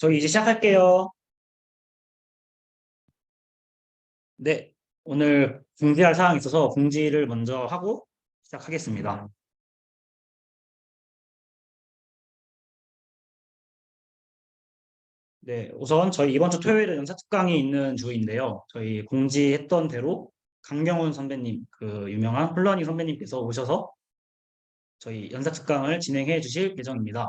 저희 이제 시작할게요. 네, 오늘 공지할 사항이 있어서 공지를 먼저 하고 시작하겠습니다. 네, 우선 저희 이번 주 토요일에 연사 특강이 있는 주인데요. 저희 공지했던 대로 강경훈 선배님, 그 유명한 홀러니 선배님께서 오셔서 저희 연사 특강을 진행해 주실 예정입니다.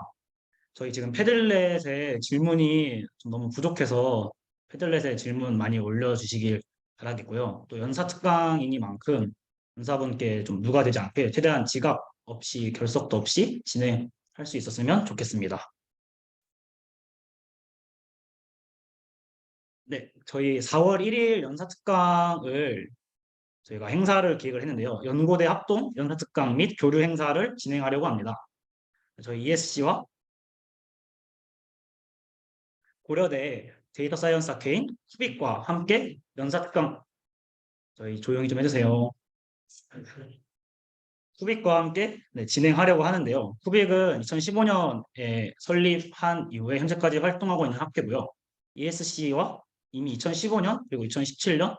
저희 지금 패들렛에 질문이 좀 너무 부족해서 패들렛에 질문 많이 올려주시길 바라겠고요. 또 연사 특강이니만큼 연사분께 좀 누가 되지 않게 최대한 지각 없이 결석도 없이 진행할 수 있었으면 좋겠습니다. 네, 저희 4월 1일 연사 특강을 저희가 행사를 기획을 했는데요. 연고대 합동 연사 특강 및 교류 행사를 진행하려고 합니다. 저희 ESC와 고려대 데이터 사이언스 학회인 수빅과 함께 연사 특강 저희 조용히 좀 해주세요. 쿠빅과 함께 네, 진행하려고 하는데요. 쿠빅은 2015년에 설립한 이후에 현재까지 활동하고 있는 학회고요. ESC와 이미 2015년 그리고 2017년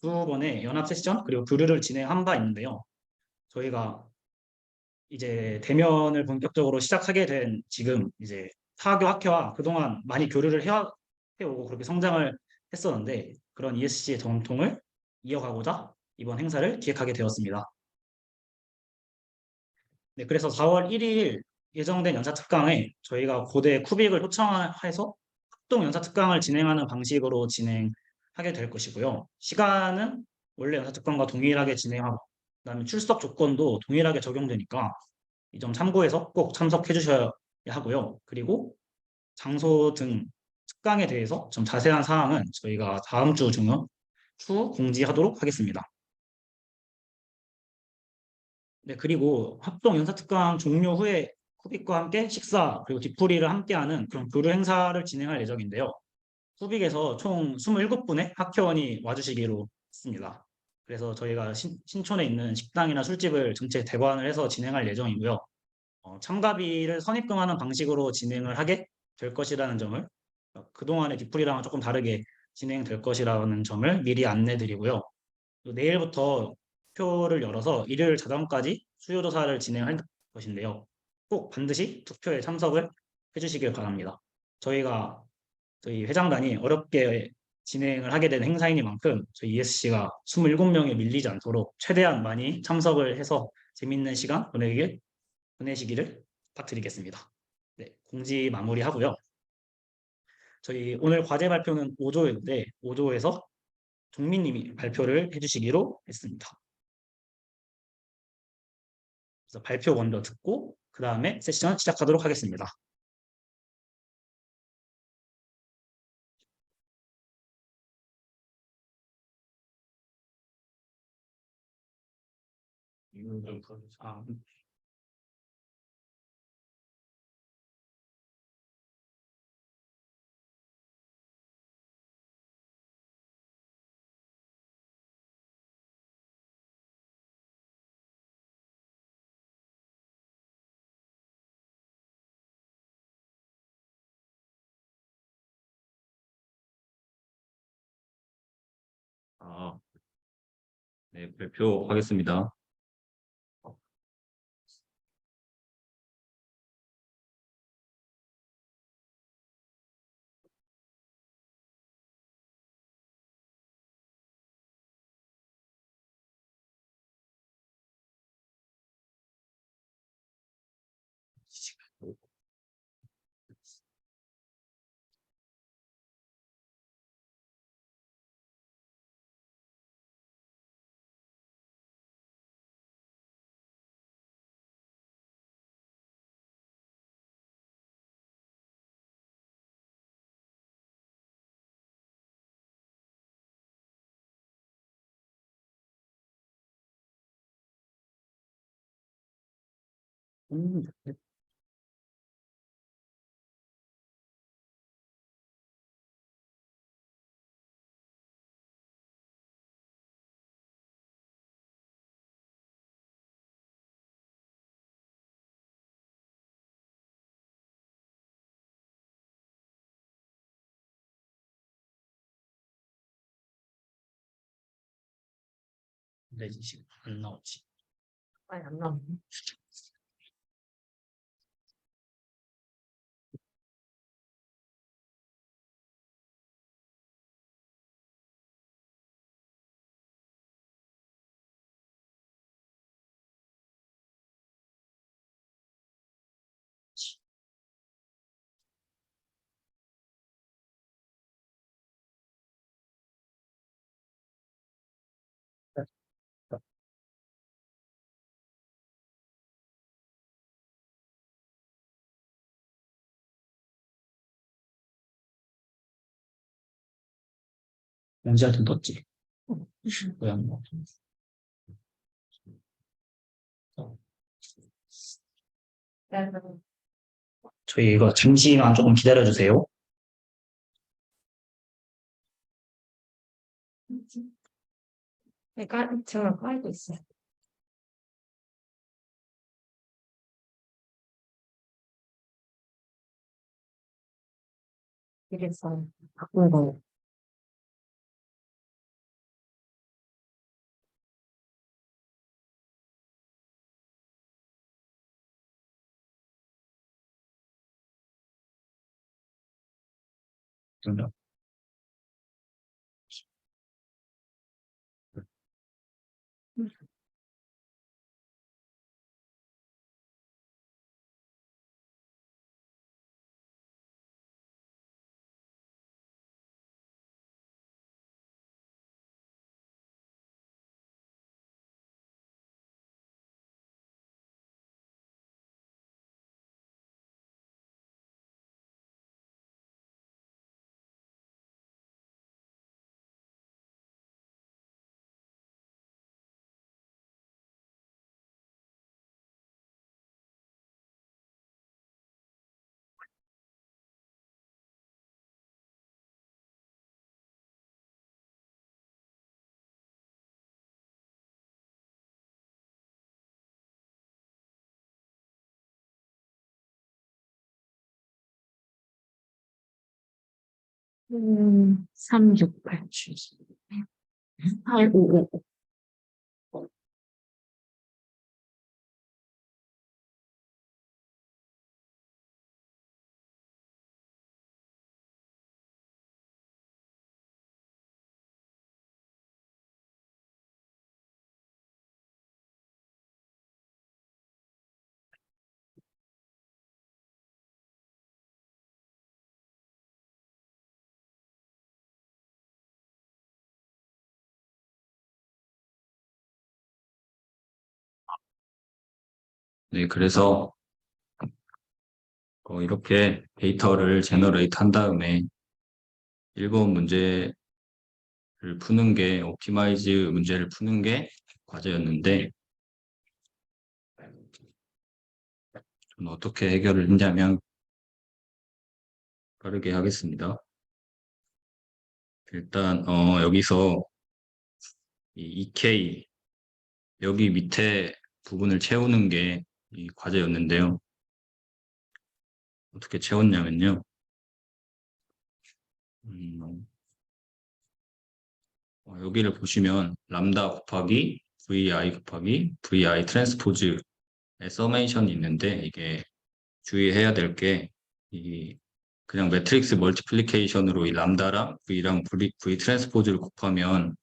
두 번의 연합 세션 그리고 교류를 진행한 바 있는데요. 저희가 이제 대면을 본격적으로 시작하게 된 지금 이제 타교 학회와 그동안 많이 교류를 해오고 그렇게 성장을 했었는데 그런 ESC의 전통을 이어가고자 이번 행사를 기획하게 되었습니다. 네, 그래서 4월 1일 예정된 연사 특강에 저희가 고대 쿠빅을 초청해서 합동 연사 특강을 진행하는 방식으로 진행하게 될 것이고요. 시간은 원래 연사 특강과 동일하게 진행하고, 그다음에 출석 조건도 동일하게 적용되니까 이 점 참고해서 꼭 참석해 주셔야 하고요. 그리고 장소 등 특강에 대해서 좀 자세한 사항은 저희가 다음 주 중으로 추후 공지하도록 하겠습니다. 네, 그리고 합동 연사특강 종료 후에 쿠빅과 함께 식사 그리고 뒤풀이를 함께하는 그런 교류 행사를 진행할 예정인데요. 쿠빅에서 총 27분의 학회원이 와주시기로 했습니다. 그래서 저희가 신촌에 있는 식당이나 술집을 전체 대관을 해서 진행할 예정이고요. 참가비를 선입금하는 방식으로 진행을 하게 될 것이라는 점을 그동안의 뒤풀이랑은 조금 다르게 진행될 것이라는 점을 미리 안내드리고요. 또 내일부터 투표를 열어서 일요일 자정까지 수요조사를 진행할 것인데요. 꼭 반드시 투표에 참석을 해주시길 바랍니다. 저희가 저희 회장단이 어렵게 진행을 하게 된 행사이니만큼 저희 ESC가 27명에 밀리지 않도록 최대한 많이 참석을 해서 재밌는 시간 보내시기를 부탁드리겠습니다. 네, 공지 마무리하고요. 저희 오늘 과제 발표는 5조인데 5조에서 종민님이 발표를 해주시기로 했습니다. 그래서 발표 먼저 듣고 그 다음에 세션 시작하도록 하겠습니다. 아, 아, 네, 발표하겠습니다. 네. 되지 지금 안 나오지. 빨리 안 나오네. 언제 하든 떴지. 모양 뭐. 저희 이거 잠시만 조금 기다려 주세요. 제가 깔고 있어요. 이래서 바꾼 거. 그러면 음, 3, 6, 8, 7, 8, 5, 5. 네, 그래서 이렇게 데이터를 제너레이트 한 다음에 일본 문제를 푸는 게 옵티마이즈 문제를 푸는 게 과제였는데 저는 어떻게 해결을 했냐면 빠르게 하겠습니다. 일단 여기서 이 EK 여기 밑에 부분을 채우는 게 이 과제였는데요. 어떻게 채웠냐면요. 여기를 보시면 람다 곱하기 vi 곱하기 vi 트랜스포즈의 서메이션이 있는데 이게 주의해야 될 게 이 그냥 매트릭스 멀티플리케이션으로 이 람다랑 v랑 v 트랜스포즈를 곱하면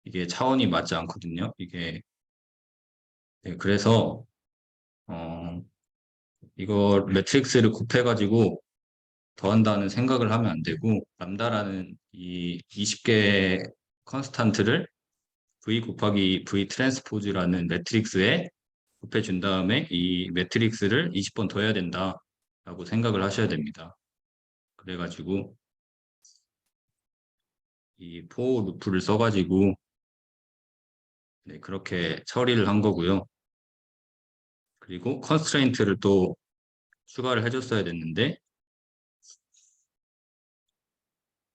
이게 차원이 맞지 않거든요. 이게 네, 그래서 어, 이거 매트릭스를 곱해가지고 더한다는 생각을 하면 안 되고 람다라는 이 20개 컨스탄트를 v 곱하기 v 트랜스포즈라는 매트릭스에 곱해준 다음에 이 매트릭스를 20번 더해야 된다라고 생각을 하셔야 됩니다. 그래가지고 이 for 루프를 써가지고 네, 그렇게 처리를 한 거고요. 그리고 컨스트레인트를 또 추가를 해줬어야 됐는데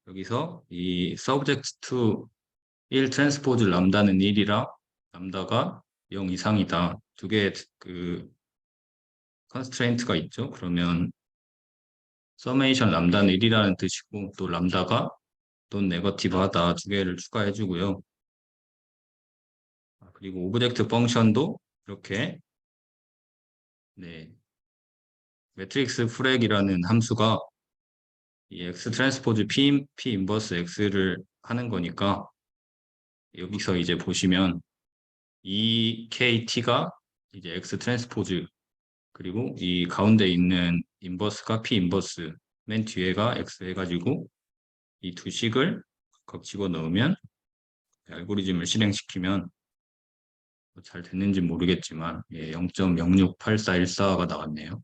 여기서 이 subject to 1 트랜스포즈 람다는 1이라 람다가 0 이상이다. 두 개의 그 컨스트레인트가 있죠. 그러면 서메이션 람다는 1이라는 뜻이고 또 람다가 넌 네거티브하다 두 개를 추가해 주고요. 그리고 오브젝트 펑션도 이렇게 네, 매트릭스 프렉이라는 함수가 이 x 트랜스포즈 p 인버스 x를 하는 거니까 여기서 이제 보시면 EKT가 이제 x 트랜스포즈 그리고 이 가운데 있는 인버스가 p 인버스 맨 뒤에가 x 해가지고 이 두 식을 각각 집어넣으면 알고리즘을 실행시키면 잘 됐는지 모르겠지만 0.068414가 나왔네요.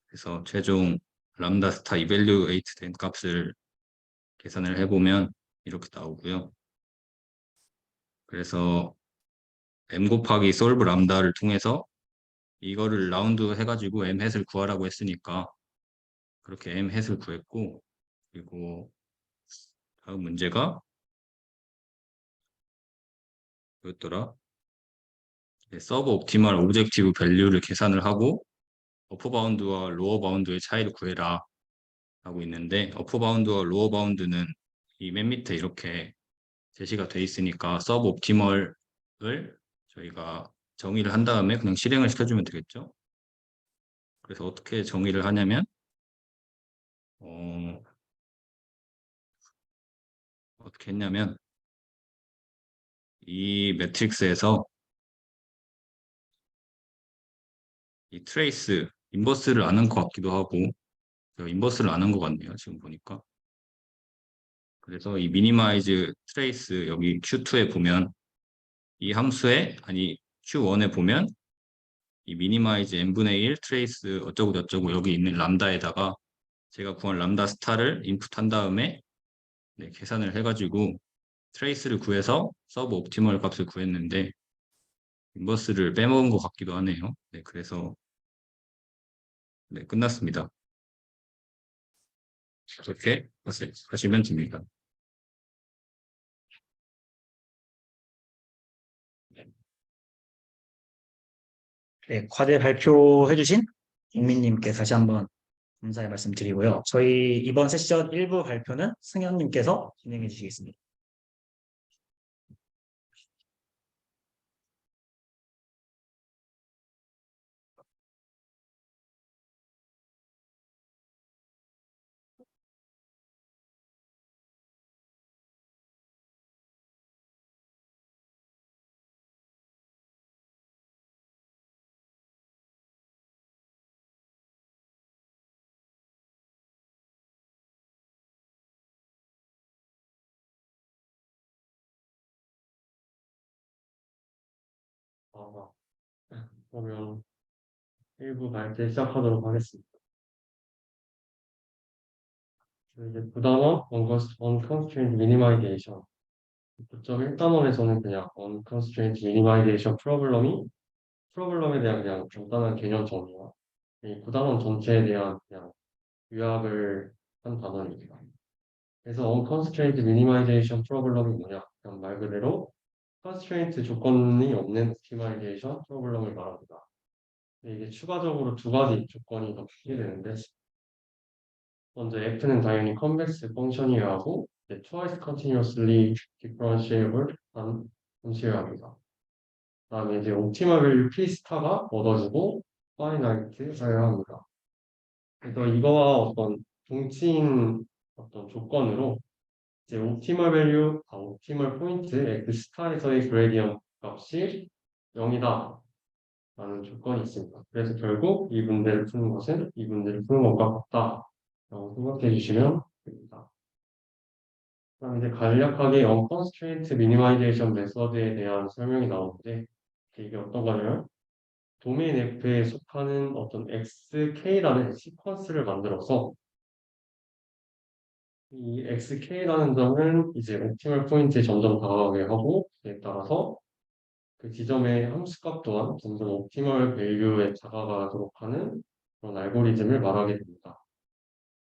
그래서 최종 람다 스타 이밸류에이트 된 값을 계산을 해보면 이렇게 나오고요. 그래서 m 곱하기 솔브 람다를 통해서 이거를 라운드 해가지고 m 햇을 구하라고 했으니까 그렇게 m 햇을 구했고, 그리고 다음 문제가 뭐였더라? 서브 옵티멀 오브젝티브 밸류를 계산을 하고 어퍼 바운드와 로어 바운드의 차이를 구해라 하고 있는데, 어퍼 바운드와 로어 바운드는 이 맨 밑에 이렇게 제시가 돼 있으니까 서브 옵티멀을 저희가 정의를 한 다음에 그냥 실행을 시켜주면 되겠죠. 그래서 어떻게 정의를 하냐면 어떻게 했냐면 이 매트릭스에서 이 트레이스 인버스를 아는 것 같기도 하고 인버스를 아는 것 같네요, 지금 보니까. 그래서 이 미니마이즈 트레이스 여기 Q2에 보면 이 함수에 아니 Q1에 보면 이 미니마이즈 n분의 1 트레이스 어쩌고 저쩌고 여기 있는 람다에다가 제가 구한 람다 스타를 인풋한 다음에 계산을 해가지고 트레이스를 구해서 서브 옵티멀 값을 구했는데 인버스를 빼먹은 것 같기도 하네요. 그래서 끝났습니다. 이렇게 하시면 됩니다. 네, 과제 발표해주신 국민님께 다시 한번 감사의 말씀 드리고요. 저희 이번 세션 1부 발표는 승현님께서 진행해 주시겠습니다. 아, 그러면 1부 발제 시작하도록 하겠습니다. 이제 부단원 unconstrained minimization 9.1단원에서는 그냥 unconstrained minimization 프로블럼에 대한 그냥 간단한 개념 정리와 이 9단원 전체에 대한 그냥 요약을 한 단원입니다. 그래서 unconstrained minimization 프로블럼이 뭐냐? 그냥 말 그대로 constraint 조건이 없는 옵티마이제이션 프로블럼을 말합니다. 이게 추가적으로 두 가지 조건이 더 붙게 되는데, 먼저 f는 당연히 컨벡스 펑션이어야 하고 twice continuously differentiable 한 함수여야 합니다. 그다음에 이제 옵티멀 밸류 p 스타가 얻어지고 파이나이트여야 합니다. 그래서 이거와 어떤 동치인 어떤 조건으로 이제 옵티멀 포인트 x 스타에서의 그레디언트 값이 0이다 라는 조건이 있습니다. 그래서 결국 이 문제를 푸는 것은 이 문제를 푸는 것과 같다 라고 생각해 주시면 됩니다. 그럼 이제 간략하게 unconstraint minimization 메서드에 대한 설명이 나오는데, 이게 어떤 거냐면 도메인 F에 속하는 어떤 XK라는 시퀀스를 만들어서 이 XK라는 점은 이제 옵티멀 포인트에 점점 다가가게 하고, 그에 따라서 그 지점의 함수값 또한 점점 옵티멀 밸류에 다가가도록 하는 그런 알고리즘을 말하게 됩니다.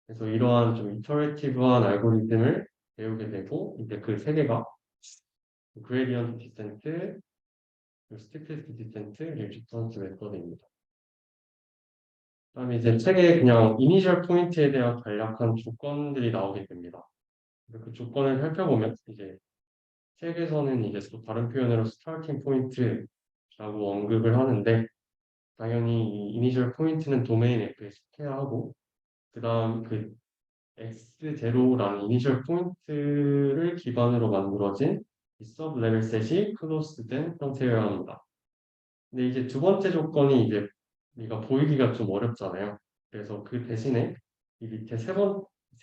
그래서 이러한 좀 이터레이티브한 알고리즘을 배우게 되고, 이제 그 세 개가 그레디언트 디센트, 스티피스트 디센트, 리지스턴스 메서드입니다. 그다음에 이제 책에 그냥 이니셜 포인트에 대한 간략한 조건들이 나오게 됩니다. 그 조건을 살펴보면 이제 책에서는 이제 또 다른 표현으로 스타팅 포인트라고 언급을 하는데 당연히 이 이니셜 포인트는 도메인 F에 속해야 하고 그다음 그 X0라는 이니셜 포인트를 기반으로 만들어진 이 서브 레벨 셋이 클로스된 형태여야 합니다. 근데 이제 두 번째 조건이 이제 우리가 보이기가 좀 어렵잖아요. 그래서 그 대신에 이 밑에 세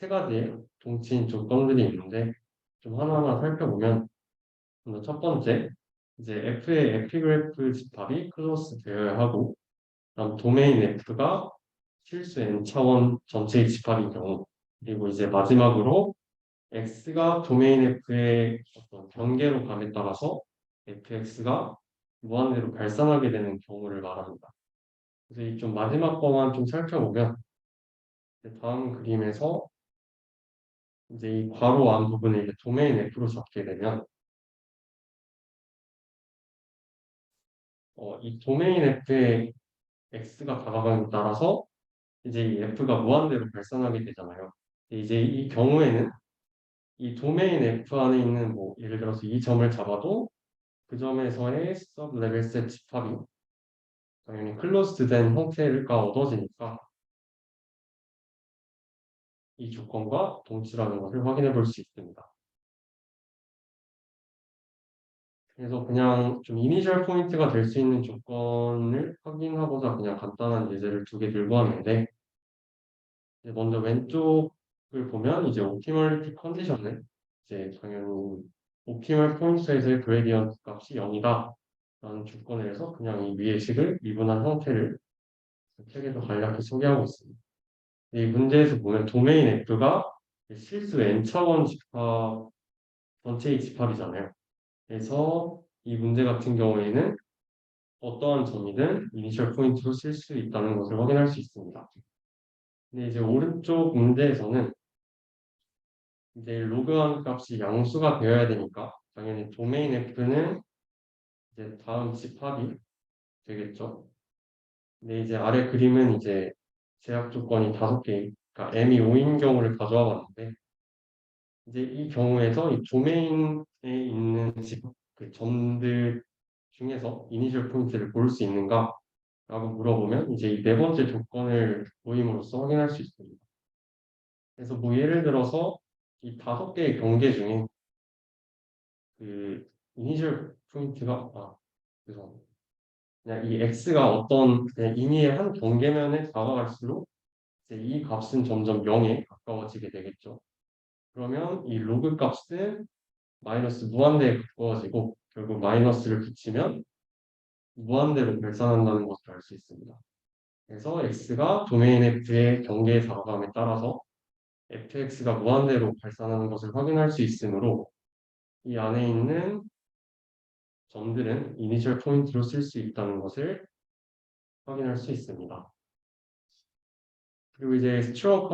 가지의 동치인 조건들이 있는데 좀 하나하나 살펴보면 먼저 첫 번째 이제 F의 에피그래프 집합이 클로스 되어야 하고 그다음 도메인 F가 실수 n 차원 전체의 집합인 경우 그리고 이제 마지막으로 X가 도메인 F의 어떤 경계로 감에 따라서 FX가 무한대로 발산하게 되는 경우를 말합니다. 그래서 이 좀 마지막 거만 좀 살펴보면 이제 다음 그림에서 이제 이 괄호 안 부분을 이제 도메인 F로 잡게 되면 이 도메인 F의 X가 다가감에 따라서 이제 이 F가 무한대로 발산하게 되잖아요. 이제 이 경우에는 이 도메인 F 안에 있는 뭐 예를 들어서 이 점을 잡아도 그 점에서의 서브 레벨 셋 집합이 당연히 클로스된 형태가 얻어지니까 이 조건과 동치라는 것을 확인해 볼 수 있습니다. 그래서 그냥 좀 이니셜 포인트가 될 수 있는 조건을 확인하고자 그냥 간단한 예제를 두 개 들고 왔는데 이제 먼저 왼쪽을 보면 이제 옵티멀리티 컨디션은 이제 당연히 옵티멀 포인트에서의 그레디언트 값이 0이다 라는 조건에서 그냥 이 위의 식을 미분한 형태를 책에서 간략히 소개하고 있습니다. 이 문제에서 보면 도메인 F가 실수 n차원 집합 전체의 집합이잖아요. 그래서 이 문제 같은 경우에는 어떠한 점이든 이니셜 포인트로 쓸 수 있다는 것을 확인할 수 있습니다. 근데 이제 오른쪽 문제에서는 이제 로그한 값이 양수가 되어야 되니까 당연히 도메인 F는 이제 다음 집합이 되겠죠. 근데 이제 아래 그림은 이제 제약 조건이 5개, 그러니까 m이 5인 경우를 가져와 봤는데 이제 이 경우에서 이 도메인에 있는 그 점들 중에서 이니셜 포인트를 고를 수 있는가? 라고 물어보면 이제 이 네 번째 조건을 모임으로써 확인할 수 있습니다. 그래서 뭐 예를 들어서 이 5개의 경계 중에 그 이니셜 포인트가 죄송합니다. 그냥 이 x가 어떤 그냥 인위의 한 경계면에 다가갈수록 이제 이 값은 점점 0에 가까워지게 되겠죠. 그러면 이 로그 값은 마이너스 무한대에 가까워지고 결국 마이너스를 붙이면 무한대로 발산한다는 것을 알 수 있습니다. 그래서 x가 도메인 f의 경계에 다가감에 따라서 fx가 무한대로 발산하는 것을 확인할 수 있으므로 이 안에 있는 점들은 이니셜 포인트로 쓸 수 있다는 것을 확인할 수 있습니다. 그리고 이제 스트로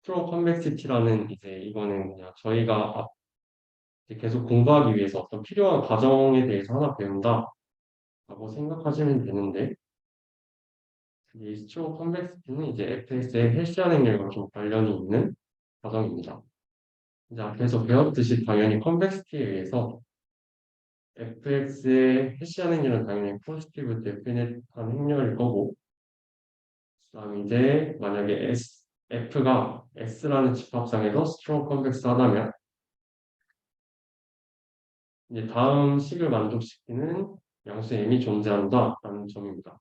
컨벡시티라는 이제 이거는 그냥 저희가 이제 계속 공부하기 위해서 어떤 필요한 과정에 대해서 하나 배운다라고 생각하시면 되는데 이 스트로 컨벡시티는 이제 fx의 해시한 행렬과 좀 관련이 있는 과정입니다. 이제 앞에서 배웠듯이 당연히 컨벡시티에 의해서 fx의 해시한 행렬은 당연히 포지티브 데피닛한 행렬일 거고 그다음 이제 만약에 f가 s라는 집합상에서 스트롱 컨벡스하다면 이제 다음 식을 만족시키는 양수 m이 존재한다라는 점입니다.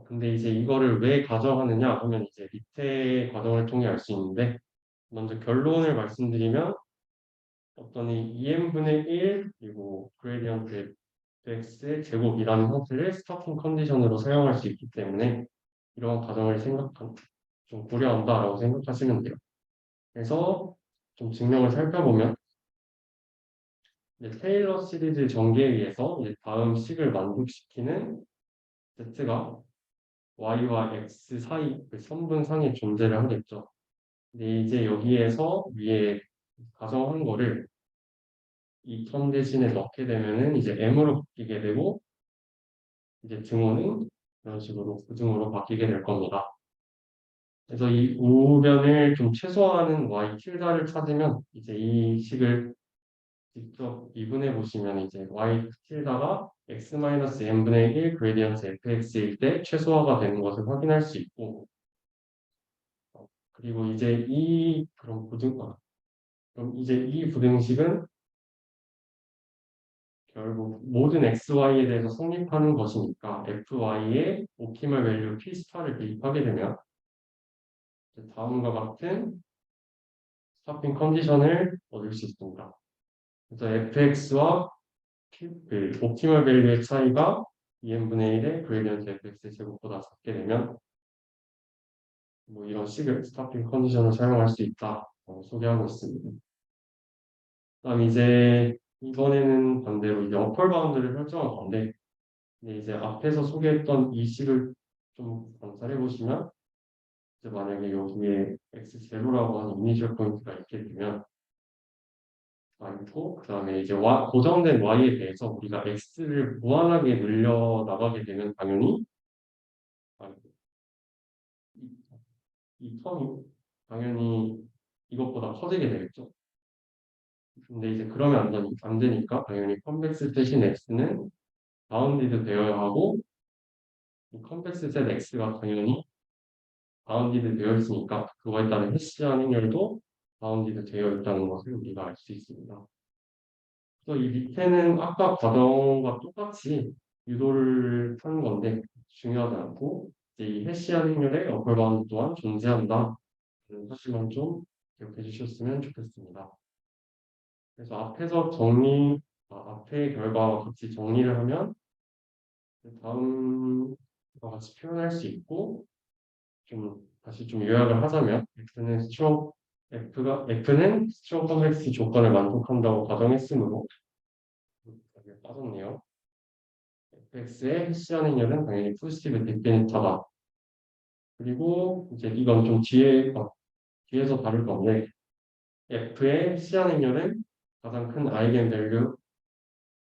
근데 이제 이거를 왜 가정하느냐 하면 이제 밑에 과정을 통해 알 수 있는데 먼저 결론을 말씀드리면 어떤 이 2n분의 1 그리고 그레디언트 fx의 제곱이라는 형태를 스타팅 컨디션으로 사용할 수 있기 때문에 이러한 과정을 좀 고려한다라고 생각하시면 돼요. 그래서 좀 증명을 살펴보면 이제 테일러 시리즈 전개에 의해서 이제 다음 식을 만족시키는 z가 y와 x 사이 그 선분상에 존재를 하겠죠. 근데 이제 여기에서 위에 가정한 거를 이 텀 대신에 넣게 되면은 이제 m으로 바뀌게 되고 이제 등호는 이런 식으로 부등호로 바뀌게 될 겁니다. 그래서 이 우변을 좀 최소화하는 y 틸다를 찾으면 이제 이 식을 직접 미분해 보시면 이제 y 틸다가 x-n분의 1 그레디언트 fx일 때 최소화가 되는 것을 확인할 수 있고, 그리고 이제 그럼 이제 이 부등식은 결국 모든 xy에 대해서 성립하는 것이니까 fy의 옵티멀 밸류 p 스타를 대입하게 되면 이제 다음과 같은 스타핑 컨디션을 얻을 수 있습니다. 그래서 fx와 그 옵티멀 밸류의 차이가 2n분의 1의 그레디언트 fx 제곱보다 작게 되면 뭐 이런 식을 스타핑 컨디션을 사용할 수 있다 소개하고 있습니다. 그다음 이제 이번에는 반대로 이제 어펄 바운드를 설정할 건데, 근데 이제 앞에서 소개했던 이 식을 좀 관찰해 보시면 이제 만약에 여기에 x0라고 하는 이니셜 포인트가 있게 되면 있고, 그다음에 이제 고정된 y에 대해서 우리가 x를 무한하게 늘려 나가게 되면 당연히 이, 이 텀이 당연히 이것보다 커지게 되겠죠. 근데 이제 그러면 안 되니까 당연히 컨벡스 대신 x는 바운디드 되어야 하고, 이 컨벡스 셋 x가 당연히 바운디드 되어 있으니까 그거에 따른 해시한 행렬도 바운디드 되어 있다는 것을 우리가 알 수 있습니다. 그래서 이 밑에는 아까 과정과 똑같이 유도를 하는 건데 중요하지 않고, 이제 이 해시한 행렬의 어플 바운드 또한 존재한다. 는 사실만 좀 기억해 주셨으면 좋겠습니다. 그래서 앞의 결과와 같이 정리를 하면 다음과 같이 표현할 수 있고, 다시 좀 요약을 하자면 F는 스트롱 컨벡스 조건을 만족한다고 가정했으므로 여기 빠졌네요. fx의 해시한 행렬은 당연히 포지티브 디페니터다. 그리고 이제 이건 좀 뒤에서 다룰 건데, f의 해시한 행렬은 가장 큰 아이겐밸류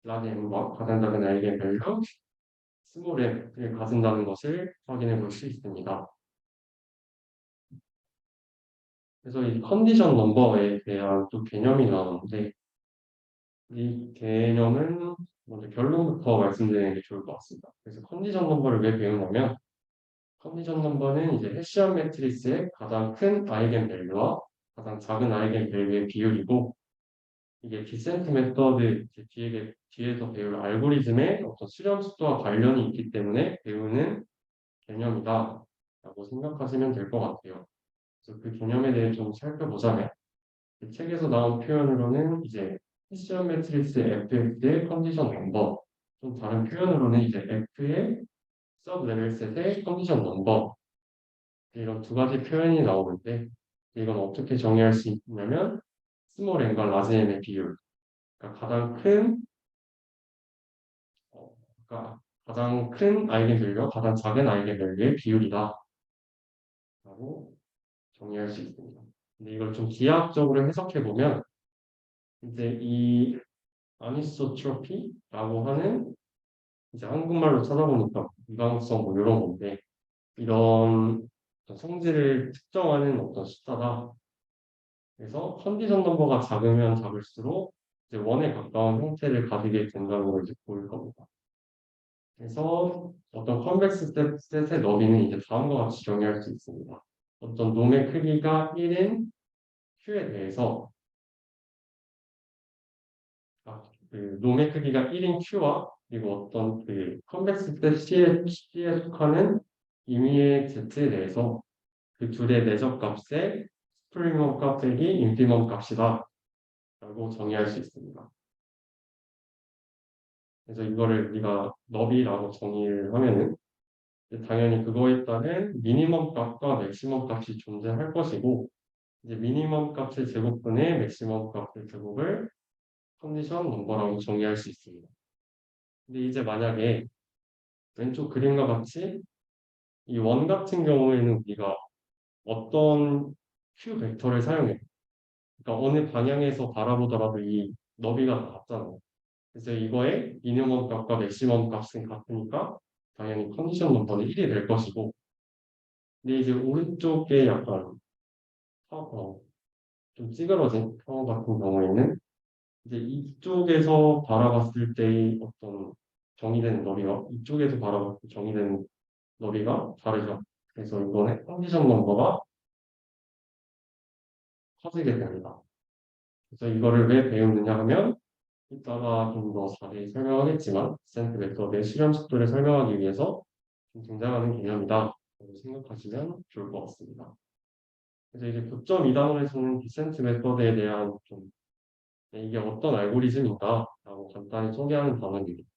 라지 m과 가장 작은 아이겐밸류 스몰 m을 가진다는 것을 확인해 볼 수 있습니다. 그래서 이 컨디션 넘버에 대한 또 개념이 나오는데, 이 개념은 먼저 결론부터 말씀드리는 게 좋을 것 같습니다. 그래서 컨디션 넘버를 왜 배우냐면, 컨디션 넘버는 이제 해시안 매트리스의 가장 큰 아이겐밸류와 가장 작은 아이겐밸류의 비율이고, 이게 디센트 메서드 뒤에서 배울 알고리즘의 어떤 수렴 속도와 관련이 있기 때문에 배우는 개념이다 라고 생각하시면 될 것 같아요. 그래서 그 개념에 대해 좀 살펴보자면, 이 책에서 나온 표현으로는 이제 해시안 매트리스 fx의 컨디션 넘버, 좀 다른 표현으로는 이제 f의 서브 레벨 셋의 컨디션 넘버, 이런 두 가지 표현이 나오는데, 이건 어떻게 정의할 수 있냐면 스몰 n과 라지 n의 비율, 그러니까 가장 큰 아이겐밸류와 가장 작은 아이겐밸류의 비율이다 라고 정의할 수 있습니다. 근데 이걸 좀 기하학적으로 해석해 보면 이제 이 아니소트로피라고 하는, 이제 한국말로 찾아보니까 이방성 뭐 이런 건데, 이런 어떤 성질을 특정하는 어떤 숫자다. 그래서 컨디션 넘버가 작으면 작을수록 이제 원에 가까운 형태를 가지게 된다는 걸 이제 보일 겁니다. 그래서 어떤 컨벡스 셋의 너비는 이제 다음과 같이 정의할 수 있습니다. 어떤 놈의 크기가 1인 Q에 대해서 그 놈의 크기가 1인 Q와 그리고 어떤 그 컨벡스 셋 C에 속하는 임의의 Z에 대해서 그 둘의 내적 값의 스프리멈 값 빼기 인피멈 값이다 라고 정의할 수 있습니다. 그래서 이거를 우리가 너비라고 정의를 하면은 당연히 그거에 따른 미니멈 값과 맥시멈 값이 존재할 것이고, 이제 미니멈 값의 제곱분의 맥시멈 값의 제곱을 컨디션 넘버라고 정의할 수 있습니다. 근데 이제 만약에 왼쪽 그림과 같이 이 원 같은 경우에는 우리가 어떤 Q 벡터를 사용해요. 그러니까 어느 방향에서 바라보더라도 이 너비가 다 같잖아요. 그래서 이거의 미니멈 값과 맥시멈 값은 같으니까 당연히 컨디션 넘버는 1이 될 것이고, 근데 이제 오른쪽에 약간 좀 찌그러진 상황 같은 경우에는 이제 이쪽에서 바라봤을 때의 어떤 정의되는 너비와 이쪽에서 바라봤을 때 정의되는 너비가 다르죠. 그래서 이번에 컨디션 넘버가 커지게 됩니다. 그래서 이거를 왜 배우느냐 하면 이따가 좀 더 자세히 설명하겠지만 디센트 메서드의 실험 속도를 설명하기 위해서 좀 등장하는 개념이다 라고 생각하시면 좋을 것 같습니다. 그래서 이제 9.2단원에서는 디센트 메서드에 대한 좀 이게 어떤 알고리즘인가 라고 간단히 소개하는 단원입니다.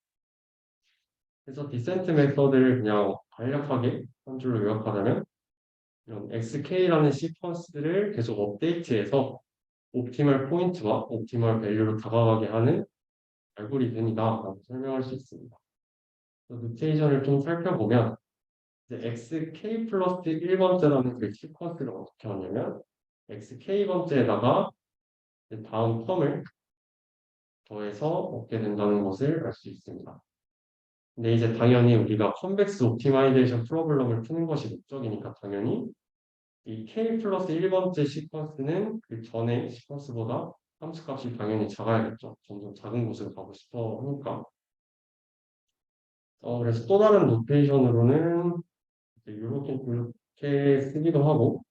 그래서 디센트 메서드를 그냥 간략하게 한 줄로 요약하자면 이런 XK라는 시퀀스를 계속 업데이트해서 옵티멀 포인트와 옵티멀 밸류로 다가가게 하는 알고리즘이다라고 설명할 수 있습니다. 노테이션을 좀 살펴보면 이제 XK 플러스 1번째라는 그 시퀀스를 어떻게 하냐면 XK번째에다가 다음 텀을 더해서 얻게 된다는 것을 알 수 있습니다. 근데 이제 당연히 우리가 컨벡스 옵티마이제이션 프로블럼을 푸는 것이 목적이니까 당연히 이 K 플러스 1번째 시퀀스는 그 전의 시퀀스보다 함수값이 당연히 작아야겠죠. 점점 작은 곳으로 가고 싶어 하니까. 그래서 또 다른 노테이션으로는 이렇게 쓰기도 하고,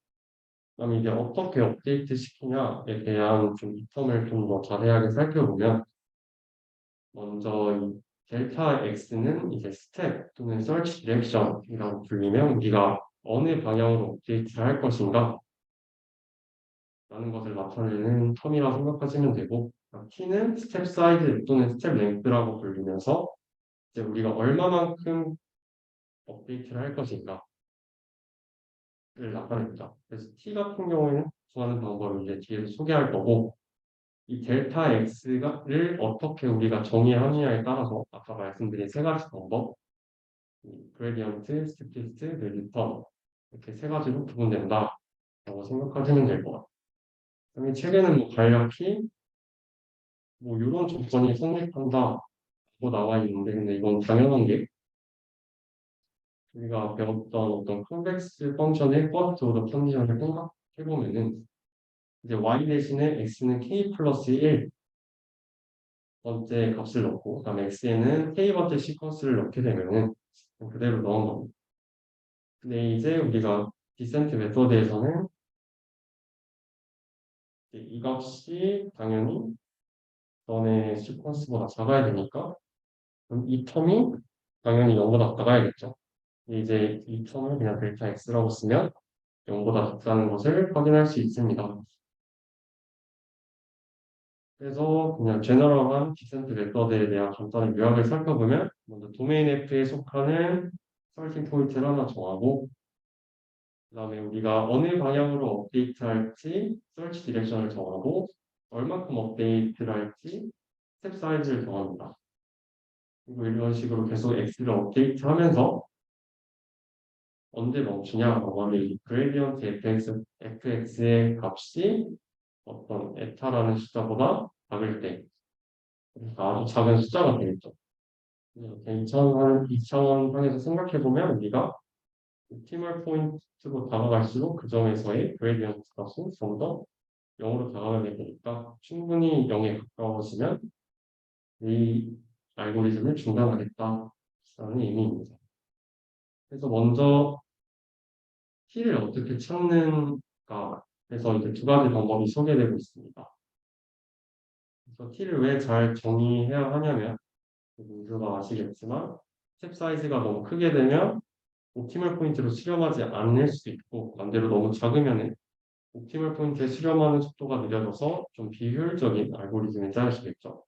그다음에 이제 어떻게 업데이트 시키냐에 대한 좀 이점을 좀 더 자세하게 살펴보면, 먼저 이 델타 X는 이제 스텝 또는 search direction이라고 불리면 우리가 어느 방향으로 업데이트를 할 것인가 라는 것을 나타내는 텀이라고 생각하시면 되고, T는 스텝 사이즈 또는 스텝 랭크라고 불리면서 이제 우리가 얼마만큼 업데이트를 할 것인가를 나타냅니다. 그래서 T 같은 경우에는 구하는 방법을 이제 뒤에서 소개할 거고, 이 델타 X를 어떻게 우리가 정의하느냐에 따라서 아까 말씀드린 세 가지 방법, 그레디언트, 스태티스트, 리턴 이렇게 세 가지로 구분된다 라고 생각하시면 될 것 같아요. 그다음에 책에는 뭐 간략히 뭐 이런 조건이 성립한다고 나와 있는데, 근데 이건 당연한 게 우리가 배웠던 어떤 컨벡스 펑션의 퍼스트 오더 컨디션을 생각해보면은 이제 y 대신에 x는 k 플러스 1 번째 값을 넣고 그다음에 x에는 k 번째 시퀀스를 넣게 되면은 그대로 넣은 겁니다. 근데 이제 우리가 디센트 메서드에서는 이 값이 당연히 전의 시퀀스보다 작아야 되니까 그럼 이 텀이 당연히 0보다 작아야겠죠. 이제 이 텀을 그냥 델타 x라고 쓰면 0보다 작다는 것을 확인할 수 있습니다. 그래서 그냥 제너럴한 디센트 메서드에 대한 간단한 요약을 살펴보면 먼저 도메인 F에 속하는 서칭 포인트를 하나 정하고 그 다음에 우리가 어느 방향으로 업데이트할지 서치 디렉션을 정하고 얼마큼 업데이트를 할지 스텝 사이즈를 정합니다. 그리고 이런 식으로 계속 X를 업데이트하면서 언제 멈추냐라고 하면 이 그레디언트 fx의 값이 어떤 에타라는 숫자보다 작을 때 아주 작은 숫자가 되겠죠. 이렇게 2차원 상에서 생각해보면 우리가 옵티멀 포인트로 다가갈수록 그 점에서의 그레디언트 값은 좀 더 0으로 다가가게 되니까 충분히 0에 가까워지면 이 알고리즘을 중단하겠다라는 의미입니다. 그래서 먼저 t를 어떻게 찾는가 해서 이제 두 가지 방법이 소개되고 있습니다. 그래서 t를 왜 잘 정의해야 하냐면 모두가 아시겠지만 스텝 사이즈가 너무 크게 되면 옵티멀 포인트로 수렴하지 않을 수도 있고 반대로 너무 작으면 옵티멀 포인트에 수렴하는 속도가 느려져서 좀 비효율적인 알고리즘이 짜일 수 있겠죠.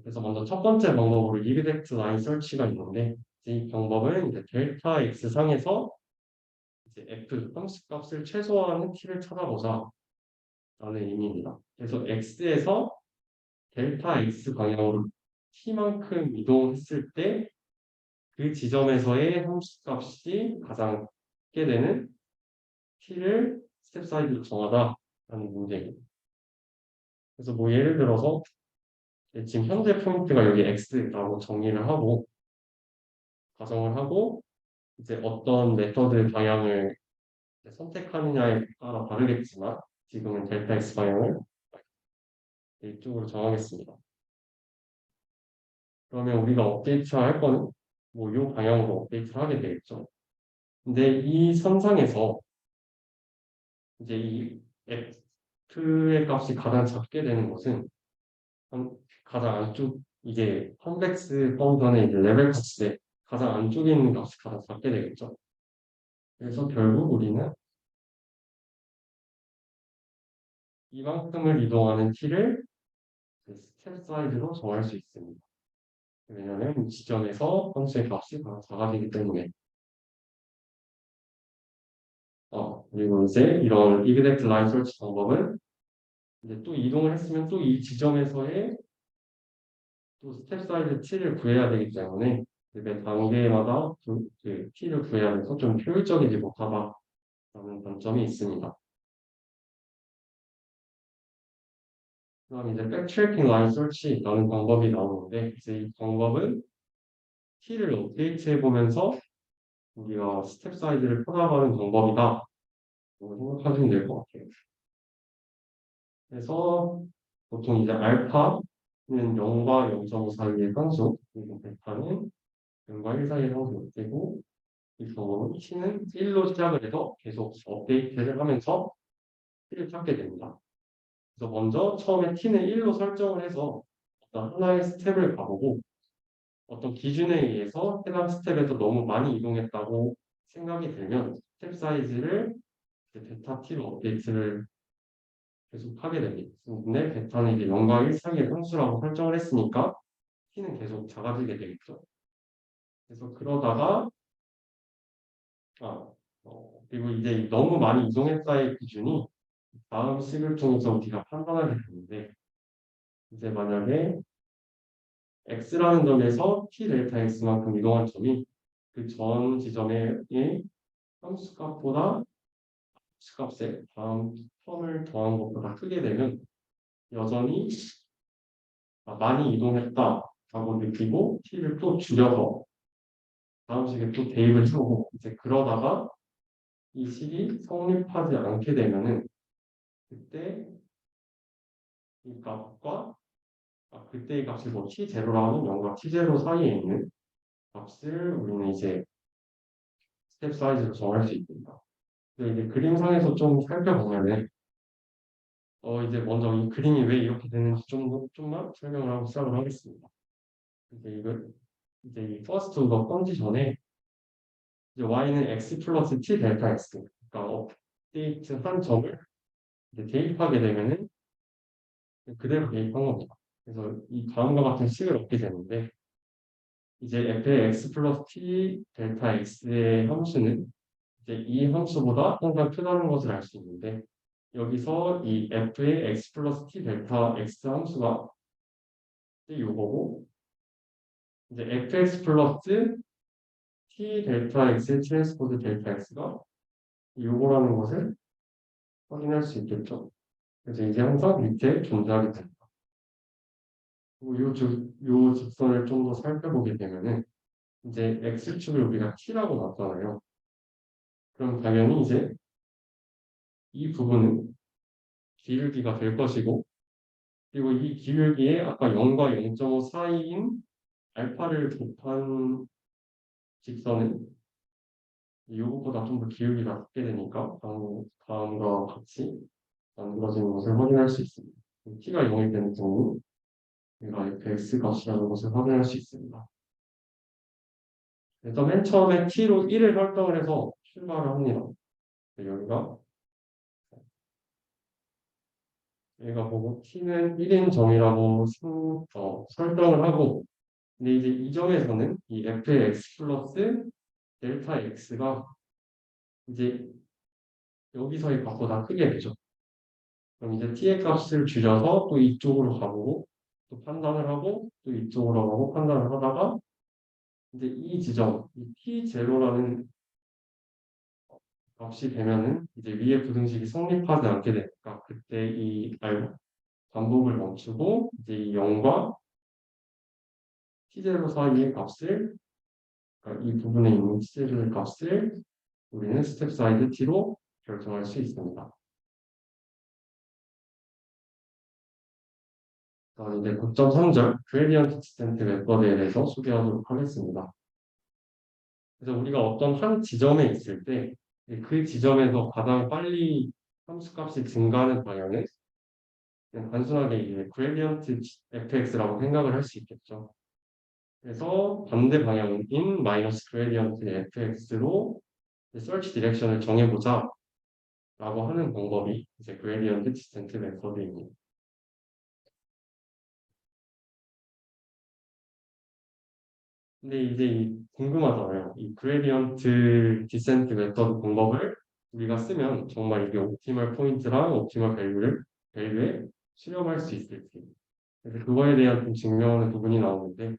그래서 먼저 첫 번째 방법으로 이그젝트 라인 설치가 있는데 이 방법은 이제 델타 x 상에서 이제 f 함수 값을 최소화하는 t를 찾아보자 라는 의미입니다. 그래서 x에서 델타 x 방향으로 t만큼 이동했을 때 그 지점에서의 함수 값이 가장 크게 되는 t를 스텝 사이즈로 정하다라는 문제입니다. 그래서 뭐 예를 들어서 지금 현재 포인트가 여기 x라고 정의를 하고 가정을 하고 이제 어떤 메서드 방향을 선택하느냐에 따라 다르겠지만 지금은 델타 X 방향을 이쪽으로 정하겠습니다. 그러면 우리가 업데이트할 거는 뭐 이 방향으로 업데이트를 하게 되겠죠. 근데 이 선상에서 이제 이 F의 값이 가장 작게 되는 것은 가장 안쪽 이게 컴플렉스 펑션의 이제 레벨 값에 가장 안쪽에 있는 값이 가장 작게 되겠죠. 그래서 결국 우리는 이만큼을 이동하는 t를 스텝 사이즈로 정할 수 있습니다. 왜냐하면 이 지점에서 펑션의 값이 가장 작아지기 때문에. 그리고 이제 이런 exact line search 방법은 이제 또 이동을 했으면 또 이 지점에서의 또 스텝 사이즈 t를 구해야 되기 때문에 매 단계마다 그 t를 구해야 해서 좀 효율적이지 못하다라는 단점이 있습니다. 그다음 이제 백트래킹 라인 설치라는 방법이 나오는데 이제 이 방법은 t를 업데이트해 보면서 우리가 스텝 사이즈를 찾아가는 방법이다. 생각하시면 될 것 같아요. 그래서 보통 이제 알파는 0과 0.5 사이의 상수, 그리고 베타는 0과 1 사이의 상수가 되고 이 방법은 t는 1로 시작을 해서 계속 업데이트를 하면서 t를 찾게 됩니다. 그래서 먼저 처음에 t는 1로 설정을 해서 어떤 하나의 스텝을 가보고 어떤 기준에 의해서 해당 스텝에서 너무 많이 이동했다고 생각이 들면 스텝 사이즈를 베타 t로 업데이트를 계속 하게 됩니다. 근데 베타는 이제 0과 1 사이의 상수라고 설정을 했으니까 t는 계속 작아지게 되겠죠. 그래서 그러다가 그리고 이제 너무 많이 이동했다의 기준이 다음 식을 통해서 우리가 판단하게 되는데 이제 만약에 x라는 점에서 t 델타 x만큼 이동한 점이 그 전 지점의 함수값보다 함수값에 다음 텀을 더한 것보다 크게 되면 여전히 많이 이동했다라고 느끼고 t를 또 줄여서 다음 식에 또 대입을 하고 이제 그러다가 이 식이 성립하지 않게 되면은 그때 이 값과 그때의 값을 뭐 t0라고 하면 0과 t0 사이에 있는 값을 우리는 이제 스텝 사이즈로 정할 수 있습니다. 근데 이제 그림상에서 좀 살펴보면은 이제 먼저 이 그림이 왜 이렇게 되는지 좀만 설명을 하고 시작을 하겠습니다. 이제 이 first 가 건지 전에 이제 y는 x 플러스 t 델타 x 그러니까 업데이트 한 점을 이제 대입하게 되면은 그대로 대입한 겁니다. 그래서 이 다음과 같은 식을 얻게 되는데 이제 f의 x 플러스 t 델타 x의 함수는 이제 이 함수보다 항상 크다는 것을 알 수 있는데 여기서 이 f의 x 플러스 t 델타 x 함수가 이거고 이제 fx 플러스 t 델타 x의 트랜스포즈 델타 x가 이거라는 것을 확인할 수 있겠죠. 그래서 이게 항상 밑에 존재하게 됩니다. 요 직선을 좀 더 살펴보게 되면은 이제 x축을 우리가 t라고 놨잖아요. 그럼 당연히 이제 이 부분은 기울기가 될 것이고 그리고 이 기울기에 아까 0과 0.5 사이인 알파를 곱한 직선은 이것보다 좀 더 기울기가 작게 되니까 다음과 같이 만들어지는 것을 확인할 수 있습니다. t가 0이 되는 경우 우리가 fx 값이라는 것을 확인할 수 있습니다. 그래서 맨 처음에 t로 1을 설정을 해서 출발을 합니다. 여기가 보고 t는 1인 점이라고 설정을 하고 근데 이제 이 점에서는 이 f의 x 플러스 델타 x가 이제 여기서의 값보다 크게 되죠. 그럼 이제 t의 값을 줄여서 또 이쪽으로 가보고 또 판단을 하고 또 이쪽으로 가고 판단을 하다가 이제 이 지점, 이 t0라는 값이 되면은 이제 위의 부등식이 성립하지 않게 되니까 그때 이 반복을 멈추고 이제 이 0과 t0 사이의 값을 그러니까 이 부분에 있는 치즈 값을 우리는 스텝 사이즈 t로 결정할 수 있습니다. 이제 9.3절 그레디언트 디센트 메서드에 대해서 소개하도록 하겠습니다. 그래서 우리가 어떤 한 지점에 있을 때 그 지점에서 가장 빨리 함수값이 증가하는 방향은 그냥 단순하게 이제 그레디언트 fx라고 생각을 할 수 있겠죠. 그래서 반대 방향인 마이너스 그레디언트 fx로 서치 디렉션을 정해보자 라고 하는 방법이 이제 그레디언트 디센트 메서드입니다. 근데 이제 궁금하잖아요. 이 그레디언트 디센트 메서드 방법을 우리가 쓰면 정말 이게 옵티멀 포인트랑 옵티멀 밸류에 수렴할 수 있을지. 그래서 그거에 대한 좀 증명하는 부분이 나오는데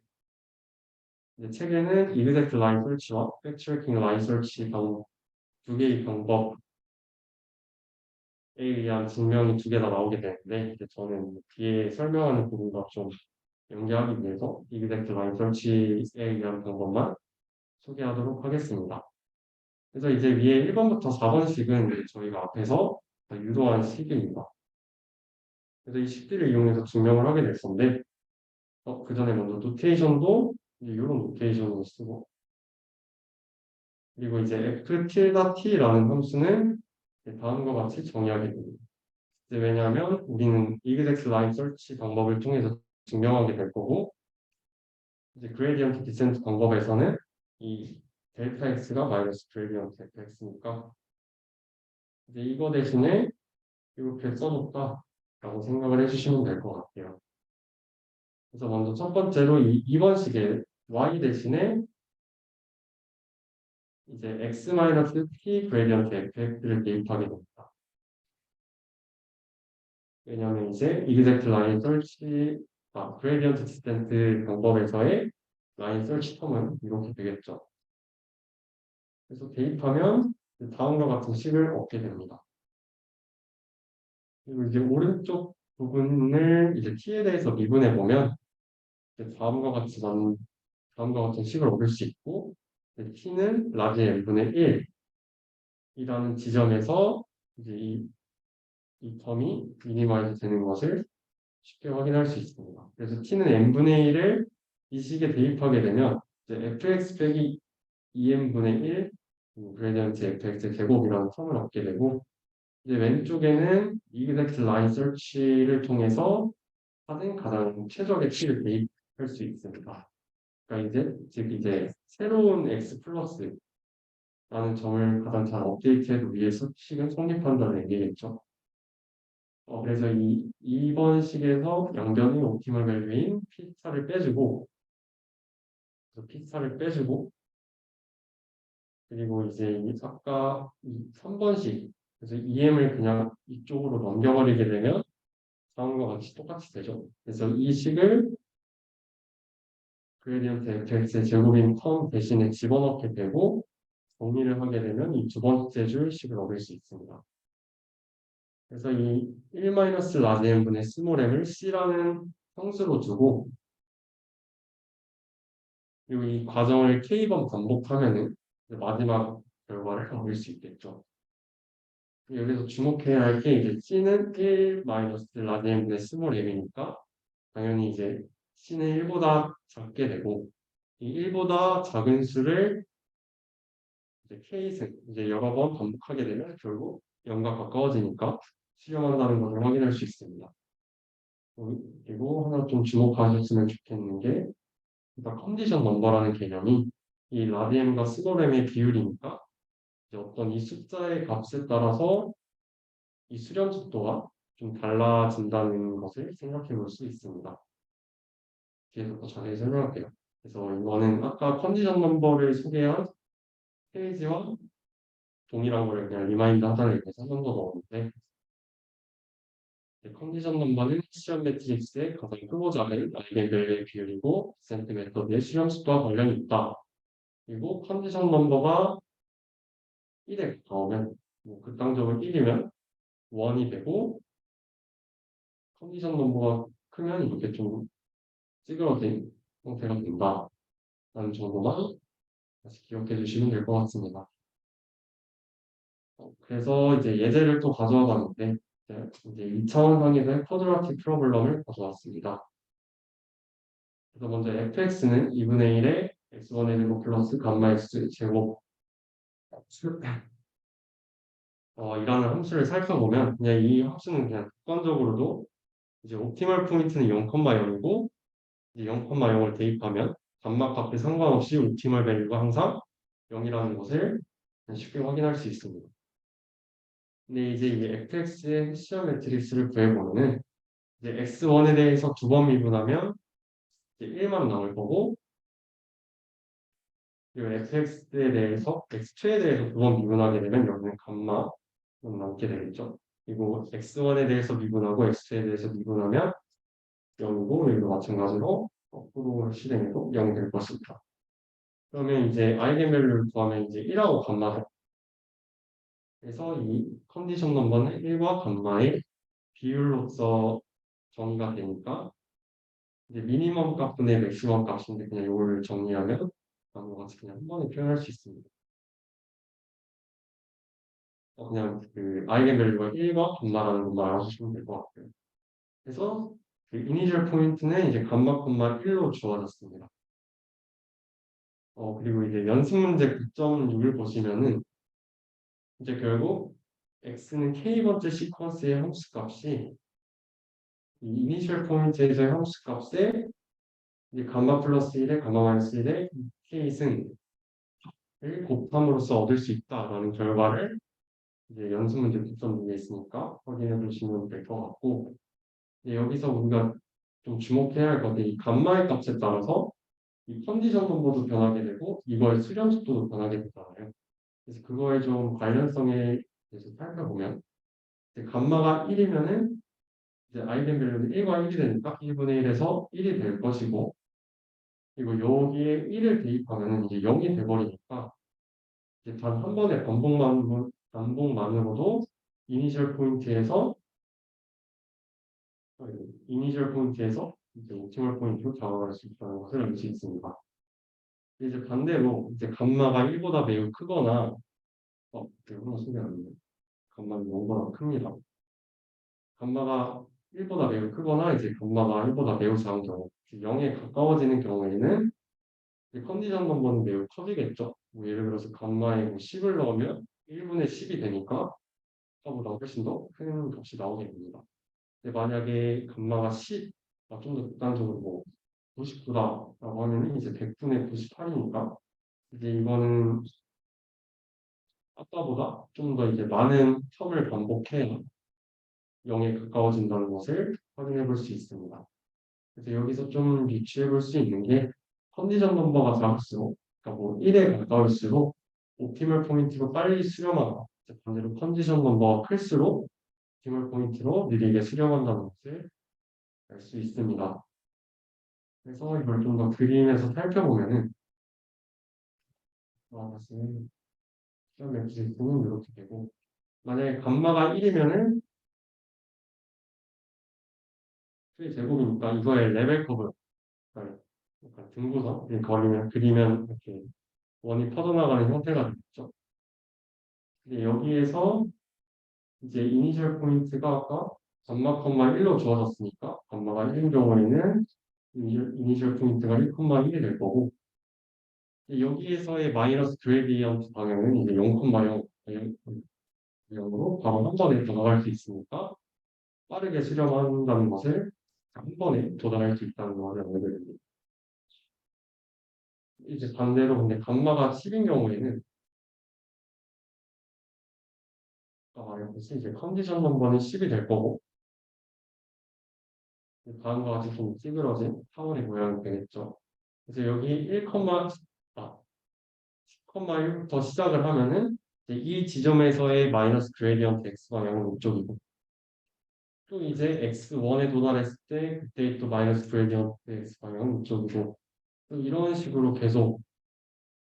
이제 책에는 exact line search와 backtracking line search 두 개의 방법에 의한 증명이 두 개 다 나오게 되는데 이제 저는 뒤에 설명하는 부분과 좀 연계하기 위해서 exact line search에 의한 방법만 소개하도록 하겠습니다. 그래서 이제 위에 1번부터 4번씩은 저희가 앞에서 유도한 식입니다. 그래서 이 식들을 이용해서 증명을 하게 될 건데 그 전에 먼저 노테이션도 이런 노테이션을 쓰고 그리고 이제 f tilde(t라는 함수는 다음과 같이 정의하게 됩니다. 왜냐하면 우리는 exact line search 방법을 통해서 증명하게 될 거고 이제 gradient descent 방법에서는 이 델타 x가 마이너스 gradient fx니까 이제 이거 대신에 이렇게 써놓다라고 생각을 해주시면 될 것 같아요. 그래서 먼저 첫 번째로 이 2번식에 y 대신에 이제 x-p gradient fx를 대입하게 됩니다. 왜냐하면 이제 exact line search, gradient descent 방법에서의 line search 텀은 이렇게 되겠죠. 그래서 대입하면 다음과 같은 식을 얻게 됩니다. 그리고 이제 오른쪽 부분을 이제 t에 대해서 미분해 보면 다음과 같은 식을 얻을 수 있고 t는 라지 n분의 1이라는 지점에서 이제 이 텀이 미니마이즈 되는 것을 쉽게 확인할 수 있습니다. 그래서 t는 n분의 1을 이 식에 대입하게 되면 이제 fx 빼기 2n분의 1 그레디언트 fx의 제곱이라는 텀을 얻게 되고 이제 왼쪽에는 exact line search를 통해서 하는 가장 최적의 t를 대입할 수 있습니다. 그러니까 이제 새로운 x 플러스라는 점을 가장 잘 업데이트해도 위해서 식은 성립한다는 얘기겠죠. 그래서 2번 식에서 양변이 옵티멀 밸류인 P스타를 빼주고 그리고 이제 아까 3번식 그래서 EM을 그냥 이쪽으로 넘겨버리게 되면 다음과 같이 똑같이 되죠. 그래서 이 식을 그레디언트 fx의 제곱인 텀 대신에 집어넣게 되고 정리를 하게 되면 이 두 번째 줄 식을 얻을 수 있습니다. 그래서 이 1-라지-n분의 스몰 m을 c라는 성수로 두고 그리고 이 과정을 k번 반복하면은 마지막 결과를 얻을 수 있겠죠. 여기서 주목해야 할 게 이제 c는 1-라지-n분의 스몰 m이니까 당연히 이제 c는 1보다 작게 되고 이 1보다 작은 수를 이제 k승 이제 여러 번 반복하게 되면 결국 0과 가까워지니까 수렴한다는 것을 확인할 수 있습니다. 그리고 하나 좀 주목하셨으면 좋겠는 게 그러니까 컨디션 넘버라는 개념이 이 라디엠과 스몰엠의 비율이니까 이제 어떤 이 숫자의 값에 따라서 이 수렴 속도가 좀 달라진다는 것을 생각해 볼 수 있습니다. 뒤에서 더 자세히 설명할게요. 그래서 이거는 아까 컨디션 넘버를 소개한 페이지와 동일한 거를 그냥 리마인드 하자는 의미에서 한 번 더 넣었는데 컨디션 넘버는 시험 매트릭스의 가장 크고작은 아이겐밸류의 비율이고 디센트 메서드의 수렴 속도와 관련이 있다. 그리고 컨디션 넘버가 1에 가까우면 극단적으로 1이면 1이 되고 컨디션 넘버가 크면 이렇게 좀 찌그러진 형태가 된다. 라는 정도만 다시 기억해 주시면 될 것 같습니다. 그래서 이제 예제를 또 가져와 봤는데 이제 2차원 상위의 쿼드라틱 프로블럼을 가져왔습니다. 그래서 먼저 fx는 2분의 1의 x1의 제곱 플러스 감마 x 제곱 이라는 함수를 살펴보면 그냥 이 함수는 그냥 객관적으로도 이제 옵티멀 포인트는 0,0이고 이제 0,0을 대입하면 감마 값에 상관없이 옵티멀 밸류가 항상 0이라는 것을 쉽게 확인할 수 있습니다. 근데 이제 이 fx의 시험 매트릭스를 구해보면은 이제 x1에 대해서 두 번 미분하면 이제 1만 나올 거고 그리고 fx에 대해서 x2에 대해서 두 번 미분하게 되면 여기는 감마 남게 되겠죠. 그리고 x1에 대해서 미분하고 x2에 대해서 미분하면 0이고 여기도 마찬가지로 거꾸로 실행해도 0이 될 것입니다. 그러면 이제 아이겐밸류를 구하면 이제 1하고 감마죠. 그래서 이 컨디션 넘버는 1과 감마의 비율로서 정의가 되니까 이제 미니멈 값분의 맥시멈 값인데 그냥 이걸 정리하면 다음과 같이 그냥 한 번에 표현할 수 있습니다. 그냥 그 아이겐밸류가 1과 감마라는 것만 알아주시면 될 것 같아요. 그래서 그 이니셜 포인트는 이제 감마, 1로 주어졌습니다. 그리고 이제 연습 문제 9.6을 보시면은 이제 결국 x는 k번째 시퀀스의 함수 값이 이 이니셜 포인트에서의 함수 값에 이제 감마 플러스 1에 감마 마이너스 1에 k승을 곱함으로써 얻을 수 있다라는 결과를 이제 연습 문제 9.6에 있으니까 확인해 보시면 될 것 같고 여기서 우리가 좀 주목해야 할 건데 이 감마의 값에 따라서 이 컨디션 넘버도 변하게 되고 이거의 수렴 속도도 변하게 되잖아요. 그래서 그거에 좀 관련성에 대해서 살펴보면 이제 감마가 1이면은 이제 아이겐밸류는 1과 1이 되니까 1분의 1에서 1이 될 것이고 그리고 여기에 1을 대입하면 이제 0이 돼버리니까 이제 단 한 번의 반복만으로도 이니셜 포인트에서 이제 옵티멀 포인트로 다가갈 수 있다는 것을 알 수 있습니다. 이제 반대로 이제 감마가 1보다 매우 크거나 이거 소개 안 돼요. 감마가 0보다 큽니다. 감마가 1보다 매우 크거나 이제 감마가 1보다 매우 작은 경우 0에 가까워지는 경우에는 컨디션 넘버는 매우 커지겠죠. 뭐 예를 들어서 감마에 10을 넣으면 1분의 10이 되니까 아까보다 훨씬 더 큰 값이 나오게 됩니다. 근데 만약에 감마가 10, 좀 더 극단적으로 뭐 99다라고 하면 이제 100분의 98이니까 이제 이거는 아까보다 좀 더 이제 많은 텀을 반복해야 0에 가까워진다는 것을 확인해 볼 수 있습니다. 그래서 여기서 좀 유추해 볼 수 있는 게 컨디션 넘버가 작을수록 그러니까 뭐 1에 가까울수록 옵티멀 포인트로 빨리 수렴하다. 반대로 컨디션 넘버가 클수록 옵티멀 포인트로 느리게 수렴한다는 것을 알 수 있습니다. 그래서 이걸 좀 더 그림에서 살펴보면은 다시 시험 매트릭스는 이렇게 되고 만약에 감마가 1이면은 제곱이니까 이거의 레벨 커브 약간 등고선 그리면 이렇게 원이 퍼져나가는 형태가 되겠죠. 근데 여기에서 이제 이니셜 포인트가 아까 감마, 1로 주어졌으니까 감마가 1인 경우에는 이니셜 포인트가 1,1이 될 거고 여기에서의 마이너스 그레디언트 방향은 이제 0,0으로 바로 한 번에 도달할 수 있으니까 빠르게 수렴한다는 것을 한 번에 도달할 수 있다는 것을 알게 됩니다. 이제 반대로 근데 감마가 10인 경우에는 아까 말했듯이 이제 컨디션 넘버는 10이 될 거고 다음과 같이 좀 찌그러진 타원의 모양이 되겠죠. 그래서 여기 10,1부터 시작을 하면은 이 지점에서의 마이너스 그레디언트 x 방향은 이쪽이고 또 이제 x1에 도달했을 때 그때 또 마이너스 그레디언트 x 방향은 이쪽이고 또 이런 식으로 계속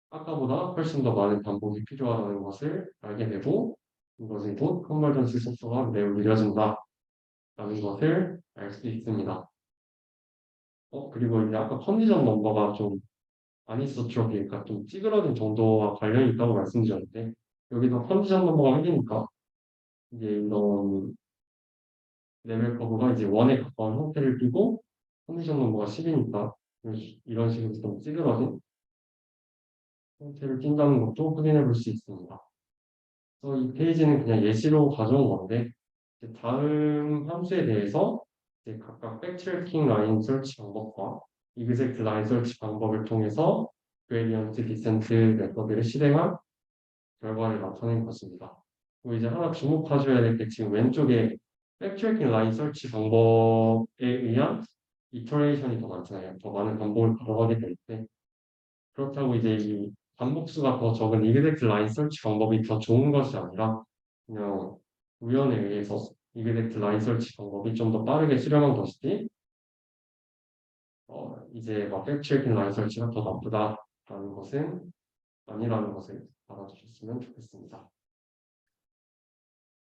아까보다 훨씬 더 많은 반복이 필요하다는 것을 알게 되고 이것이 곧 컨버전스 속도가 매우 느려진다라는 것을 알 수 있습니다. 그리고 이제 아까 컨디션 넘버가 좀 아니소트로피, 그러니까 좀 찌그러진 정도와 관련이 있다고 말씀드렸는데 여기서 컨디션 넘버가 1이니까 이제 이런 레벨 커브가 이제 1에 가까운 형태를 띠고 컨디션 넘버가 10이니까 이런 식으로 좀 찌그러진 형태를 띈다는 것도 확인해 볼 수 있습니다. 그래서 이 페이지는 그냥 예시로 가져온 건데 이제 다음 함수에 대해서 이제 각각 백트래킹 라인 설치 방법과 이그젝트 라인 설치 방법을 통해서 그레디언트 디센트 메서드를 실행한 결과를 나타낸 것입니다. 그리고 이제 하나 주목하셔야 될 게 지금 왼쪽에 백트래킹 라인 설치 방법에 의한 이터레이션이 더 많잖아요. 더 많은 반복을 가져가게 될 때 그렇다고 이제 이 반복수가 더 적은 이그젝트 라인 설치 방법이 더 좋은 것이 아니라 그냥 우연에 의해서 이그젝트 라인 설치 방법이 좀 더 빠르게 수렴한 것이지 이제 막 백트래킹 라인 설치가 더 나쁘다라는 것은 아니라는 것을 알아주셨으면 좋겠습니다.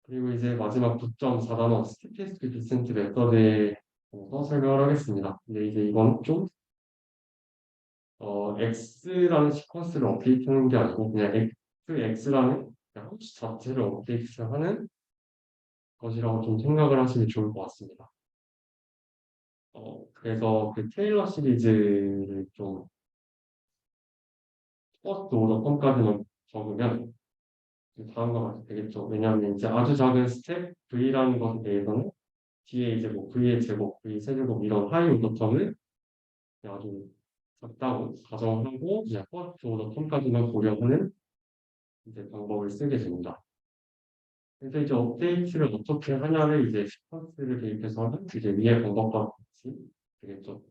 그리고 이제 마지막 9.4단원 스티피스트 디센트 메서드에 대해서 설명을 하겠습니다. 근데 이제 이건 좀 X라는 시퀀스를 업데이트하는 게 아니고 그냥 X라는 함수 자체를 업데이트하는 것이라고 좀 생각을 하시면 좋을 것 같습니다. 그래서 그 테일러 시리즈를 좀 퍼스트 오더 펌까지만 적으면 다음과 같이 되겠죠. 왜냐하면 이제 아주 작은 스텝 V라는 것에 대해서는 뒤에 이제 뭐 V의 제곱, V 세제곱 이런 하이 오더 텀을 아주 작다고 가정하고 그냥 퍼스트 오더 텀까지만 고려하는 이제 방법을 쓰게 됩니다. 그래서 이제 업데이트를 어떻게 하냐를 이제 시퀀스를 대입해서 하면 이제 위의 방법과 같이 되겠죠.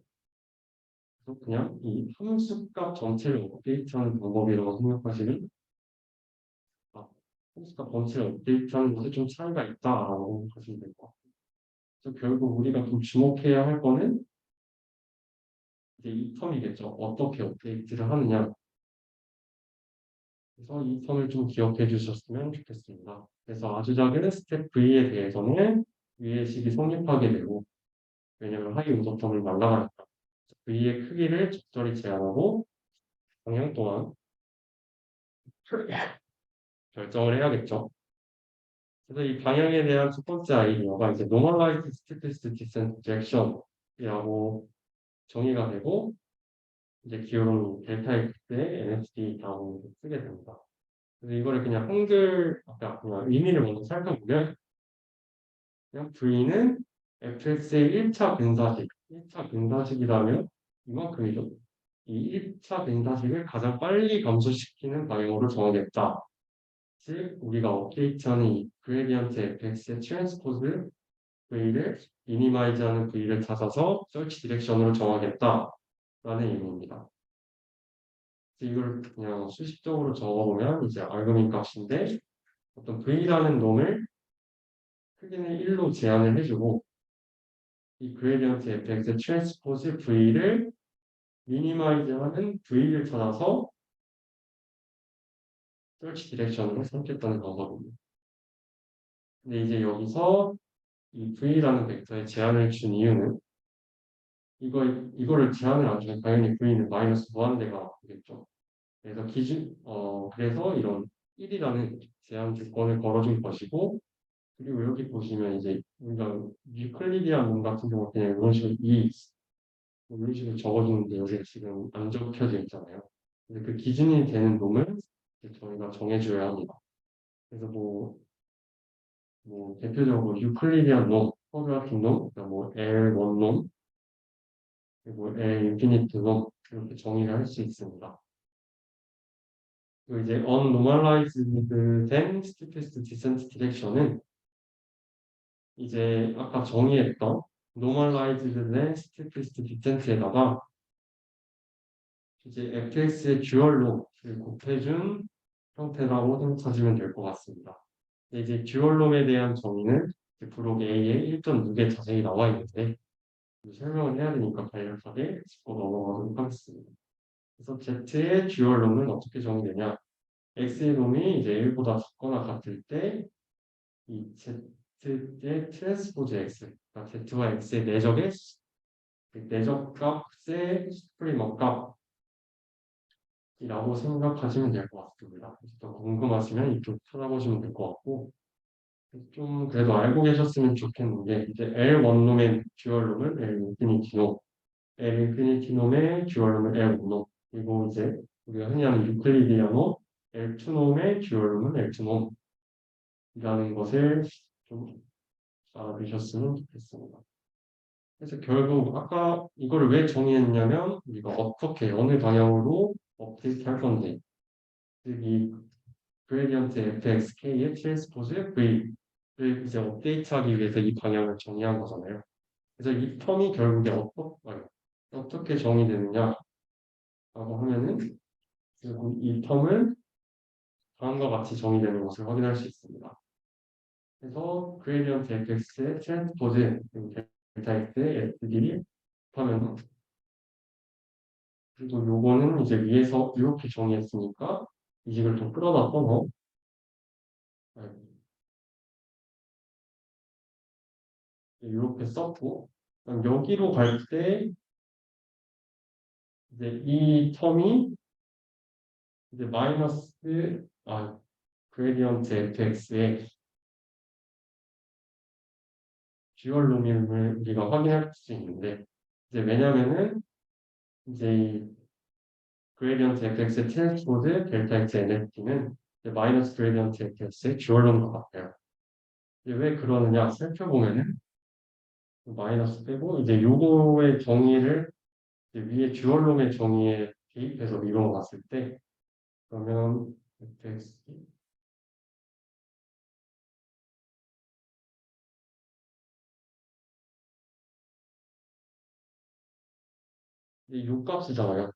그래서 그냥 이 함수값 전체를 업데이트하는 방법이라고 생각하시면 함수값 전체를 업데이트하는 것에 좀 차이가 있다라고 생각하시면 될 것 같아요. 그래서 결국 우리가 좀 주목해야 할 거는 이제 이 텀이겠죠. 어떻게 업데이트를 하느냐. 그래서 이 텀을 좀 기억해 주셨으면 좋겠습니다. 그래서 아주 작은 스텝 V에 대해서는 위의 식이 성립하게 되고 왜냐하면 하위 우소텀을 날라가니까 V의 크기를 적절히 제한하고 방향 또한 결정을 해야겠죠. 그래서 이 방향에 대한 첫 번째 아이디어가 이제 Normalized Steepest Descent Direction이라고 정의가 되고 이제 기울음 델타 X의 NFD 다음을 쓰게 됩니다. 그래서 이거를 그냥 한글 아까 그냥 의미를 먼저 살펴보면 그냥 V는 fx의 1차 근사식, 1차 근사식이라면 이만큼이죠. 이 1차 근사식을 가장 빨리 감소시키는 방향으로 정하겠다. 즉, 우리가 업데이트하는 이 그레디언트 fx의 트랜스포즈 V를 미니마이즈하는 V를 찾아서 서치 디렉션으로 정하겠다라는 의미입니다. 이걸 그냥 수식적으로 적어보면 이제 알고민 값인데 어떤 V라는 놈을 크기는 1로 제한을 해주고 이 그레디언트 fx의 트랜스포즈 V를 미니마이즈하는 V를 찾아서 서치 디렉션으로 삼겠다는 방법입니다. 근데 이제 여기서 이 V라는 벡터에 제한을 준 이유는 이거를 제한을 안 주면 당연히 V는 마이너스 무한대가 되겠죠. 그래서 그래서 이런 1이라는 제한 조건을 걸어준 것이고 그리고 여기 보시면 이제 우리가 유클리디안 놈 같은 경우 그냥 이런 식으로 이런 식으로 적어주는데 여기 지금 안 적혀져 있잖아요. 근데 그 기준이 되는 놈을 저희가 정해줘야 합니다. 그래서 뭐 대표적으로 유클리디안 놈, 퍼그라픽 놈, 그러니까 뭐 L1 놈, 그리고 L 인피니트 놈 이렇게 정의를 할 수 있습니다. 그리고 이제 unnormalized then steepest descent direction은 이제 아까 정의했던 normalized then steepest descent에다가 이제 fx의 듀얼로 곱해준 형태라고 생각하시면 될 것 같습니다. 이제 듀얼롬에 대한 정의는 부록 A에 1.6에 자세히 나와 있는데 설명을 해야 되니까 간략하게 짚고 넘어가도록 하겠습니다. 그래서 Z의 듀얼롬은 어떻게 정의되냐? X의 놈이 이제 1보다 작거나 같을 때 이 Z의 트랜스포즈 X, 그러니까 Z와 X의 내적의 내적 값의 스프리머 값 라고 생각하시면 될 것 같습니다. 더 궁금하시면 이쪽 찾아보시면 될 것 같고, 좀 그래도 알고 계셨으면 좋겠는 게 이제 L1놈의 듀얼룸은 L 인피니티놈, L 인피니티놈의 듀얼룸은 L1놈, 그리고 이제 우리가 흔히 하는 유클리디아놈 L2놈의 듀얼룸은 L2놈이라는 것을 좀 알아두셨으면 좋겠습니다. 그래서 결국 아까 이거를 왜 정의했냐면 우리가 어떻게 어느 방향으로 업데이트 할 건지, 즉 이 그레디언트 fxk의 트랜스포즈 v를 이제 업데이트하기 위해서 이 방향을 정의한 거잖아요. 그래서 이 텀이 결국에 어떻게 정의되느냐라고 하면은 결국 이 텀은 다음과 같이 정의되는 것을 확인할 수 있습니다. 그래서 그레디언트 fx의 트랜스포즈 델타 x의 sd를 하면, 그리고 요거는 이제 위에서 이렇게 정의했으니까 이 식을 좀 끌어다 써서 이렇게 썼고, 그럼 여기로 갈 때 이제 이 텀이 이제 마이너스 그레디언트 fx의 듀얼 놈임을 우리가 확인할 수 있는데, 이제 왜냐면은 이제 이 그레디언트 fx의 트랜스포즈 델타 x nft는 마이너스 그레디언트 fx의 듀얼 놈과 같아요. 이제 왜 그러느냐 살펴보면은 마이너스 빼고 이제 요거의 정의를 이제 위에 듀얼 놈의 정의에 대입해서 미뤄 봤을 때, 그러면 fx 이 요 값이잖아요.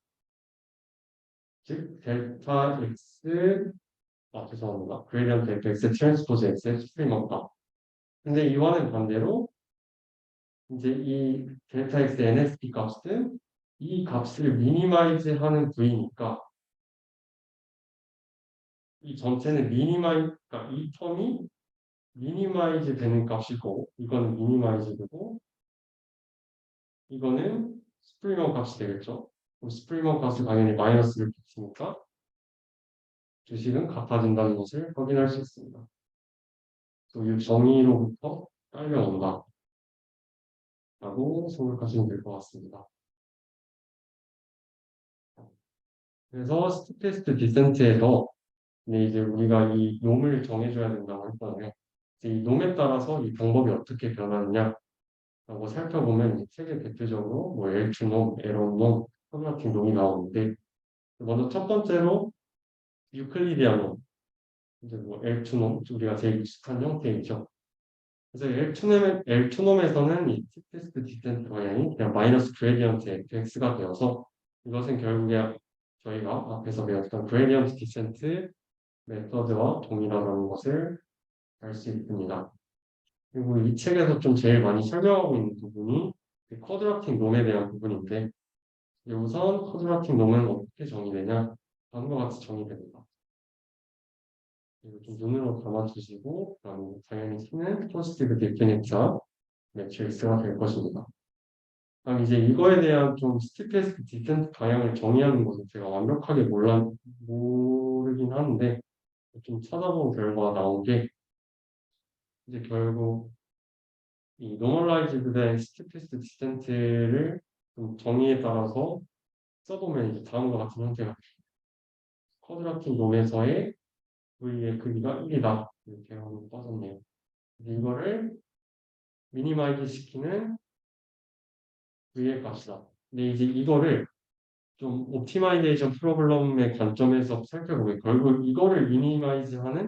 즉 델타 x 죄송합니다. 그레디언트 fx 트랜스포즈 x의 수프리머 값. 근데 이와는 반대로 이제 이 델타 x nsp 값은 이 값을 미니마이즈 하는 v니까 이 전체는 그러니까 이 텀이 미니마이즈 되는 값이고 이거는 미니마이즈 되고 이거는 스프리머 값이 되겠죠. 그럼 스프리머 값이 당연히 마이너스를 붙이니까 주식은 같아진다는 것을 확인할 수 있습니다. 또 이 정의로부터 딸려온다 라고 생각하시면 될 것 같습니다. 그래서 스티페스트 디센트에서 이제 우리가 이 놈을 정해줘야 된다고 했잖아요. 이 놈에 따라서 이 방법이 어떻게 변하느냐 라고 살펴보면 이 책의 대표적으로 뭐 L2놈, L1놈, 같은 놈이 나오는데, 먼저 첫 번째로 유클리디아 놈, 이제 뭐 L2놈, 우리가 제일 익숙한 형태이죠. 그래서 L2놈에서는 이 티테스트 디센트 방향이 그냥 마이너스 그레디언트 fx가 되어서 이것은 결국에 저희가 앞에서 배웠던 그레디언트 디센트 메서드와 동일하다는 것을 알 수 있습니다. 그리고 이 책에서 좀 제일 많이 설명하고 있는 부분이 쿼드라틱 놈에 대한 부분인데, 우선 쿼드라틱 놈은 어떻게 정의되냐? 다음과 같이 정의됩니다. 그리고 좀 눈으로 감아주시고, 그다음에 당연히 C는 포지티브 디피니트와 매트릭스가 될 것입니다. 그럼 이제 이거에 대한 좀 스티페스트 디센트 방향을 정의하는 것은 제가 완벽하게 모르긴 하는데, 좀 찾아본 결과 나온 게 이제 결국 이 노멀라이즈드 된 스티페스트 디센트를 좀 정의에 따라서 써보면 이제 다음과 같은 형태가 쿼드라틱 놈에서의 V의 크기가 1이다 이렇게 하고 빠졌네요. 이거를 미니마이즈 시키는 V의 값이다. 근데 이제 이거를 좀 옵티마이제이션 프로블럼의 관점에서 살펴보면 결국 이거를 미니마이즈하는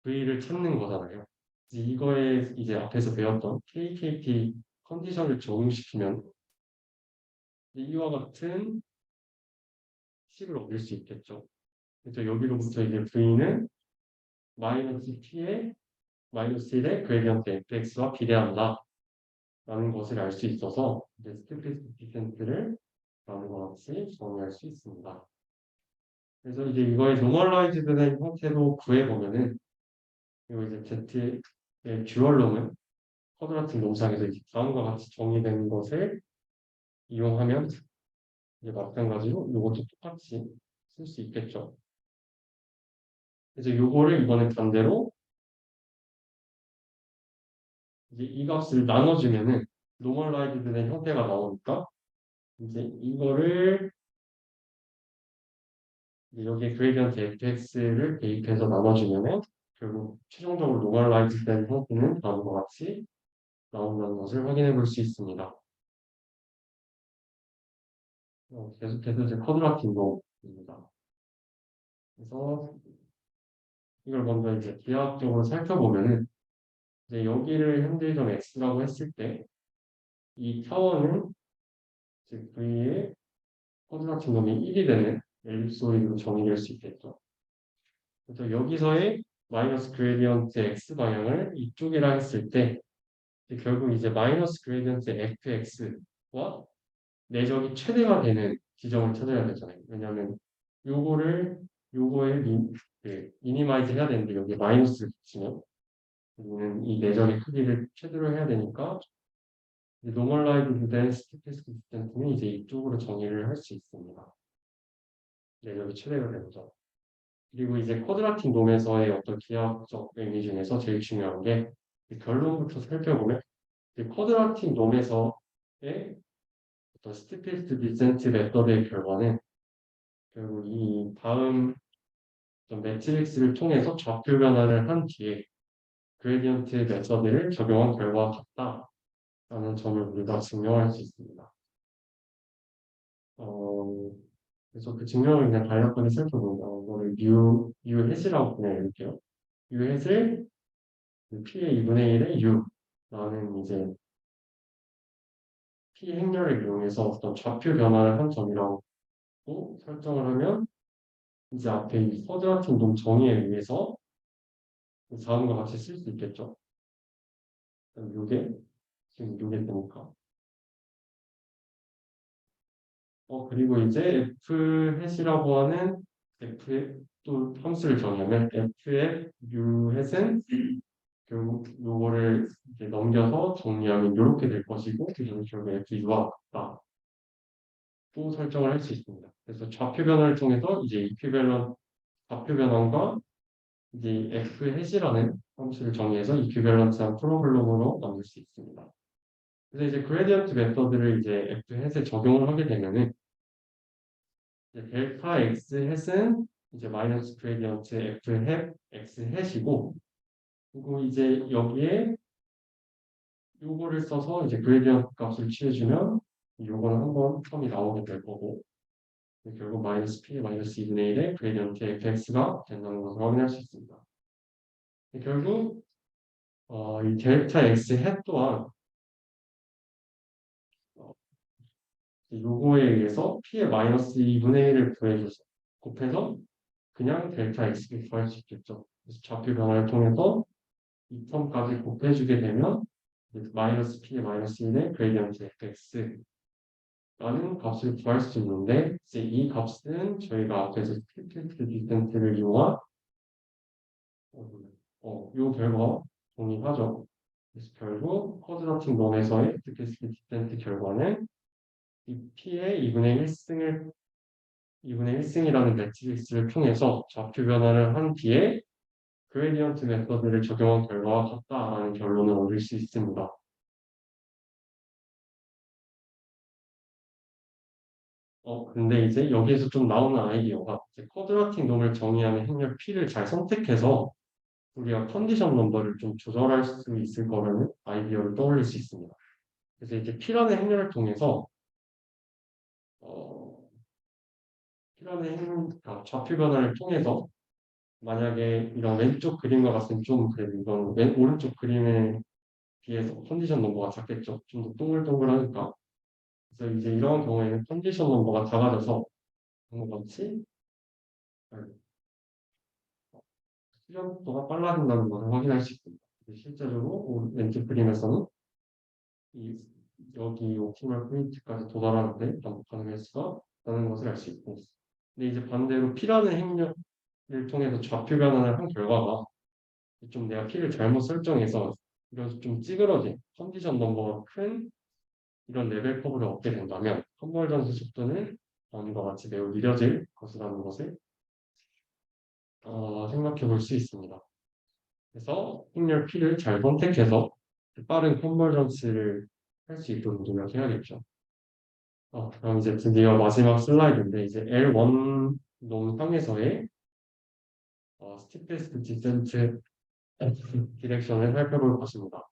V를 찾는 거잖아요. 이거에 이제 앞에서 배웠던 KKT 컨디션을 적용시키면 이와 같은 식을 얻을 수 있겠죠. 그래서 여기로부터 이제 V는 마이너스 T의 마이너스 1의 그레디언트 fx와 비례한다 라는 것을 알 수 있어서 이제 스티페스트 디센트를 다음과 같이 정의할 수 있습니다. 그래서 이제 이거의 노멀라이즈드 된 형태로 구해보면은 그리고 이제 Z의 듀얼 놈은 쿼드라틱 놈상에서 이제 다음과 같이 정의된 것을 이용하면 이제 마찬가지로 이것도 똑같이 쓸 수 있겠죠. 그래서 요거를 이번에 반대로 이제 이 값을 나눠주면은 노멀라이즈드 된 형태가 나오니까 이제 이거를 이제 여기에 그레디언트 fx를 대입해서 나눠주면은 결국 최종적으로 노멀라이즈 된 형태는 다음과 같이 나온다는 것을 확인해 볼 수 있습니다. 계속해서 이제 쿼드라틱 놈입니다. 그래서 이걸 먼저 이제 기하학적으로 살펴보면은 이제 여기를 현재점 x라고 했을 때 이 타원은 즉 V의 쿼드라틱 놈이 1이 되는 엘립소이드로 정의될 수 있겠죠. 그래서 여기서의 마이너스 그레디언트 x 방향을 이쪽이라 했을 때 결국 이제 마이너스 그레디언트 fx와 내적이 최대가 되는 지점을 찾아야 되잖아요. 왜냐하면 요거를 미니마이즈 해야 되는데 여기 마이너스를 붙이면 우리는 이 내적의 크기를 최대로 해야 되니까 노멀라이즈드 된 스태티스틱 디스턴트는 이제 이쪽으로 정의를 할 수 있습니다. 내적이 최대가 되죠. 그리고 이제 쿼드라틱 놈에서의 어떤 기하학적 의미 중에서 제일 중요한 게 결론부터 살펴보면 쿼드라틱 놈에서의 어떤 스티피스트 디센트 메서드의 결과는 결국 이 다음 매트릭스를 통해서 좌표 변화를 한 뒤에 그레디언트 메서드를 적용한 결과가 같다라는 점을 우리가 증명할 수 있습니다. 그래서 그 증명을 그냥 간략하게 살펴보면 이거를 U 해시라고 그냥 읽을게요. U 해시를 P의 2분의 1의 U라는 이제 P 행렬을 이용해서 어떤 좌표 변화를 한 점이라고 설정을 하면 이제 앞에 이 쿼드라틱 놈 정의에 의해서 다음과 같이 쓸 수 있겠죠. 요게 지금 요게 되니까. 그리고 이제 F 해시라고 하는 F의 또 함수를 정의하면 F의 U 햇은 결국 요거를 이제 넘겨서 정리하면 이렇게 될 것이고 그래서 결국 FU와 같다. 또 설정을 할 수 있습니다. 그래서 좌표 변화를 통해서 이제 이퀴밸런트 좌표 변환과 이제 F 해시라는 함수를 정의해서 이퀴밸런트한 프로블럼으로 만들 수 있습니다. 그래서 이제 그레디언트 메서드를 이제 F 햇에 적용을 하게 되면은 이제 델타 X 햇은 이제 마이너스 그레디언트 F 햇 X 햇이고 그리고 이제 여기에 요거를 써서 이제 그레디언트 값을 취해주면 요거는 한번 텀이 나오게 될 거고 결국 마이너스 P 마이너스 2분의 1의 그레디언트 fx가 된다는 것을 확인할 수 있습니다. 결국 이 델타 x 햇 또한 요거에 의해서 P의 마이너스 2분의 1을 구해줘서 곱해서 그냥 델타 x를 구할 수 있겠죠. 그래서 좌표 변화를 통해서 이 텀까지 곱해주게 되면 마이너스 P의 마이너스 1의 그레디언트 fx 라는 값을 구할 수 있는데 이제 이 값은 저희가 앞에서 스피트 디센트를 이용한 요 결과 동의하죠. 그래서 결국 쿼드라틱 놈에서의 스피트 디센트 결과는 이 P의 2분의 1승이라는 매트릭스를 통해서 좌표 변화를 한 뒤에 그레디언트 메서드를 적용한 결과와 같다라는 결론을 얻을 수 있습니다. 근데 이제 여기에서 좀 나오는 아이디어가 쿼드라틱 놈을 정의하는 행렬 P를 잘 선택해서 우리가 컨디션 넘버를 좀 조절할 수 있을 거라는 아이디어를 떠올릴 수 있습니다. 그래서 이제 P라는 행렬을 통해서 좌표 변화를 통해서 만약에 이런 왼쪽 그림과 같은 좀 그래도 이건 오른쪽 그림에 비해서 컨디션 넘버가 작겠죠. 좀 더 동글동글하니까. 그래서 이제 이런 경우에는 컨디션 넘버가 작아져서 같이 수정 속도가 빨라진다는 것을 확인할 수 있습니다. 실제로 왼쪽 그림에서는 여기 옵티멀 포인트까지 도달하는데 반복하는 횟수가 있다는 것을 알 수 있고 근데 이제 반대로 P라는 행렬을 통해서 좌표 변환을 한 결과가 좀 내가 P를 잘못 설정해서 이런 좀 찌그러진 컨디션 넘버가 큰 이런 레벨 커브를 얻게 된다면 컨버전스 속도는 on과 같이 매우 느려질 것이라는 것을 생각해 볼 수 있습니다. 그래서 행렬 P를 잘 선택해서 빠른 컨버전스를 할 수 있도록 노력해야겠죠. 그럼 이제 드디어 마지막 슬라이드인데 이제 L1 놈상에서의 스티페스트 디센트 디렉션을 살펴볼 것입니다.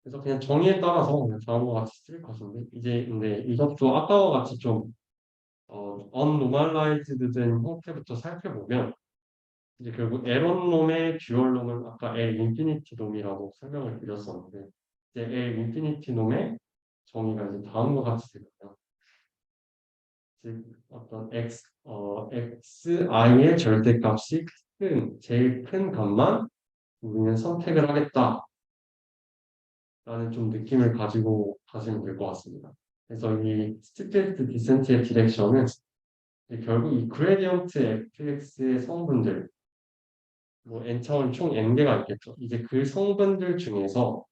그래서 그냥 정의에 따라서 그냥 다음과 같이 쓸 것인데 이제 근데 이것도 아까와 같이 좀 unnormalized된 형태부터 살펴보면 이제 결국 L1 놈의 듀얼 놈은 아까 L 인피니티 놈이라고 설명을 드렸었는데 이제 L 인피니티 놈의 정의가 이제 다음과 같이 되거든요. 즉 어떤 xi의 절대값이 제일 큰 값만 우리는 선택을 하겠다 라는 좀 느낌을 가지고 가시면 될 것 같습니다. 그래서 이 스티페스트 디센트의 디렉션은 결국 이 그레디언트 fx의 성분들 뭐 n차원 총 n개가 있겠죠. 이제 그 성분들 중에서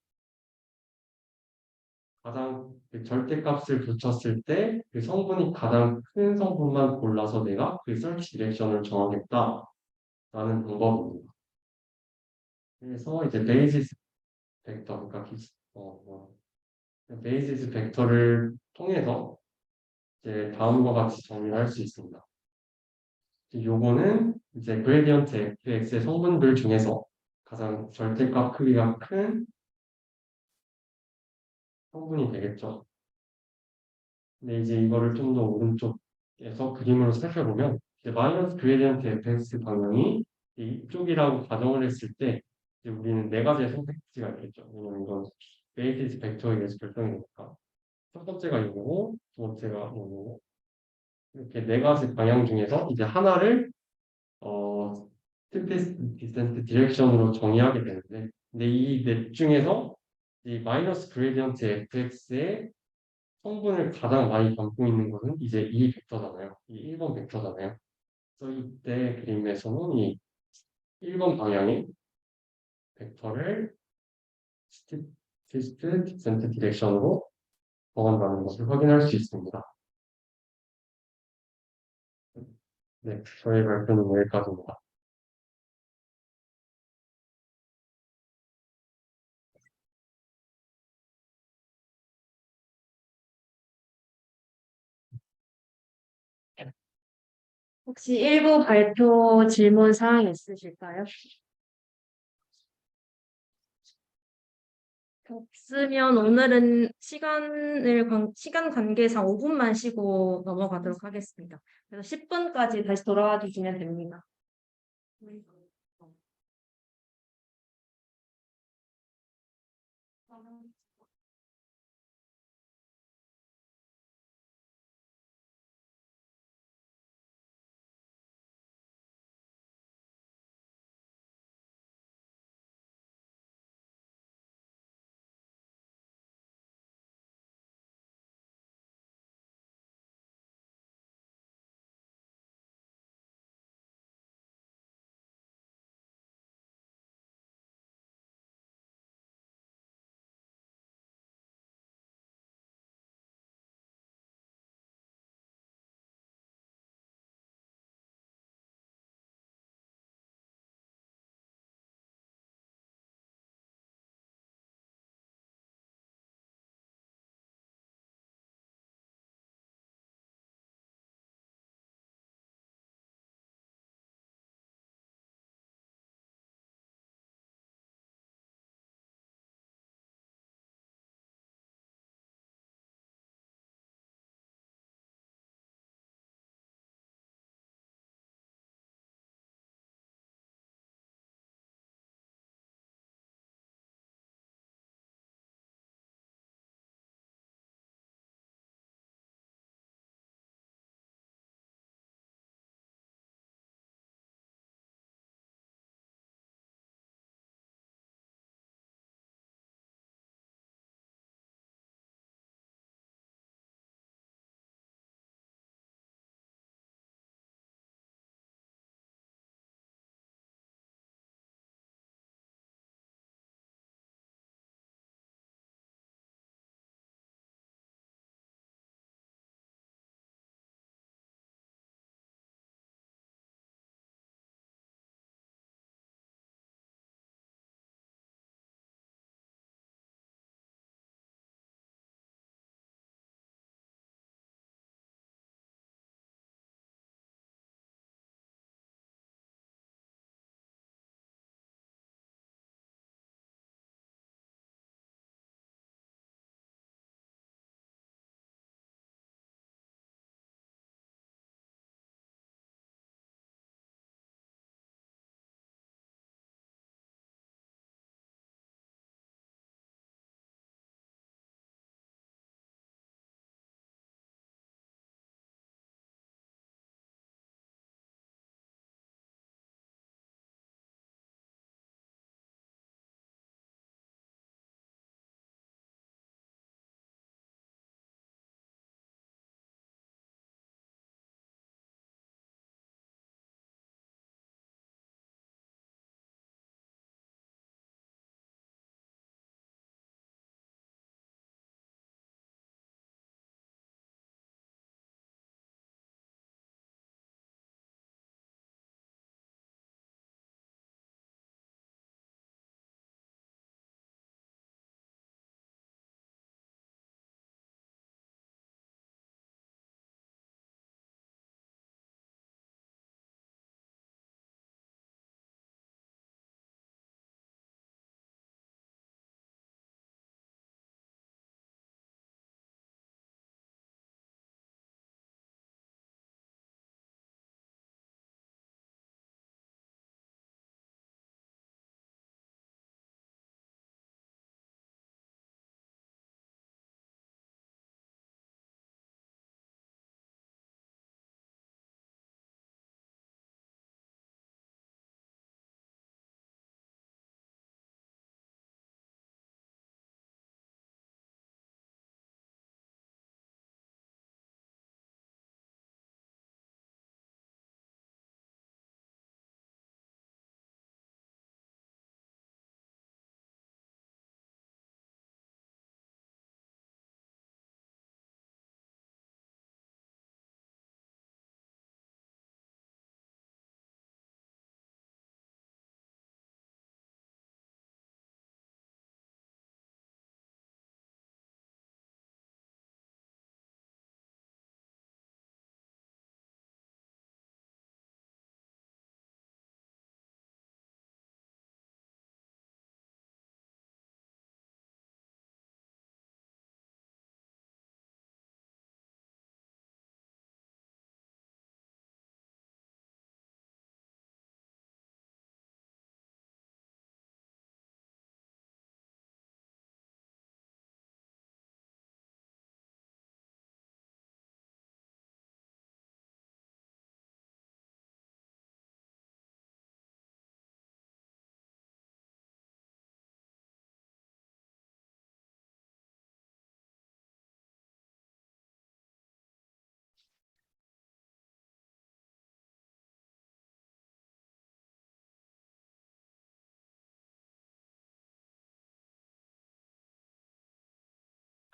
가장 그 절대값을 붙였을 때 그 성분이 가장 큰 성분만 골라서 내가 그 서치 디렉션을 정하겠다라는 방법입니다. 그래서 이제 베이시스 벡터, 그러니까 베이시스 벡터를 통해서 이제 다음과 같이 정리를 할 수 있습니다. 요거는 이제 그레디언트 fx의 성분들 중에서 가장 절대값 크기가 큰 성분이 되겠죠. 근데 이제 이거를 좀 더 오른쪽에서 그림으로 살펴보면 이제 마이너스 그레디언트 fx 방향이 이쪽이라고 가정을 했을 때 이제 우리는 네 가지의 선택지가 있겠죠. 왜냐면 이건 베이시스 벡터에 의해서 결정이 되니까 첫 번째가 이거고 두 번째가 이거고 이렇게 네 가지 방향 중에서 이제 하나를 스티페스트 디센트 디렉션으로 정의하게 되는데 근데 이 넷 중에서 이 마이너스 그레디언트 fx의 성분을 가장 많이 담고 있는 것은 이제 이 벡터잖아요. 이 1번 벡터잖아요. 그래서 이때 그림에서는 이 1번 방향의 벡터를 스티페스트 디센트 디렉션으로 정한다는 것을 확인할 수 있습니다. 네, 저희 발표는 여기까지입니다. 혹시 일부 발표 질문 사항 있으실까요? 없으면 오늘은 시간 관계상 5분만 쉬고 넘어가도록 하겠습니다. 그래서 10분까지 다시 돌아와 주시면 됩니다.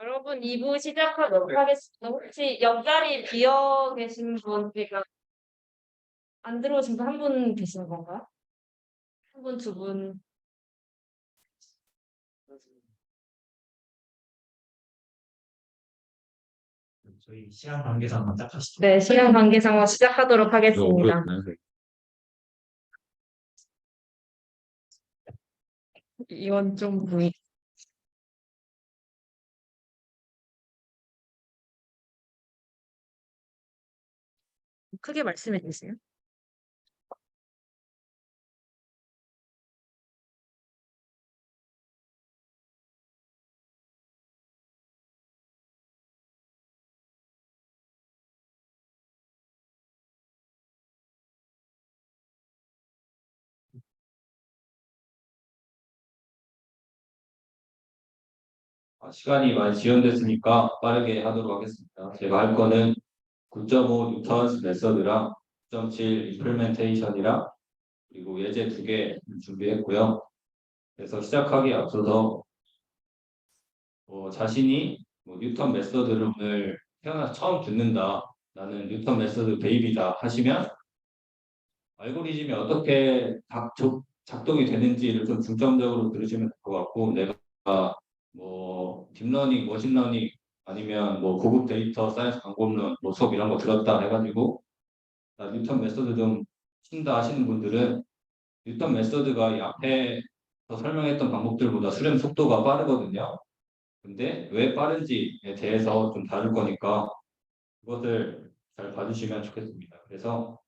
여러분 2부 시작하도록 하겠습니다. 혹시 옆자리 비어 계신 분, 그러니까 안 들어오신 분 한 분 계신 건가요? 한 분, 두 분. 저희 시간 관계상 시작하시죠. 네, 시간 관계상 시작하도록 이거 하겠습니다. 어려웠나요? 이건 좀 보이. 크게 말씀해 주세요. 시간이 많이 지연됐으니까 빠르게 하도록 하겠습니다. 제가 할 거는 9.5 뉴턴스 메서드랑 9.7 임플멘테이션이랑 그리고 예제 2개 준비했고요. 그래서 시작하기에 앞서서 자신이 뉴턴 메서드를 오늘 태어나서 처음 듣는다. 나는 뉴턴 메서드 베이비다 하시면 알고리즘이 어떻게 작동이 되는지를 좀 중점적으로 들으시면 될 것 같고 내가 딥러닝, 머신러닝 아니면 고급 데이터 사이언스 광고론 수업 이런 거 들었다 해가지고 나 뉴턴 메소드 좀 친다 하시는 분들은 뉴턴 메소드가 이 앞에서 설명했던 방법들보다 수렴 속도가 빠르거든요. 근데 왜 빠른지에 대해서 좀 다룰 거니까 그것을 잘 봐주시면 좋겠습니다. 그래서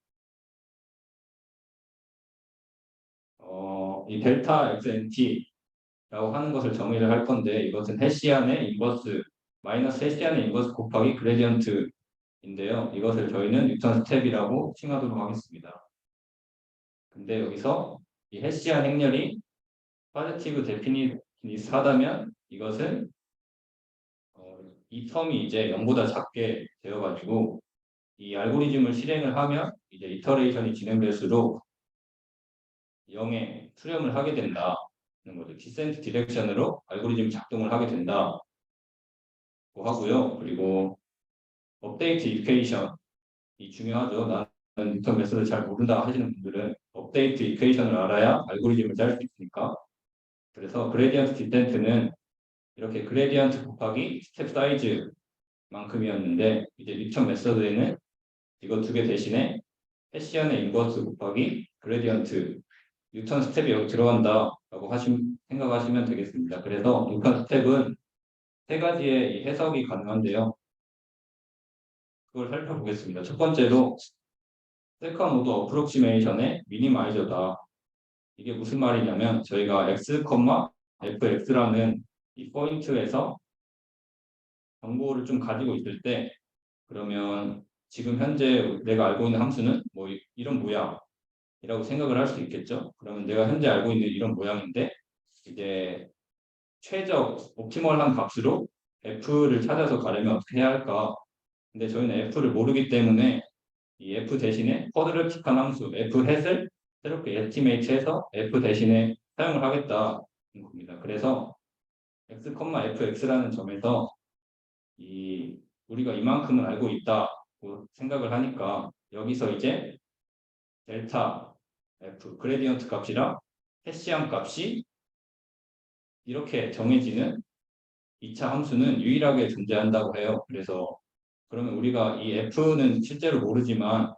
이 델타 XNT라고 하는 것을 정의를 할 건데 이것은 해시안의 인버스 마이너스 해시안의 인버스 곱하기 그레디언트인데요. 이것을 저희는 뉴턴 스텝이라고 칭하도록 하겠습니다. 근데 여기서 이 해시안 행렬이 파지티브 데피니스하다면 이것은 이 텀이 이제 0보다 작게 되어가지고 이 알고리즘을 실행을 하면 이제 이터레이션이 진행될수록 0에 수렴을 하게 된다는 거죠. 디센트 디렉션으로 알고리즘이 작동을 하게 된다고 하고요. 그리고 업데이트 이퀘이션이 중요하죠. 나는 뉴턴 메소드 잘 모른다 하시는 분들은 업데이트 이퀘이션을 알아야 알고리즘을 짤 수 있으니까. 그래서 그레디언트 디센트는 이렇게 그레디언트 곱하기 스텝 사이즈만큼이었는데 이제 뉴턴 메소드에는 이거 2개 대신에 해시안의 인버스 곱하기 그레디언트 뉴턴 스텝이 여기 들어간다라고 생각하시면 되겠습니다. 그래서 뉴턴 스텝은 3가지의 이 해석이 가능한데요. 그걸 살펴보겠습니다. 첫 번째로 세컨 오더 어프록시메이션의 미니마이저다. 이게 무슨 말이냐면 저희가 x, fx라는 이 포인트에서 정보를 좀 가지고 있을 때 그러면 지금 현재 내가 알고 있는 함수는 이런 모양이라고 생각을 할 수 있겠죠. 그러면 내가 현재 알고 있는 이런 모양인데 이제 최적 옵티멀한 값으로 f를 찾아서 가려면 어떻게 해야 할까? 근데 저희는 f를 모르기 때문에 이 f 대신에 쿼드래틱한 함수 f 햇을 새롭게 에스티메이트해서 f 대신에 사용을 하겠다는 겁니다. 그래서 x, fx라는 점에서 우리가 이만큼은 알고 있다고 생각을 하니까 여기서 이제 델타 f 그레디언트 값이랑 해시안 값이 이렇게 정해지는 2차 함수는 유일하게 존재한다고 해요. 그래서 그러면 우리가 이 f는 실제로 모르지만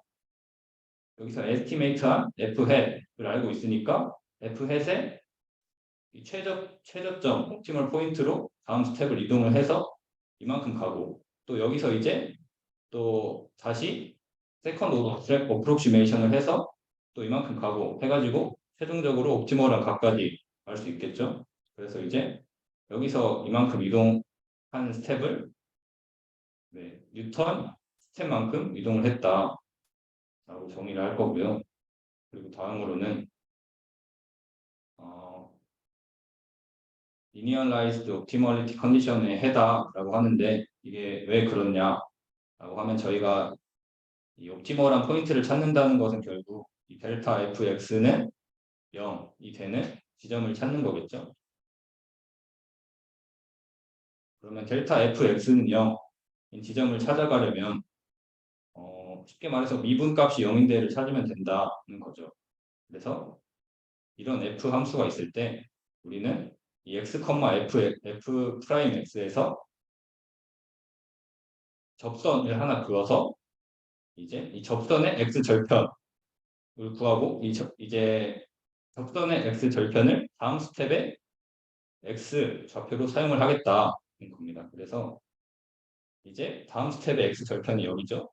여기서 에스티메이트한 f 햇을 알고 있으니까 f 햇의 이 최저점 옵티멀 포인트로 다음 스텝을 이동을 해서 이만큼 가고 또 여기서 이제 또 다시 세컨드 오더 트랙 어프록시메이션을 해서 또 이만큼 가고 해가지고 최종적으로 옵티멀한 값까지 알 수 있겠죠. 그래서 이제 여기서 이만큼 이동한 스텝을 뉴턴 스텝만큼 이동을 했다라고 정의를 할 거고요. 그리고 다음으로는 linearized optimality condition에 해다라고 하는데 이게 왜 그렇냐라고 하면 저희가 이 옵티멀한 포인트를 찾는다는 것은 결국 이 델타 fx는 0이 되는 지점을 찾는 거겠죠. 그러면 델타 fx는 0인 지점을 찾아가려면 쉽게 말해서 미분값이 0인 데를 찾으면 된다는 거죠. 그래서 이런 f 함수가 있을 때 우리는 이 x, f 프라임 x에서 접선을 하나 그어서 이제 이 접선의 x 절편을 구하고 이제 접선의 x 절편을 다음 스텝에 x 좌표로 사용을 하겠다는 겁니다. 그래서 이제 다음 스텝의 x 절편이 여기죠.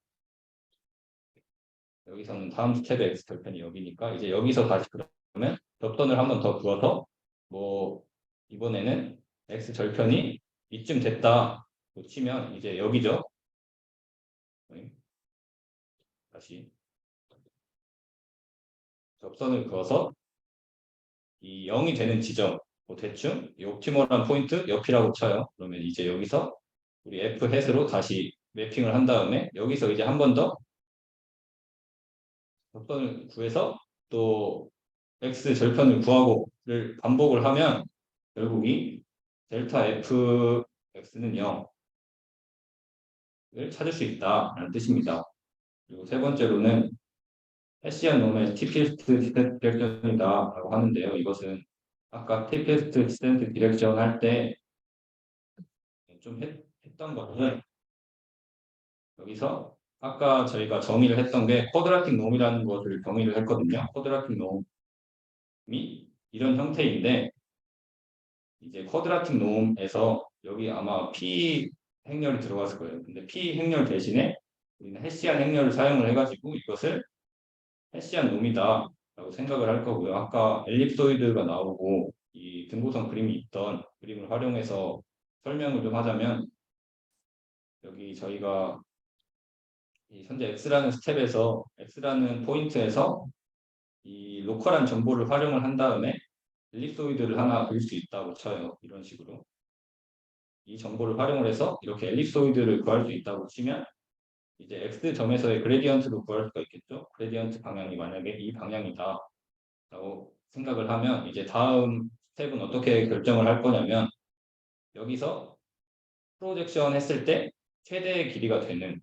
여기서는 다음 스텝의 x 절편이 여기니까 이제 여기서 다시 그러면 접선을 한 번 더 그어서 뭐 이번에는 x 절편이 이쯤 됐다 치면 이제 여기죠. 다시 접선을 그어서 이 0이 되는 지점 뭐 대충 이 옵티멀한 포인트 옆이라고 쳐요. 그러면 이제 여기서 우리 f 햇으로 다시 매핑을 한 다음에 여기서 이제 한 번 더 접선을 구해서 또 x 절편을 구하고를 반복을 하면 결국 이 델타 f x는 0을 찾을 수 있다라는 뜻입니다. 그리고 세 번째로는 해시안 놈의 TPST 디렉션이다라고 하는데요. 이것은 아까 TPST 디센트 디렉션 할 때 좀 했던 거는 여기서 아까 저희가 정의를 했던 게 쿼드라틱 놈이라는 것을 정의를 했거든요. 쿼드라틱 놈이 이런 형태인데 이제 쿼드라틱 놈에서 여기 아마 P 행렬이 들어갔을 거예요. 근데 P 행렬 대신에 우리는 해시안 행렬을 사용을 해가지고 이것을 해시안 놈이다 라고 생각을 할 거고요. 아까 엘립소이드가 나오고 이 등고선 그림이 있던 그림을 활용해서 설명을 좀 하자면 여기 저희가 이 현재 X라는 스텝에서 X라는 포인트에서 이 로컬한 정보를 활용을 한 다음에 엘립소이드를 하나 그릴 수 있다고 쳐요. 이런 식으로. 이 정보를 활용을 해서 이렇게 엘립소이드를 구할 수 있다고 치면 이제 X점에서의 그레디언트도 구할 수가 있겠죠. 그레디언트 방향이 만약에 이 방향이다 라고 생각을 하면 이제 다음 스텝은 어떻게 결정을 할 거냐면 여기서 프로젝션 했을 때 최대의 길이가 되는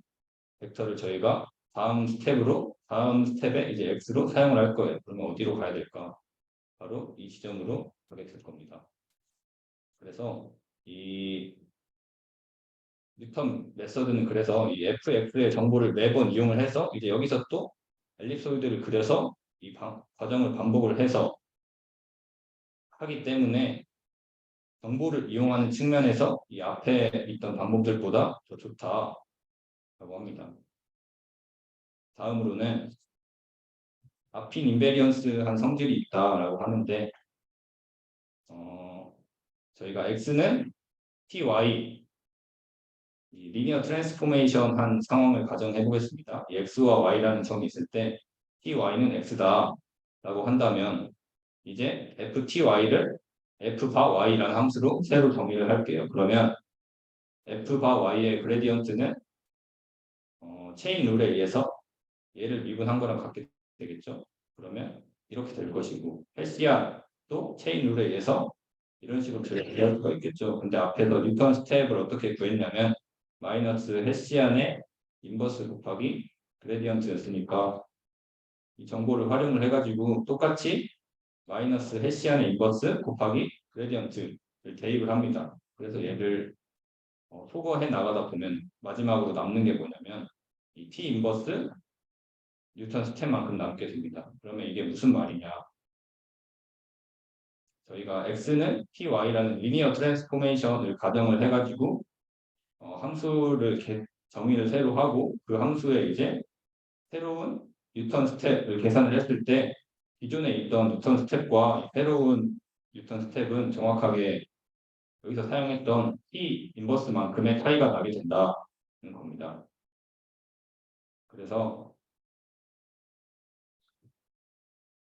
벡터를 저희가 다음 스텝에 이제 x로 사용을 할 거예요. 그러면 어디로 가야 될까? 바로 이 지점으로 가게 될 겁니다. 그래서 이 뉴턴 메서드는 그래서 이 fx의 정보를 매번 이용을 해서 이제 여기서 또 엘립소이드를 그려서 이 과정을 반복을 해서 하기 때문에 정보를 이용하는 측면에서 이 앞에 있던 방법들보다 더 좋다라고 합니다. 다음으로는 아핀 인베리언스한 성질이 있다라고 하는데 저희가 x는 ty 이 리니어 트랜스포메이션 한 상황을 가정해 보겠습니다. x와 y라는 점이 있을 때 ty는 x다라고 한다면 이제 fty를 f바 y라는 함수로 새로 정의를 할게요. 그러면 f바 y의 그레디언트는 체인 룰에 의해서 얘를 미분한 거랑 같게 되겠죠. 그러면 이렇게 될 것이고 헬시안도 체인 룰에 의해서 이런 식으로 대할 수가 있겠죠. 근데 앞에서 뉴턴 스텝을 어떻게 구했냐면 마이너스 헬시안의 인버스 곱하기 그레디언트였으니까 이 정보를 활용을 해가지고 똑같이 마이너스 헬시안의 인버스 곱하기 그레디언트를 대입을 합니다. 그래서 얘를 소거해 나가다 보면 마지막으로 남는 게 뭐냐면 이 T 인버스 뉴턴 스텝만큼 남게 됩니다. 그러면 이게 무슨 말이냐? 저희가 x는 ty라는 리니어 트랜스포메이션을 가정을 해가지고 함수를 정의를 새로 하고 그 함수에 이제 새로운 뉴턴 스텝을 계산을 했을 때 기존에 있던 뉴턴 스텝과 새로운 뉴턴 스텝은 정확하게 여기서 사용했던 t 인버스만큼의 차이가 나게 된다는 겁니다. 그래서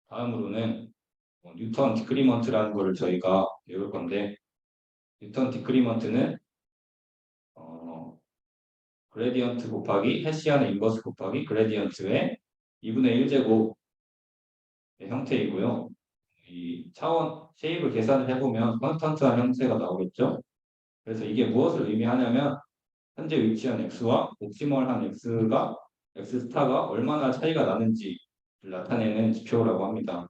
다음으로는 뉴턴 디크리먼트라는 것을 저희가 배울 건데 뉴턴 디크리먼트는 그레디언트 곱하기 해시안의 인버스 곱하기 그레디언트의 2분의 1제곱의 형태이고요. 이 차원 쉐입을 계산을 해보면 컨스턴트한 형태가 나오겠죠. 그래서 이게 무엇을 의미하냐면 현재 위치한 x와 옵티멀한 x가 x 스타가 얼마나 차이가 나는지를 나타내는 지표라고 합니다.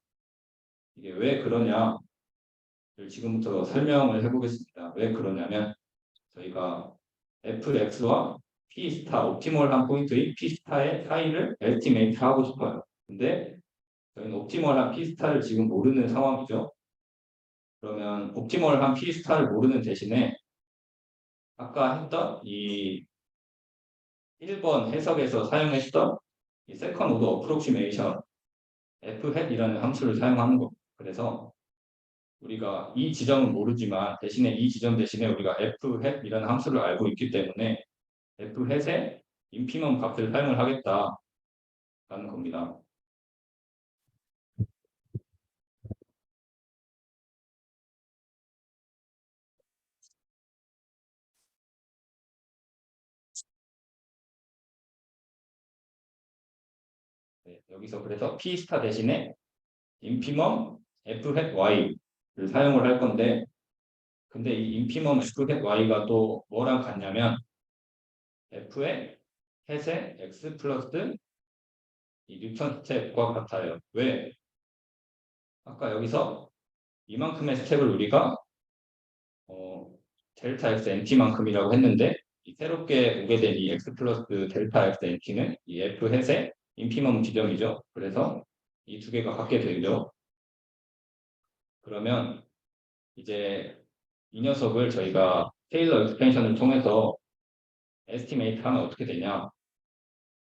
이게 왜 그러냐를 지금부터 설명을 해보겠습니다. 왜 그러냐면 저희가 fx와 p 스타 옵티멀한 포인트의 p 스타의 차이를 에스티메이트 하고 싶어요. 근데 저희는 옵티멀한 p 스타를 지금 모르는 상황이죠. 그러면 옵티멀한 p 스타를 모르는 대신에 아까 했던 이 1번 해석에서 사용했던 이 세컨 오더 어프로키메이션 f-이라는 함수를 사용하는 거. 그래서 우리가 이 지점은 모르지만 대신에 이 지점 대신에 우리가 f-이라는 함수를 알고 있기 때문에 f-의 인피멈 값을 사용을 하겠다라는 겁니다. 네, 여기서 그래서 p 스타 대신에 인피멈 f-y를 사용을 할 건데 근데 이 인피멈 f-y가 또 뭐랑 같냐면 f의 햇의 x 플러스 이 뉴턴 스텝과 같아요. 왜? 아까 여기서 이만큼의 스텝을 우리가 델타 x nt만큼이라고 했는데 이 새롭게 오게 된 이 x 플러스 델타 x nt는 이 f 햇의 인피멈 지점이죠. 그래서 이 두 개가 같게 되죠. 그러면 이제 이 녀석을 저희가 테일러 익스펜션을 통해서 에스티메이트 하면 어떻게 되냐?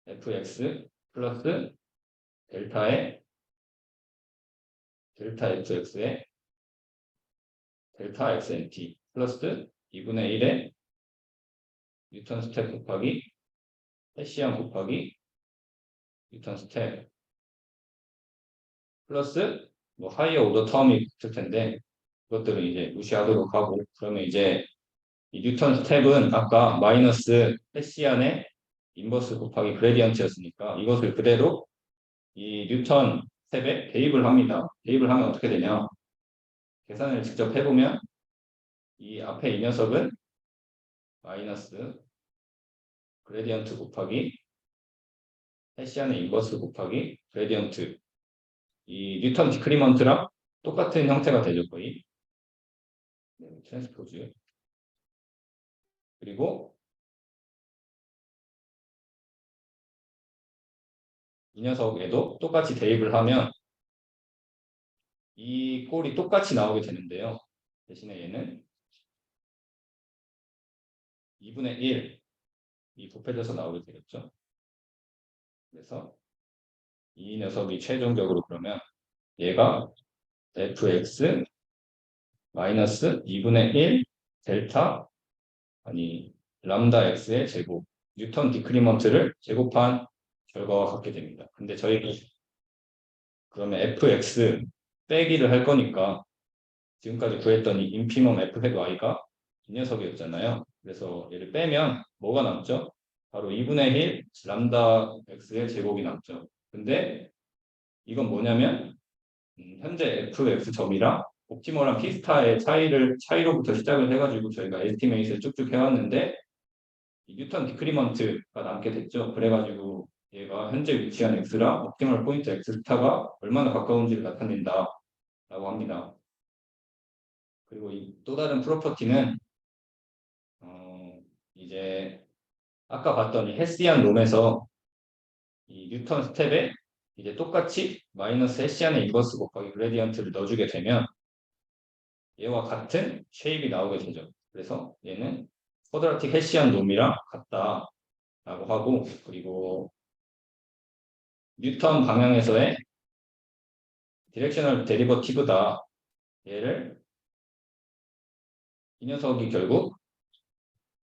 fx 플러스 델타의 델타 fx의 델타 xnt 플러스 2분의 1의 뉴턴 스텝 곱하기 헤시안 곱하기 뉴턴 스텝 플러스 뭐 하이어 오더 텀이 있을 텐데 그것들은 이제 무시하도록 하고 그러면 이제 이 뉴턴 스텝은 아까 마이너스 헤시안의 인버스 곱하기 그레디언트였으니까 이것을 그대로 이 뉴턴 스텝에 대입을 합니다. 대입을 하면 어떻게 되냐? 계산을 직접 해보면 이 앞에 이 녀석은 마이너스 그레디언트 곱하기 헤시안의 인버스 곱하기 그레디언트 이 뉴턴 디크리먼트랑 똑같은 형태가 되죠 거의. 네, 트랜스포즈 그리고 이 녀석에도 똑같이 대입을 하면 이 꼴이 똑같이 나오게 되는데요. 대신에 얘는 2분의 1이 곱해져서 나오게 되겠죠. 그래서 이 녀석이 최종적으로 그러면 얘가 fx 마이너스 2분의 1 델타 아니 람다 x의 제곱 뉴턴 디크리먼트를 제곱한 결과와 같게 됩니다. 근데 저희가 그러면 fx 빼기를 할 거니까 지금까지 구했던 이 인피멈 f-y가 이 녀석이었잖아요. 그래서 얘를 빼면 뭐가 남죠? 바로 2분의 1 람다 x의 제곱이 남죠. 근데 이건 뭐냐면 현재 fx 점이랑 옵티멀한 P스타의 차이로부터 시작을 해가지고 저희가 에스티메이트를 쭉쭉 해왔는데 이 뉴턴 디크리먼트가 남게 됐죠. 그래가지고 얘가 현재 위치한 x랑 옵티멀 포인트 x스타가 얼마나 가까운지를 나타낸다라고 합니다. 그리고 이 또 다른 프로퍼티는 이제 아까 봤던 이 헤시안 롬에서 이 뉴턴 스텝에 이제 똑같이 마이너스 헤시안의 인버스 곱하기 그레디언트를 넣어주게 되면 얘와 같은 쉐입이 나오게 되죠. 그래서 얘는 쿼드라틱 헤시안 롬이랑 같다라고 하고 그리고 뉴턴 방향에서의 디렉셔널 데리버티브다. 얘를 이 녀석이 결국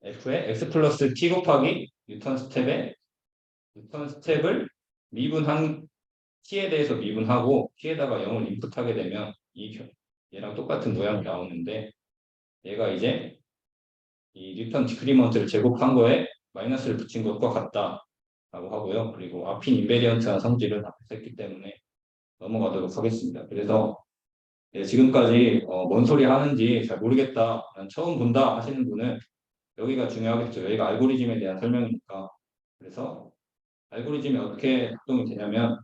f의 x 플러스 t 곱하기 뉴턴 스텝을 미분한 t에 대해서 미분하고 t에다가 0을 인풋하게 되면 얘랑 똑같은 모양이 나오는데 얘가 이제 이 뉴턴 디크리먼트를 제곱한 거에 마이너스를 붙인 것과 같다라고 하고요. 그리고 아핀 인베리언트한 성질을 앞에서 했기 때문에 넘어가도록 하겠습니다. 그래서 지금까지 뭔 소리 하는지 잘 모르겠다, 난 처음 본다 하시는 분은 여기가 중요하겠죠. 여기가 알고리즘에 대한 설명이니까. 그래서 알고리즘이 어떻게 작동이 되냐면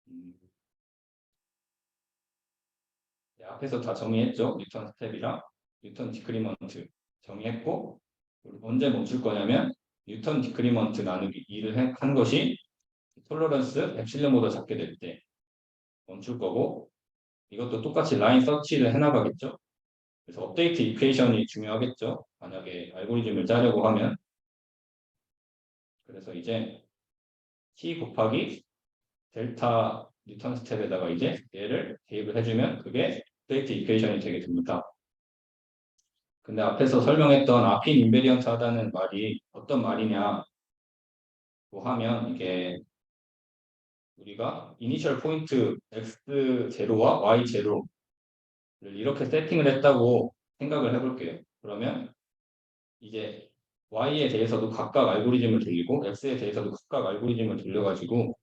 음, 앞에서 다 정의했죠. 뉴턴 스텝이랑 뉴턴 디크리먼트 정의했고, 언제 멈출 거냐면 뉴턴 디크리먼트 나누기 2를 한 것이 톨러런스 엡실론보다 작게 될 때 멈출 거고, 이것도 똑같이 라인 서치를 해나가겠죠. 그래서 업데이트 이퀘이션이 중요하겠죠. 만약에 알고리즘을 짜려고 하면. 그래서 이제 t 곱하기 델타 뉴턴 스텝에다가 이제 얘를 대입을 해주면 그게 업데이트 이퀘이션이 되게 됩니다. 근데 앞에서 설명했던 아핀 인베리언트 하다는 말이 어떤 말이냐고 하면, 이게 우리가 이니셜 포인트 x0와 y0를 이렇게 세팅을 했다고 생각을 해볼게요. 그러면 이제 y에 대해서도 각각 알고리즘을 돌리고 x에 대해서도 각각 알고리즘을 돌려가지고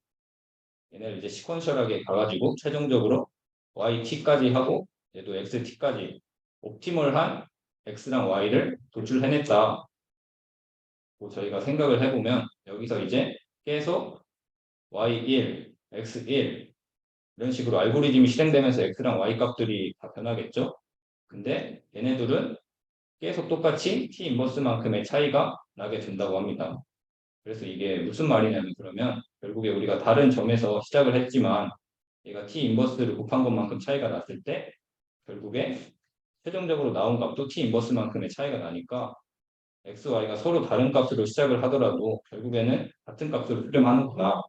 얘네를 이제 시퀀셜하게 가가지고 최종적으로 yt까지 하고 얘도 xt까지 옵티멀한 x랑 y를 도출해냈다. 저희가 생각을 해보면 여기서 이제 계속 y1, x1 이런 식으로 알고리즘이 실행되면서 x랑 y 값들이 다 변하겠죠. 근데 얘네들은 계속 똑같이 t 인버스만큼의 차이가 나게 된다고 합니다. 그래서 이게 무슨 말이냐면, 그러면 결국에 우리가 다른 점에서 시작을 했지만 얘가 t 인버스를 곱한 것만큼 차이가 났을 때 결국에 최종적으로 나온 값도 t 인버스만큼의 차이가 나니까 x, y가 서로 다른 값으로 시작을 하더라도 결국에는 같은 값으로 수렴하는구나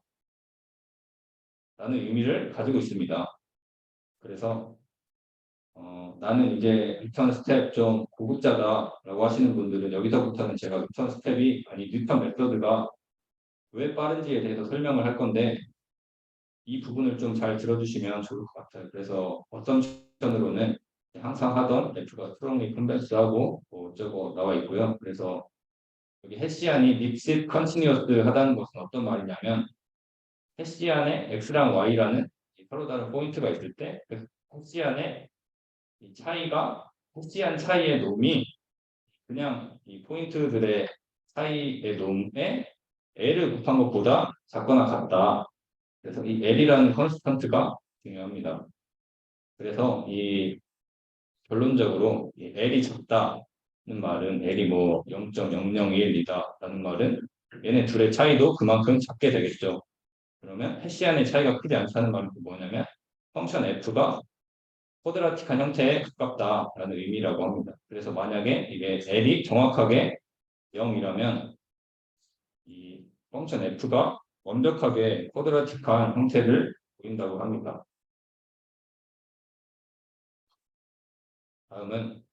라는 의미를 가지고 있습니다. 그래서 나는 이제 뉴턴 스텝 좀 고급자다라고 하시는 분들은 여기서부터는 제가 뉴턴 스텝이 아니 뉴턴 메서드가 왜 빠른지에 대해서 설명을 할 건데, 이 부분을 좀 잘 들어주시면 좋을 것 같아요. 그래서 어썸션으로는 항상 하던 F가 스트롱리 컨벤스하고 뭐 어쩌고 나와 있고요. 그래서 여기 해시안이 믹스 컨티뉴어스 하다는 것은 어떤 말이냐면, 해시안에 X랑 Y라는 서로 다른 포인트가 있을 때 그 해시안의 이 차이가 해시안 차이의 놈이 그냥 이 포인트들의 사이의 놈에 L을 곱한 것보다 작거나 같다. 그래서 이 L이라는 컨스턴트가 중요합니다. 그래서 이 결론적으로 이 L이 작다는 말은 L이 뭐 0.001이다라는 말은 얘네 둘의 차이도 그만큼 작게 되겠죠. 그러면 해시안의 차이가 크지 않다는 말은 뭐냐면 펑션 f가 쿼드라틱한 형태에 가깝다라는 의미라고 합니다. 그래서 만약에 이게 L이 정확하게 0이라면 이 펑션 f가 완벽하게 쿼드라틱한 형태를 보인다고 합니다. 다음은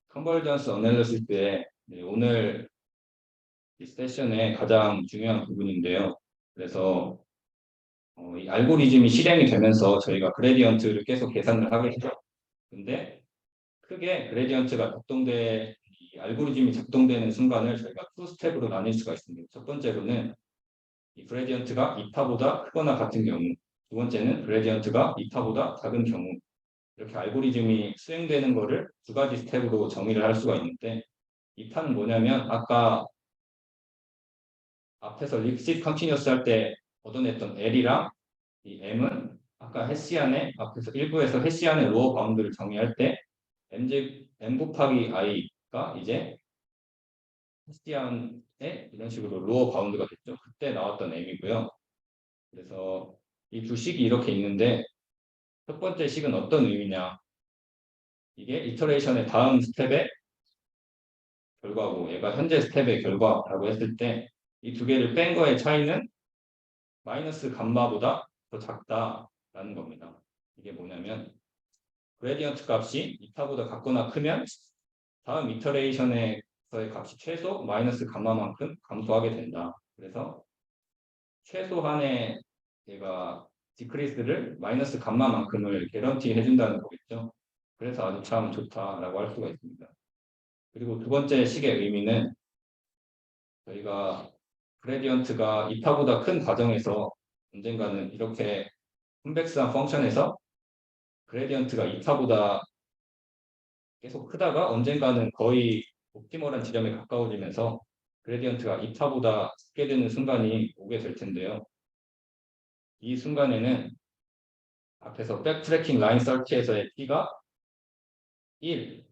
컨버전스 어널리시스의 오늘 이 세션의 가장 중요한 부분인데요. 그래서 이 알고리즘이 실행이 되면서 저희가 그레디언트를 계속 계산을 하겠죠. 근데 크게 그레디언트가 이 알고리즘이 작동되는 순간을 저희가 2스텝으로 나눌 수가 있습니다. 첫 번째로는 이 그레디언트가 이타보다 크거나 같은 경우, 두 번째는 그레디언트가 이타보다 작은 경우, 이렇게 알고리즘이 수행되는 거를 두 가지 스텝으로 정의를 할 수가 있는데, 이타는 뭐냐면 아까 앞에서 립식 컨티뉴어스 할 때 얻어냈던 L이랑 이 M은 아까 해시안의 앞에서 일부에서 해시안의 로어 바운드를 정의할 때 M 곱하기 I가 이제 해시안의 이런 식으로 로어 바운드가 됐죠. 그때 나왔던 M이고요. 그래서 이 두 식이 이렇게 있는데 첫 번째 식은 어떤 의미냐. 이게 이터레이션의 다음 스텝의 결과고 얘가 현재 스텝의 결과라고 했을 때 이 두 개를 뺀 거의 차이는 마이너스 감마보다 더 작다라는 겁니다. 이게 뭐냐면 그레디언트 값이 이타보다 같거나 크면 다음 이터레이션에서의 값이 최소 마이너스 감마만큼 감소하게 된다. 그래서 최소한의 얘가 디크리스를 마이너스 감마만큼을 개런티 해준다는 거겠죠. 그래서 아주 참 좋다라고 할 수가 있습니다. 그리고 두 번째 식의 의미는 저희가 그레디언트가 이타보다 큰 과정에서 언젠가는 이렇게 컨벡스한 펑션에서 그레디언트가 이타보다 계속 크다가 언젠가는 거의 옵티멀한 지점에 가까워지면서 그레디언트가 이타보다 작게 되는 순간이 오게 될 텐데요. 이 순간에는 앞에서 백트래킹 라인 서치에서의 t가 1,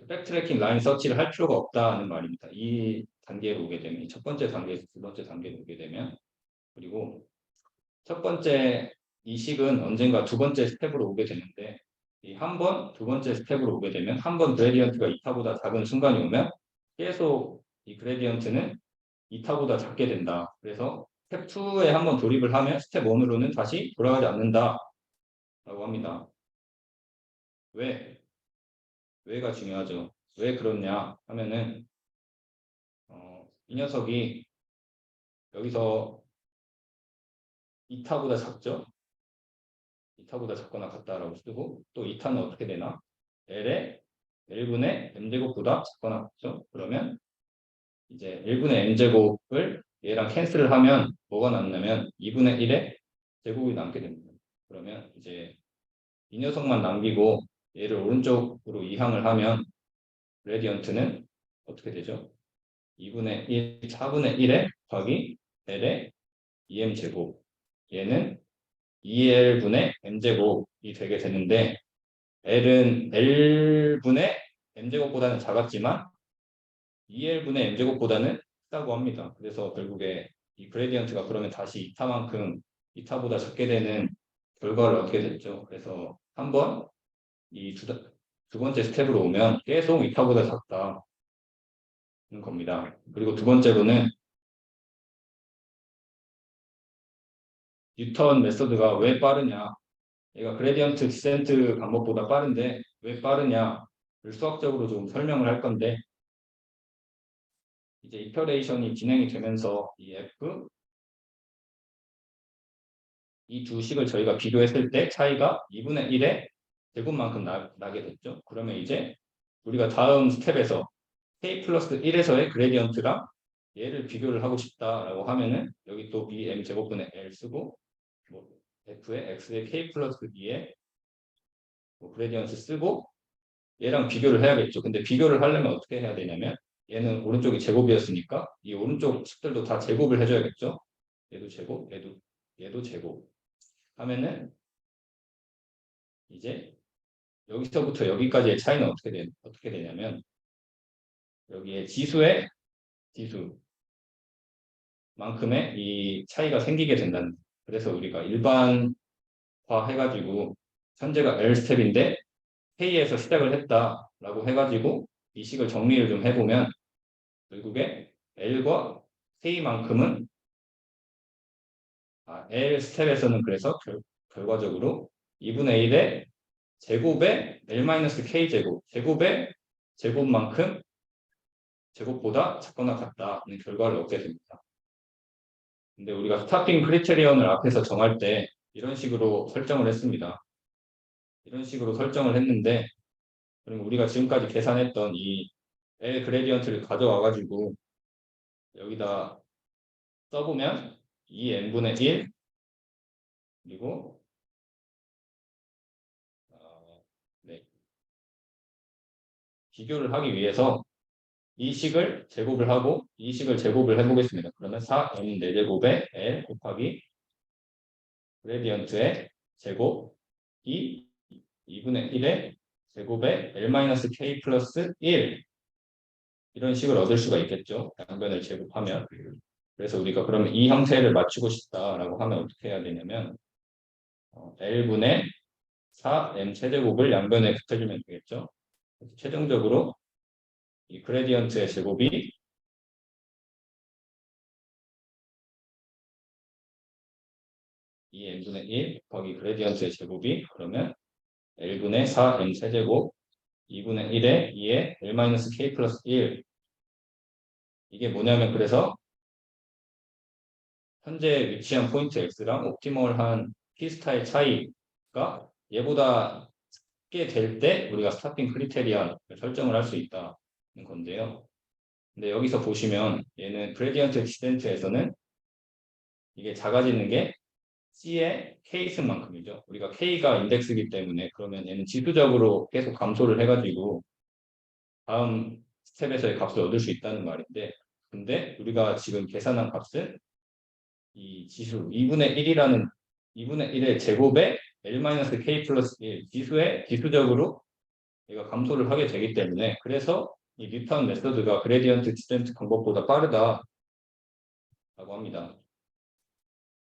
백트래킹 라인 서치를 할 필요가 없다는 말입니다. 이 단계로 오게 되면, 첫 번째 단계에서 두 번째 단계로 오게 되면, 그리고 첫 번째 이식은 언젠가 두 번째 스텝으로 오게 되는데, 이 한 번, 두 번째 스텝으로 오게 되면, 한 번 그레디언트가 이타보다 작은 순간이 오면 계속 이 그레디언트는 이타보다 작게 된다. 그래서 스텝 2에 한번 돌입을 하면 스텝 1으로는 다시 돌아가지 않는다 라고 합니다. 왜가 중요하죠. 왜 그렇냐 하면은 이 녀석이 여기서 이타보다 작죠. 이타보다 작거나 같다라고 쓰고, 또 이타는 어떻게 되나? L의 1분의 m제곱보다 작거나 같죠. 그러면 이제 1분의 m제곱을 얘랑 캔슬을 하면 뭐가 남냐면 2분의 1의 제곱이 남게 됩니다. 그러면 이제 이 녀석만 남기고 얘를 오른쪽으로 이항을 하면 그레디언트는 어떻게 되죠? 2분의 1, 4분의 1에 곱하기 L의 2m제곱, 얘는 2L분의 m제곱이 되게 되는데, L은 L분의 m제곱보다는 작았지만 2L분의 m제곱보다는 크다고 합니다. 그래서 결국에 이 그레디언트가 그러면 다시 이타보다 작게 되는 결과를 얻게 됐죠. 그래서 한번 이 두 번째 스텝으로 오면 계속 이타보다 작다는 겁니다. 그리고 두 번째로는 뉴턴 메소드가 왜 빠르냐, 얘가 그레디언트 디센트 방법보다 빠른데 왜 빠르냐를 수학적으로 좀 설명을 할 건데, 이제 이터레이션이 진행이 되면서 이 F, 이 두 식을 저희가 비교했을 때 차이가 2분의 1의 제곱만큼 나게 됐죠. 그러면 이제 우리가 다음 스텝에서 k 플러스 1에서의 그레디언트랑 얘를 비교를 하고 싶다라고 하면은 여기 또 bm 제곱분의 l 쓰고, 뭐 f의 x의 k 플러스 2의 뭐 그레디언트 쓰고 얘랑 비교를 해야겠죠. 근데 비교를 하려면 어떻게 해야 되냐면, 얘는 오른쪽이 제곱이었으니까 이 오른쪽 식들도 다 제곱을 해줘야겠죠. 얘도 제곱, 얘도 제곱 하면은 이제 여기서부터 여기까지의 차이는 어떻게 되냐면, 여기에 지수의 지수만큼의 이 차이가 생기게 된다는 거예요. 그래서 우리가 일반화 해가지고 현재가 L 스텝인데 K에서 시작을 했다라고 해가지고 이 식을 정리를 좀 해보면, 결국에 L과 K만큼은 L 스텝에서는 그래서 결과적으로 2분의 1의 제곱의 L-K 제곱, 제곱의 제곱만큼 제곱보다 작거나 같다는 결과를 얻게 됩니다. 근데 우리가 스타팅 크리테리언을 앞에서 정할 때 이런 식으로 설정을 했습니다. 이런 식으로 설정을 했는데, 그럼 우리가 지금까지 계산했던 이 L 그레디언트를 가져와 가지고 여기다 써보면 2n분의 1 그리고 네, 비교를 하기 위해서 이 식을 제곱을 하고 이 식을 제곱을 해보겠습니다. 그러면 4n 4제곱에 L 곱하기 그레디언트의 제곱 2분의 1의 제곱에 L-K 플러스 1 이런 식을 얻을 수가 있겠죠. 양변을 제곱하면. 그래서 우리가 그러면 이 형태를 맞추고 싶다라고 하면 어떻게 해야 되냐면 L분의 4m 세제곱을 양변에 곱해주면 되겠죠. 최종적으로 이 그레디언트의 제곱이 이 n분의 1 곱하기 그레디언트의 제곱이 그러면 L분의 4m 세제곱 2분의 1에 2에 L-K 플러스 1 이게 뭐냐면, 그래서 현재 위치한 포인트 X랑 옵티멀한 P스타의 차이가 얘보다 작게 될 때 우리가 스타팅 크리테리언을 설정을 할 수 있다는 건데요. 근데 여기서 보시면 얘는 그레디언트 디센트에서는 이게 작아지는 게 C의 K승만큼이죠. 우리가 K가 인덱스이기 때문에 그러면 얘는 지수적으로 계속 감소를 해가지고 다음 스텝에서의 값을 얻을 수 있다는 말인데, 근데 우리가 지금 계산한 값은 이 지수 2분의 1이라는 2분의 1의 제곱에 L-K 플러스 1 지수에 지수적으로 얘가 감소를 하게 되기 때문에, 그래서 이 뉴턴 메소드가 그레디언트 디센트 방법보다 빠르다라고 합니다.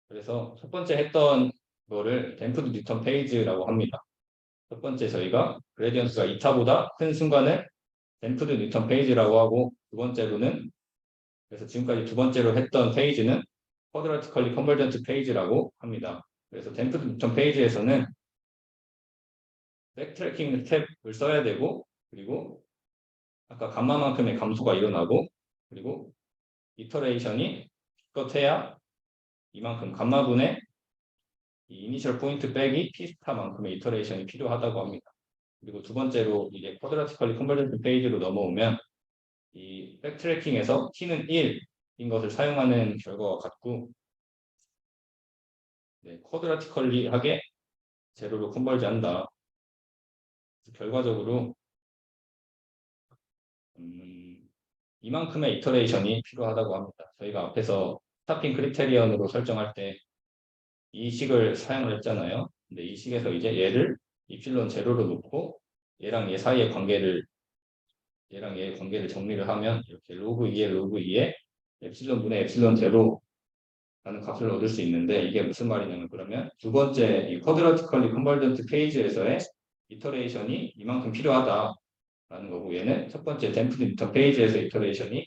그래서 첫 번째 했던 거를 댐프드 뉴턴 페이지라고 합니다. 첫 번째 저희가 그레디언트가 2타보다 큰 순간을 댐프드 뉴턴 페이지라고 하고, 두 번째로는 그래서 지금까지 두 번째로 했던 페이지는 쿼드라티컬리 컨버전트 페이지라고 합니다. 그래서 댐프드 뉴턴 페이지에서는 백트래킹 스텝을 써야 되고, 그리고 아까 감마만큼의 감소가 일어나고, 그리고 이터레이션이 기껏해야 이만큼 감마분의 이 이니셜 포인트 빼기 P스타만큼의 이터레이션이 필요하다고 합니다. 그리고 두 번째로 이제 쿼드라티컬리 컨버전트 페이지로 넘어오면 이 백트래킹에서 T는 1인 것을 사용하는 결과와 같고, 네, 쿼드라티컬리하게 제로로 컨버지 한다. 결과적으로 이만큼의 이터레이션이 필요하다고 합니다. 저희가 앞에서 스타핑 크리테리언으로 설정할 때 이 식을 사용을 했잖아요. 근데 이 식에서 이제 얘를 이필론 제로로 놓고 얘랑 얘 사이의 관계를 얘랑 얘의 관계를 정리를 하면 이렇게 로그 2의 로그 2에 엡실론 분의 엡실론 제로라는 값을 얻을 수 있는데, 이게 무슨 말이냐면, 그러면 두 번째 이 쿼드라티컬리 컨버전트 페이지에서의 이터레이션이 이만큼 필요하다라는 거고, 얘는 첫 번째 댐프드 뉴턴 페이지에서 이터레이션이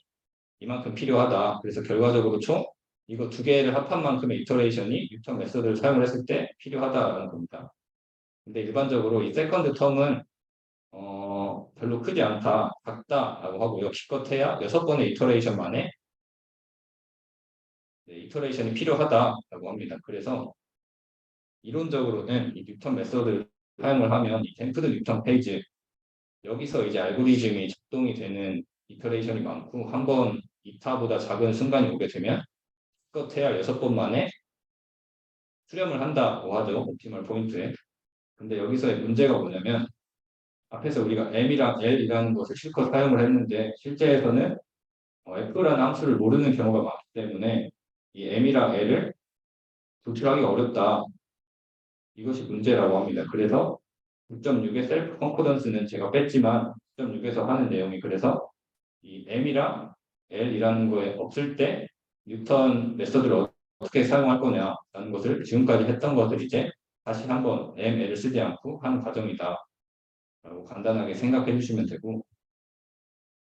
이만큼 필요하다. 그래서 결과적으로 총 이거 두 개를 합한 만큼의 이터레이션이 뉴턴 메소드를 사용을 했을 때 필요하다라는 겁니다. 근데 일반적으로 이 세컨드 텀은 별로 크지 않다, 작다라고 하고요. 기껏해야 6번의 이터레이션 만에 이터레이션이 필요하다라고 합니다. 그래서 이론적으로는 이 뉴턴 메소드를 사용을 하면 이 댐프드 뉴턴 페이지 여기서 이제 알고리즘이 작동이 되는 이터레이션이 많고, 한 번 2타보다 작은 순간이 오게 되면 기껏해야 6번 만에 수렴을 한다고 하죠. 옵티멀 포인트에. 근데 여기서의 문제가 뭐냐면, 앞에서 우리가 M이랑 L이라는 것을 실컷 사용을 했는데 실제에서는 F라는 함수를 모르는 경우가 많기 때문에 이 M이랑 L을 도출하기 어렵다. 이것이 문제라고 합니다. 그래서 9.6의 셀프 컨코던스는 제가 뺐지만 9.6에서 하는 내용이, 그래서 이 M이랑 L이라는 거에 없을 때 뉴턴 메소드를 어떻게 사용할 거냐라는 것을 지금까지 했던 것을 이제 다시 한번 M, L을 쓰지 않고 하는 과정이다 라고 간단하게 생각해 주시면 되고,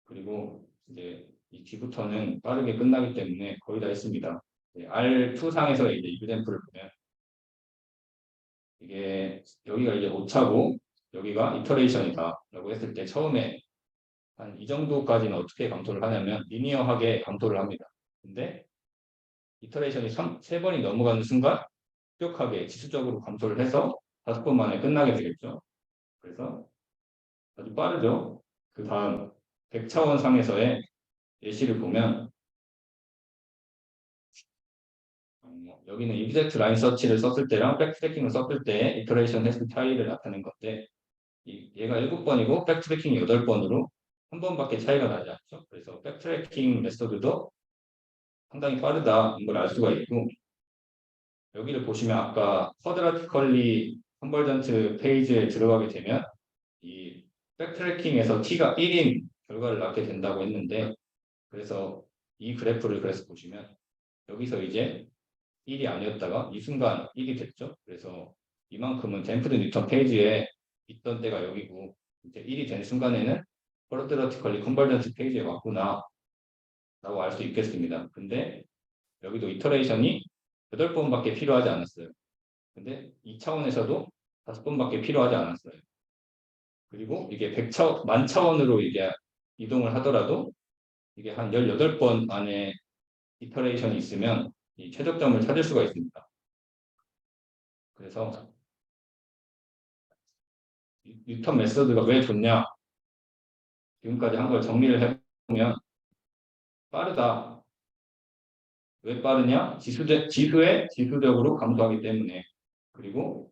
그리고 이제 이 뒤부터는 빠르게 끝나기 때문에 거의 다 했습니다. R2 상에서의 이제 이그젠플을 보면 이게 여기가 이제 오차고 여기가 이터레이션이다 라고 했을 때 처음에 한 이 정도까지는 어떻게 감소를 하냐면 리니어하게 감소를 합니다. 근데 이터레이션이 3번이 넘어가는 순간 급격하게 지수적으로 감소를 해서 5번 만에 끝나게 되겠죠. 그래서 아주 빠르죠. 그 다음 100차원 상에서의 예시를 보면 여기는 exact 라인 서치를 썼을 때랑 백트래킹을 썼을 때 이터레이션 횟수 차이를 나타낸 건데, 얘가 7번이고 백트래킹이 8번으로 한 번밖에 차이가 나지 않죠. 그래서 백트래킹 메소드도 상당히 빠르다는 걸 알 수가 있고, 여기를 보시면 아까 쿼드라티컬리 컨버전트 페이지에 들어가게 되면 이 백트래킹에서 t가 1인 결과를 낳게 된다고 했는데, 그래서 이 그래프를 그래서 보시면 여기서 이제 1이 아니었다가 이 순간 1이 됐죠. 그래서 이만큼은 댐프드 뉴턴 페이지에 있던 때가 여기고, 이제 1이 된 순간에는 쿼드라티컬리 컨버전트 페이지에 왔구나 라고 알 수 있겠습니다. 근데 여기도 이터레이션이 8번밖에 필요하지 않았어요. 근데 이 차원에서도 5번밖에 필요하지 않았어요. 그리고 이게 10,000차원으로 이게 이동을 하더라도 이게 한 18번 안에 이터레이션이 있으면 이 최적점을 찾을 수가 있습니다. 그래서 뉴턴 메소드가 왜 좋냐? 지금까지 한 걸 정리를 해보면 빠르다. 왜 빠르냐? 지수에 지수적으로 감소하기 때문에. 그리고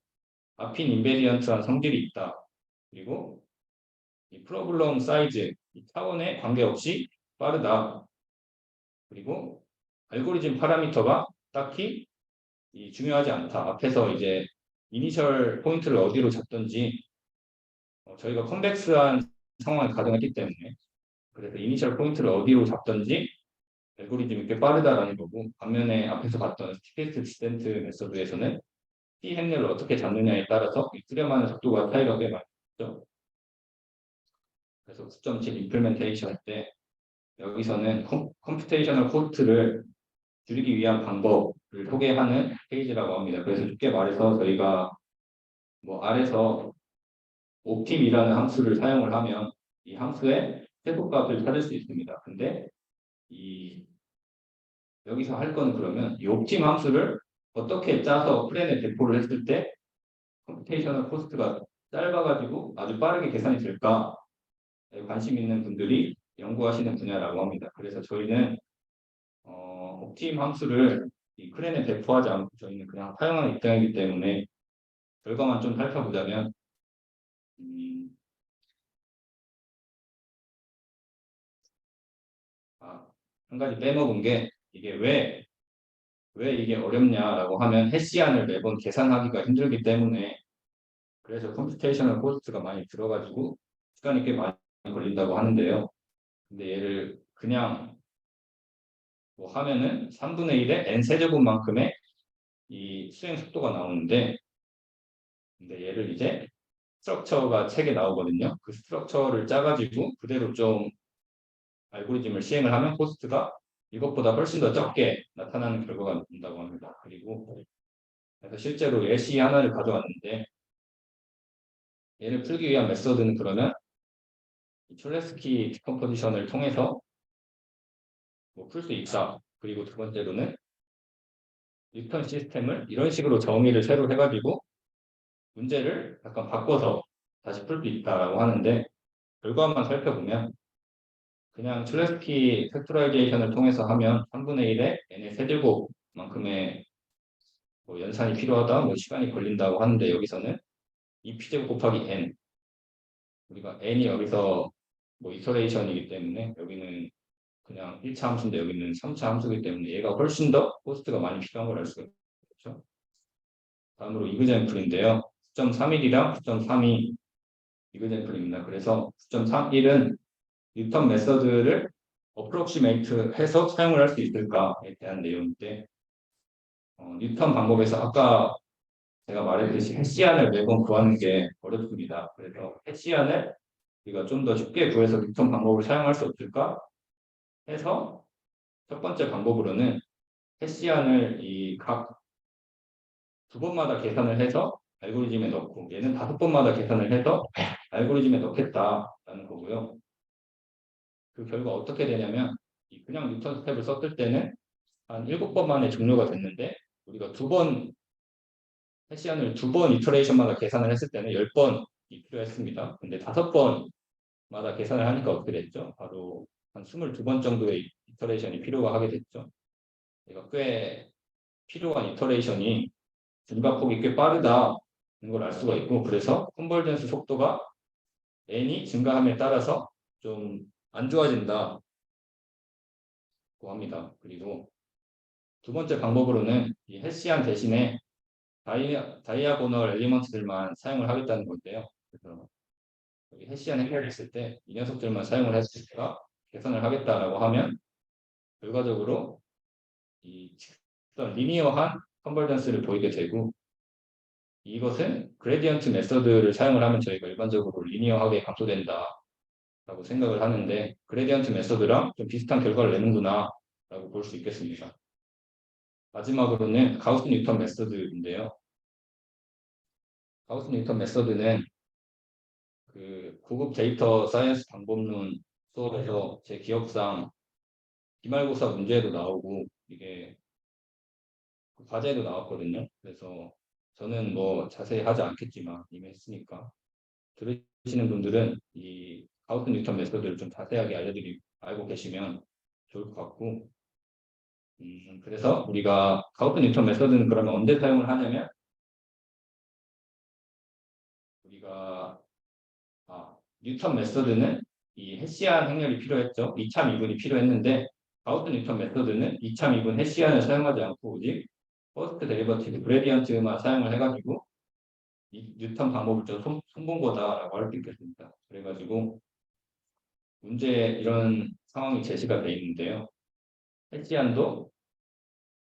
아핀 인베리언트한 성질이 있다. 그리고 이 프로블럼 사이즈, 이 차원에 관계없이 빠르다. 그리고 알고리즘 파라미터가 딱히 중요하지 않다. 앞에서 이제 이니셜 포인트를 어디로 잡든지 저희가 컨벡스한 상황을 가정했기 때문에 그래서 이니셜 포인트를 어디로 잡든지 알고리즘이 꽤 빠르다라는 거고 반면에 앞에서 봤던 스티페이스 디센트 메서드에서는 T 행렬을 어떻게 잡느냐에 따라서 수렴하는 속도가 차이가 꽤 많이 있죠. 그래서 9.7 임플멘테이션 할 때 여기서는 컴퓨테이셔널 코스트를 줄이기 위한 방법을 소개하는 페이지라고 합니다. 그래서 쉽게 말해서 저희가 뭐 아래서 옵팀이라는 함수를 사용을 하면 이 함수의 최소값을 찾을 수 있습니다. 근데 여기서 할 건 그러면 이 옵팀 함수를 어떻게 짜서 플랜에 배포를 했을 때 컴퓨테이셔널 코스트가 짧아가지고 아주 빠르게 계산이 될까 관심 있는 분들이 연구하시는 분야라고 합니다. 그래서 저희는 옵팀 함수를 이 플랜에 배포하지 않고 저희는 그냥 사용하는 입장이기 때문에 결과만 좀 살펴보자면 한 가지 빼먹은 게 이게 왜 이게 어렵냐라고 하면 해시안을 매번 계산하기가 힘들기 때문에 그래서 컴퓨테이셔널 코스트가 많이 들어가지고 시간이 꽤 많이 걸린다고 하는데요. 근데 얘를 그냥 뭐 하면은 3분의 1의 n 세제곱만큼의 이 수행 속도가 나오는데 근데 얘를 이제 스트럭처가 책에 나오거든요. 그 스트럭처를 짜가지고 그대로 좀 알고리즘을 시행을 하면 코스트가 이것보다 훨씬 더 적게 나타나는 결과가 나온다고 합니다. 그리고 그래서 실제로 예시 하나를 가져왔는데 얘를 풀기 위한 메서드는 그러면 촐레스키 디컴포지션을 통해서 뭐 풀 수 있다. 그리고 두 번째로는 뉴턴 시스템을 이런 식으로 정의를 새로 해가지고 문제를 약간 바꿔서 다시 풀 수 있다라고 하는데 결과만 살펴보면 그냥 촐레스키 팩토라이제이션을 통해서 하면 3분의 1의 n의 세제곱만큼의 뭐 연산이 필요하다, 뭐 시간이 걸린다고 하는데 여기서는 2p제곱 곱하기 n 우리가 n이 여기서 뭐 이터레이션이기 때문에 여기는 그냥 1차 함수인데 여기는 3차 함수이기 때문에 얘가 훨씬 더 코스트가 많이 필요한 걸 알 수가 있죠. 다음으로 이그젠플인데요. 9.31이랑 9.32 이그젠플입니다. 그래서 9.31은 뉴턴 메서드를 어프록시메이트 해서 사용을 할 수 있을까에 대한 내용인데 뉴턴 방법에서 아까 제가 말했듯이 해시안을 매번 구하는 게 어렵습니다. 그래서 해시안을 우리가 좀 더 쉽게 구해서 뉴턴 방법을 사용할 수 없을까 해서 첫 번째 방법으로는 해시안을 이 각 두 번마다 계산을 해서 알고리즘에 넣고 얘는 5번마다 계산을 해서 알고리즘에 넣겠다라는 거고요. 그 결과 어떻게 되냐면 그냥 뉴턴 스텝을 썼을 때는 한 7번 만에 종료가 됐는데 우리가 해시안을 2번 이터레이션마다 계산을 했을 때는 10번이 필요했습니다. 근데 5번마다 계산을 하니까 어떻게 됐죠? 바로 한 22번 정도의 이터레이션이 필요하게 됐죠. 얘가 꽤 필요한 이터레이션이 증가폭이 꽤 빠르다는 걸 알 수가 있고 그래서 컨버전스 속도가 n이 증가함에 따라서 좀 안 좋아진다고 합니다. 그리고 두 번째 방법으로는 이 해시안 대신에 다이아고널 엘리먼트들만 사용을 하겠다는 건데요. 그래서 여기 해시안 해결했을 때 이 녀석들만 사용을 했을까 계산을 하겠다라고 하면 결과적으로 이 어떤 리니어한 컨버전스를 보이게 되고 이것은 그레디언트 메서드를 사용을 하면 저희가 일반적으로 리니어하게 감소된다라고 생각을 하는데 그레디언트 메서드랑 좀 비슷한 결과를 내는구나 라고 볼 수 있겠습니다. 마지막으로는 가우스 뉴턴 메서드인데요. 가우스 뉴턴 메서드는 그 고급 데이터 사이언스 방법론 수업에서 제 기억상 기말고사 문제도 나오고 이게 그 과제도 나왔거든요. 그래서 저는 뭐 자세히 하지 않겠지만 이미 했으니까 들으시는 분들은 이 가우스 뉴턴 메서드를 좀 자세하게 알고 계시면 좋을 것 같고 그래서 우리가 가우스 뉴턴 메서드는 그러면 언제 사용을 하냐면 우리가 뉴턴 메서드는 이 헤시안 행렬이 필요했죠. 2차 미분이 필요했는데 가우스 뉴턴 메서드는 2차 미분 헤시안을 사용하지 않고 오직 퍼스트 데리버티브 그레디언트만 사용을 해가지고 이 뉴턴 방법을 좀 손본 거다라고 할 수 있겠습니다. 그래가지고 문제에 이런 상황이 제시가 돼 있는데요. 헤시안도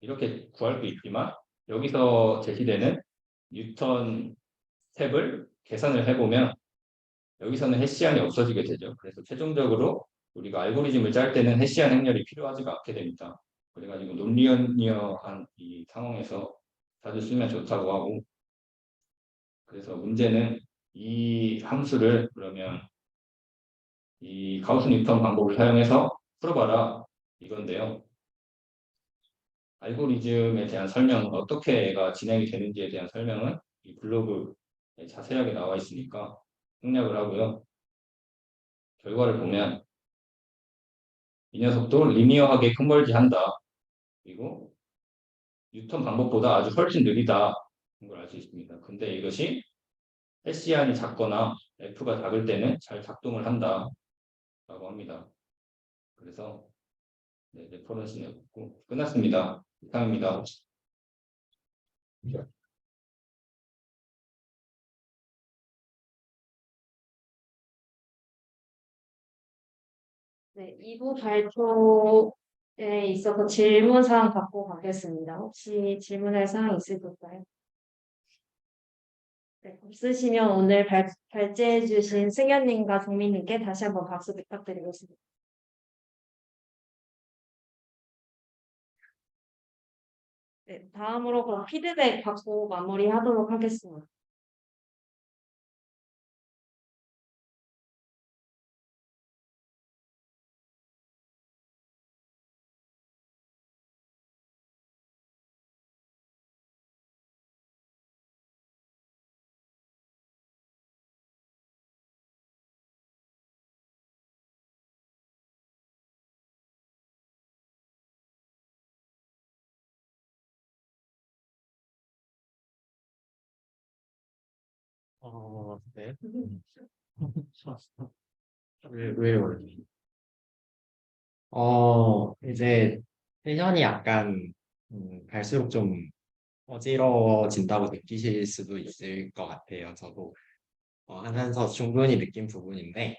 이렇게 구할 수 있지만 여기서 제시되는 뉴턴 스텝을 계산을 해보면 여기서는 헤시안이 없어지게 되죠. 그래서 최종적으로 우리가 알고리즘을 짤 때는 헤시안 행렬이 필요하지가 않게 됩니다. 그래가지고 논리니어한 이 상황에서 자주 쓰면 좋다고 하고 그래서 문제는 이 함수를 그러면 이 가우스 뉴턴 방법을 사용해서 풀어봐라 이건데요. 알고리즘에 대한 설명은 어떻게 얘가 진행이 되는지에 대한 설명은 이 블로그에 자세하게 나와 있으니까 생략을 하고요. 결과를 보면 이 녀석도 리니어하게 컨버지한다. 그리고 뉴턴 방법보다 아주 훨씬 느리다. 걸 알 수 있습니다. 근데 이것이 헤시안이 작거나 F가 작을 때는 잘 작동을 한다. 라고 합니다. 그래서 네, 레퍼런스는 없고 끝났습니다. 이상입니다. 네, 2부 발표에 있어서 질문 사항 받고 가겠습니다. 혹시 질문할 사항 있으실까요? 네, 없으시면 오늘 발제해 주신 승현님과 종민님께 다시 한번 박수 부탁드리겠습니다. 네, 다음으로 그럼 피드백 받고 마무리하도록 하겠습니다. 네. 왜 어렵지? 이제 세션이 약간 갈수록 좀 어지러워진다고 느끼실 수도 있을 것 같아요. 저도 하면서 충분히 느낀 부분인데,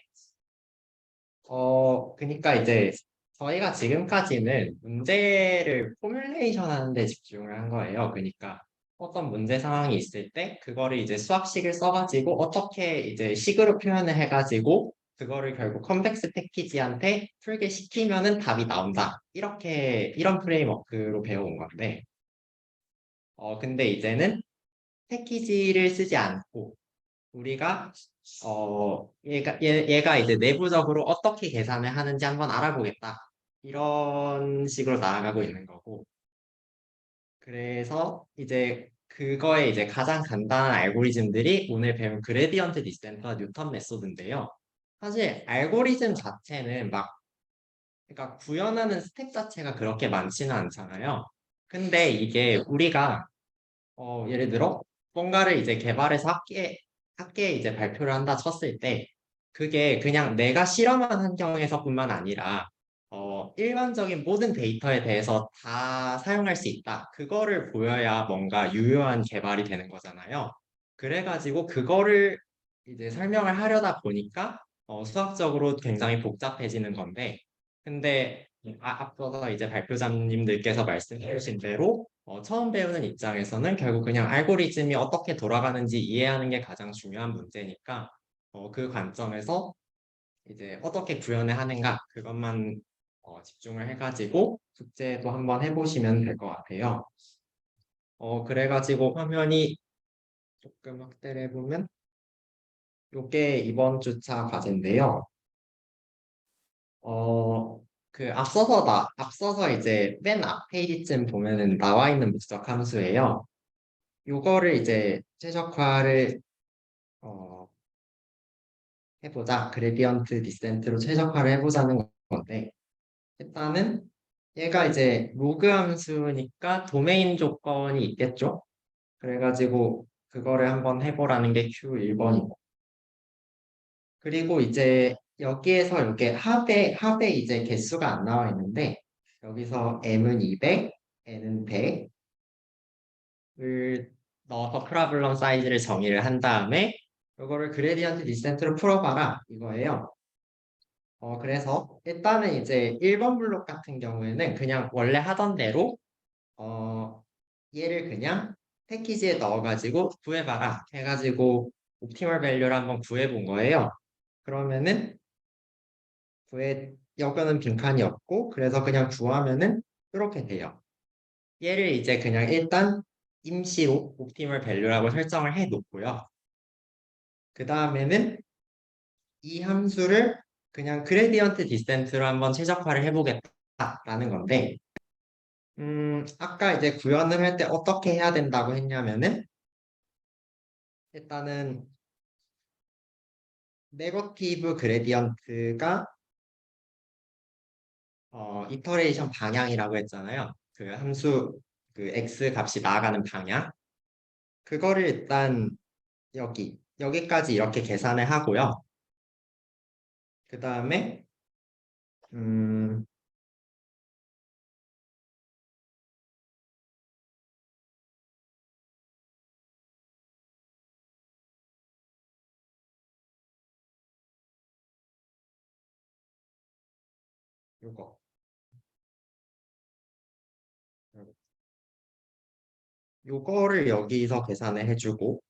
그러니까 이제 저희가 지금까지는 문제를 포뮬레이션 하는 데 집중을 한 거예요. 그러니까 어떤 문제 상황이 있을 때 그거를 이제 수학식을 써가지고 어떻게 이제 식으로 표현을 해가지고 그거를 결국 컨벡스 패키지한테 풀게 시키면은 답이 나온다. 이런 프레임워크로 배워온 건데, 근데 이제는 패키지를 쓰지 않고 우리가 얘가 이제 내부적으로 어떻게 계산을 하는지 한번 알아보겠다. 이런 식으로 나아가고 있는 거고. 그래서 이제 그거에 이제 가장 간단한 알고리즘들이 오늘 배운 그레디언트 디센트와 뉴턴 메소드인데요. 사실 알고리즘 자체는 막 그러니까 구현하는 스텝 자체가 그렇게 많지는 않잖아요. 근데 이게 우리가 예를 들어 뭔가를 이제 개발해서 학계에 이제 발표를 한다 쳤을 때 그게 그냥 내가 실험한 환경에서뿐만 아니라 일반적인 모든 데이터에 대해서 다 사용할 수 있다. 그거를 보여야 뭔가 유효한 개발이 되는 거잖아요. 그래가지고 그거를 이제 설명을 하려다 보니까 수학적으로 굉장히 복잡해지는 건데 근데 앞서서 이제 발표자님들께서 말씀해 주신 대로 처음 배우는 입장에서는 결국 그냥 알고리즘이 어떻게 돌아가는지 이해하는 게 가장 중요한 문제니까 그 관점에서 이제 어떻게 구현을 하는가 그것만 집중을 해가지고 숙제도 한번 해보시면 될 것 같아요. 그래가지고 화면이 조금 확대를 해보면 이게 이번 주차 과제인데요. 앞서서 이제 맨 앞 페이지쯤 보면은 나와 있는 목적 함수예요. 요거를 이제 최적화를 어, 해보자. 그레디언트 디센트로 최적화를 해보자는 건데 일단은 얘가 이제 로그 함수니까 도메인 조건이 있겠죠? 그래가지고 그거를 한번 해보라는 게 Q1번이고. 그리고 이제 여기에서 이렇게 합의 이제 개수가 안 나와 있는데 여기서 M은 200, N은 100을 넣어서 프로블럼 사이즈를 정의를 한 다음에 이거를 그레디언트 디센트로 풀어봐라 이거예요. 그래서 일단은 이제 1번 블록 같은 경우에는 그냥 원래 하던 대로 얘를 그냥 패키지에 넣어가지고 구해봐라 해가지고 옵티멀 밸류를 한번 구해본 거예요. 그러면은 여기는 빈칸이 없고 그래서 그냥 구하면은 이렇게 돼요. 얘를 이제 그냥 일단 임시로 옵티멀 밸류라고 설정을 해 놓고요. 그 다음에는 이 함수를 그냥 그레디언트 디센트로 한번 최적화를 해보겠다라는 건데 아까 이제 구현을 할 때 어떻게 해야 된다고 했냐면은 일단은 네거티브 그레디언트가 이터레이션 방향이라고 했잖아요. 그 함수 그 x 값이 나아가는 방향. 그거를 일단 여기까지 이렇게 계산을 하고요. 그 다음에 요거 요거를 여기서 계산을 해주고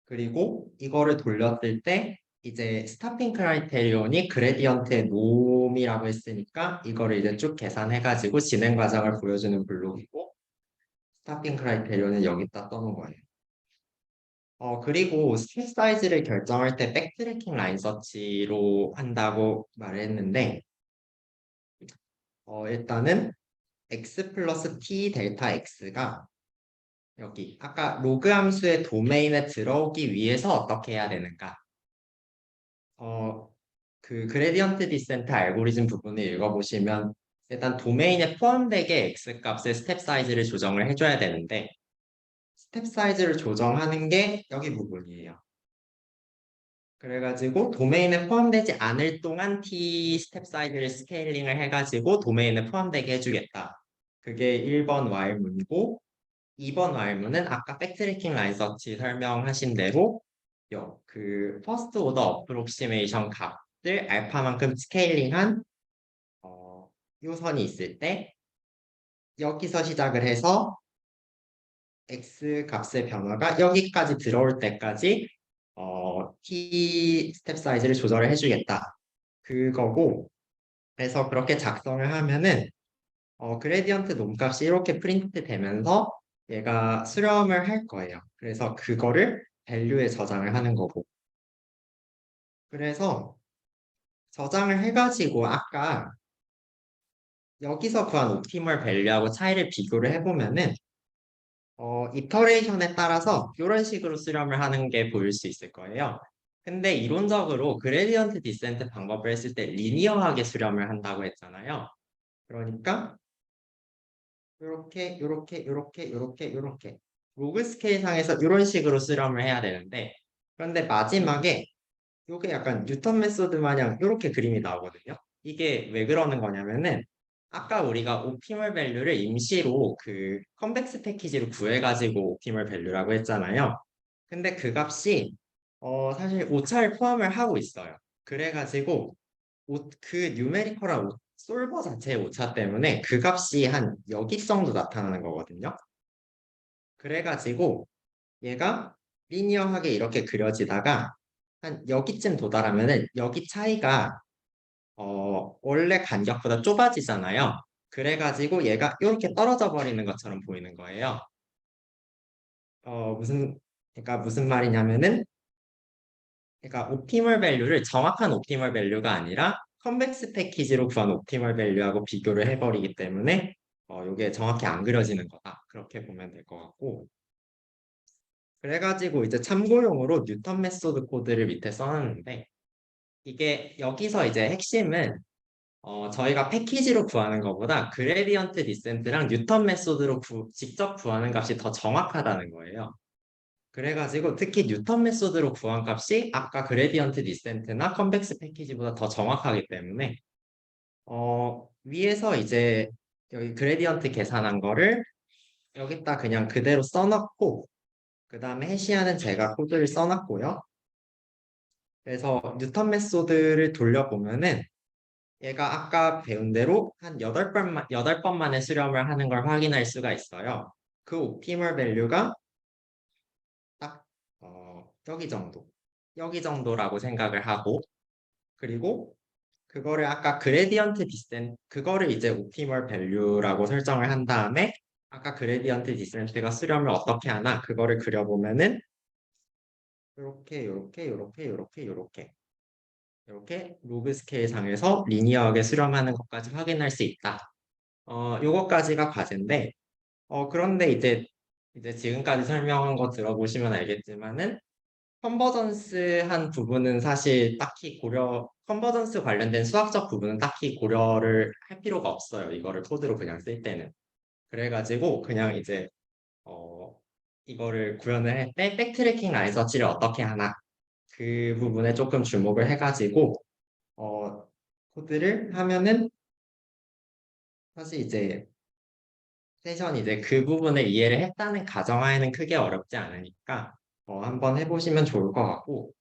그리고 이거를 돌렸을 때 이제 스타핑 크라이테리온이 그레디언트의 놈이라고 했으니까 이거를 이제 쭉 계산해가지고 진행 과정을 보여주는 블록이고 스타핑 크라이테리온은 여기다 떠놓은 거예요. 그리고 스텝 사이즈를 결정할 때 백트래킹 라인 서치로 한다고 말을 했는데 일단은 x 플러스 t 델타 x가 여기 아까 로그 함수의 도메인에 들어오기 위해서 어떻게 해야 되는가? 그 그레디언트 디센트 알고리즘 부분을 읽어보시면 일단 도메인에 포함되게 x 값의 스텝 사이즈를 조정을 해줘야 되는데 스텝 사이즈를 조정하는 게 여기 부분이에요. 그래가지고 도메인에 포함되지 않을 동안 t 스텝 사이즈를 스케일링을 해가지고 도메인에 포함되게 해주겠다. 그게 1번 while문이고 2번 while문은 아까 백트래킹 라인 서치 설명하신 대로 그 퍼스트 오더 어프록시메이션 값들 알파만큼 스케일링한 요선이 있을 때 여기서 시작을 해서 x 값의 변화가 여기까지 들어올 때까지 t 스텝 사이즈를 조절을 해주겠다. 그거고 그래서 그렇게 작성을 하면은 그레디언트 놈값이 이렇게 프린트 되면서 얘가 수렴을 할 거예요. 그래서 그거를 밸류에 저장을 하는 거고 그래서 저장을 해가지고 아까 여기서 구한 옵티멀 밸류하고 차이를 비교를 해보면은 이터레이션에 따라서 이런 식으로 수렴을 하는 게 보일 수 있을 거예요. 근데 이론적으로 그레디언트 디센트 방법을 했을 때 리니어하게 수렴을 한다고 했잖아요. 그러니까 요렇게 로그 스케일상에서 이런 식으로 수렴을 해야 되는데 그런데 마지막에 요게 약간 뉴턴 메소드 마냥 이렇게 그림이 나오거든요. 이게 왜 그러는 거냐면은 아까 우리가 옵티멀 밸류를 임시로 그 컨벡스 패키지로 구해가지고 옵티멀 밸류라고 했잖아요. 근데 그 값이 사실 오차를 포함을 하고 있어요. 그래가지고 그 뉴메리컬한 솔버 자체의 오차 때문에 그 값이 한 여기 정도 나타나는 거거든요. 그래가지고 얘가 리니어하게 이렇게 그려지다가 한 여기쯤 도달하면은 여기 차이가 원래 간격보다 좁아지잖아요. 그래가지고 얘가 이렇게 떨어져 버리는 것처럼 보이는 거예요. 그러니까 무슨 말이냐면은 그러니까 옵티멀 밸류를 정확한 옵티멀 밸류가 아니라 컨벡스 패키지로 구한 옵티멀 밸류하고 비교를 해버리기 때문에 이게 정확히 안 그려지는 거다. 그렇게 보면 될 것 같고 그래가지고 이제 참고용으로 뉴턴 메소드 코드를 밑에 써놨는데 이게 여기서 이제 핵심은 저희가 패키지로 구하는 것보다 그레디언트 디센트랑 뉴턴 메소드로 직접 구하는 값이 더 정확하다는 거예요. 그래가지고 특히 뉴턴 메소드로 구한 값이 아까 그레디언트 디센트나 컨벡스 패키지보다 더 정확하기 때문에 위에서 이제 여기 그레디언트 계산한 거를 여기다 그냥 그대로 써놨고 그 다음에 해시하는 제가 코드를 써놨고요. 그래서 뉴턴 메소드를 돌려보면은 얘가 아까 배운 대로 한 8번 만에 수렴을 하는 걸 확인할 수가 있어요. 그 옵티멀 밸류가 딱 여기 정도라고 생각을 하고 그리고 그거를 아까 그레디언트 디센트 그거를 이제 옵티멀 밸류라고 설정을 한 다음에 아까 그레디언트 디센트가 수렴을 어떻게 하나 그거를 그려보면은 이렇게 로그 스케일 상에서 리니어하게 수렴하는 것까지 확인할 수 있다. 요거까지가 과제인데 그런데 이제 지금까지 설명한 거 들어보시면 알겠지만은 컨버전스 한 부분은 사실 딱히 컨버전스 관련된 수학적 부분은 딱히 고려를 할 필요가 없어요. 이거를 코드로 그냥 쓸 때는. 그래가지고 그냥 이제 이거를 구현을 할 때 백트래킹 라인 서치를 어떻게 하나 그 부분에 조금 주목을 해가지고 코드를 하면은 사실 이제 세션 이제 그 부분을 이해를 했다는 가정하에는 크게 어렵지 않으니까 한번 해보시면 좋을 것 같고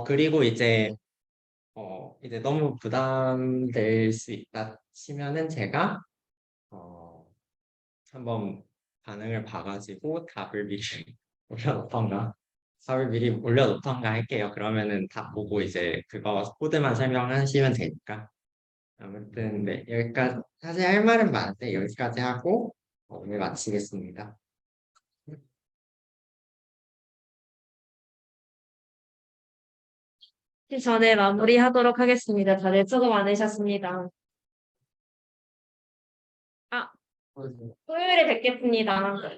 그리고 이제 너무 부담될 수 있다 치면은 제가 한번 반응을 봐가지고 답을 미리 올려놓던가 할게요. 그러면은 답 보고 이제 그거 코드만 설명하시면 되니까. 아무튼 네 여기까지 사실 할 말은 많은데 여기까지 하고 오늘 마치겠습니다. 전에 마무리하도록 하겠습니다. 다들 수고 많으셨습니다. 토요일에 뵙겠습니다.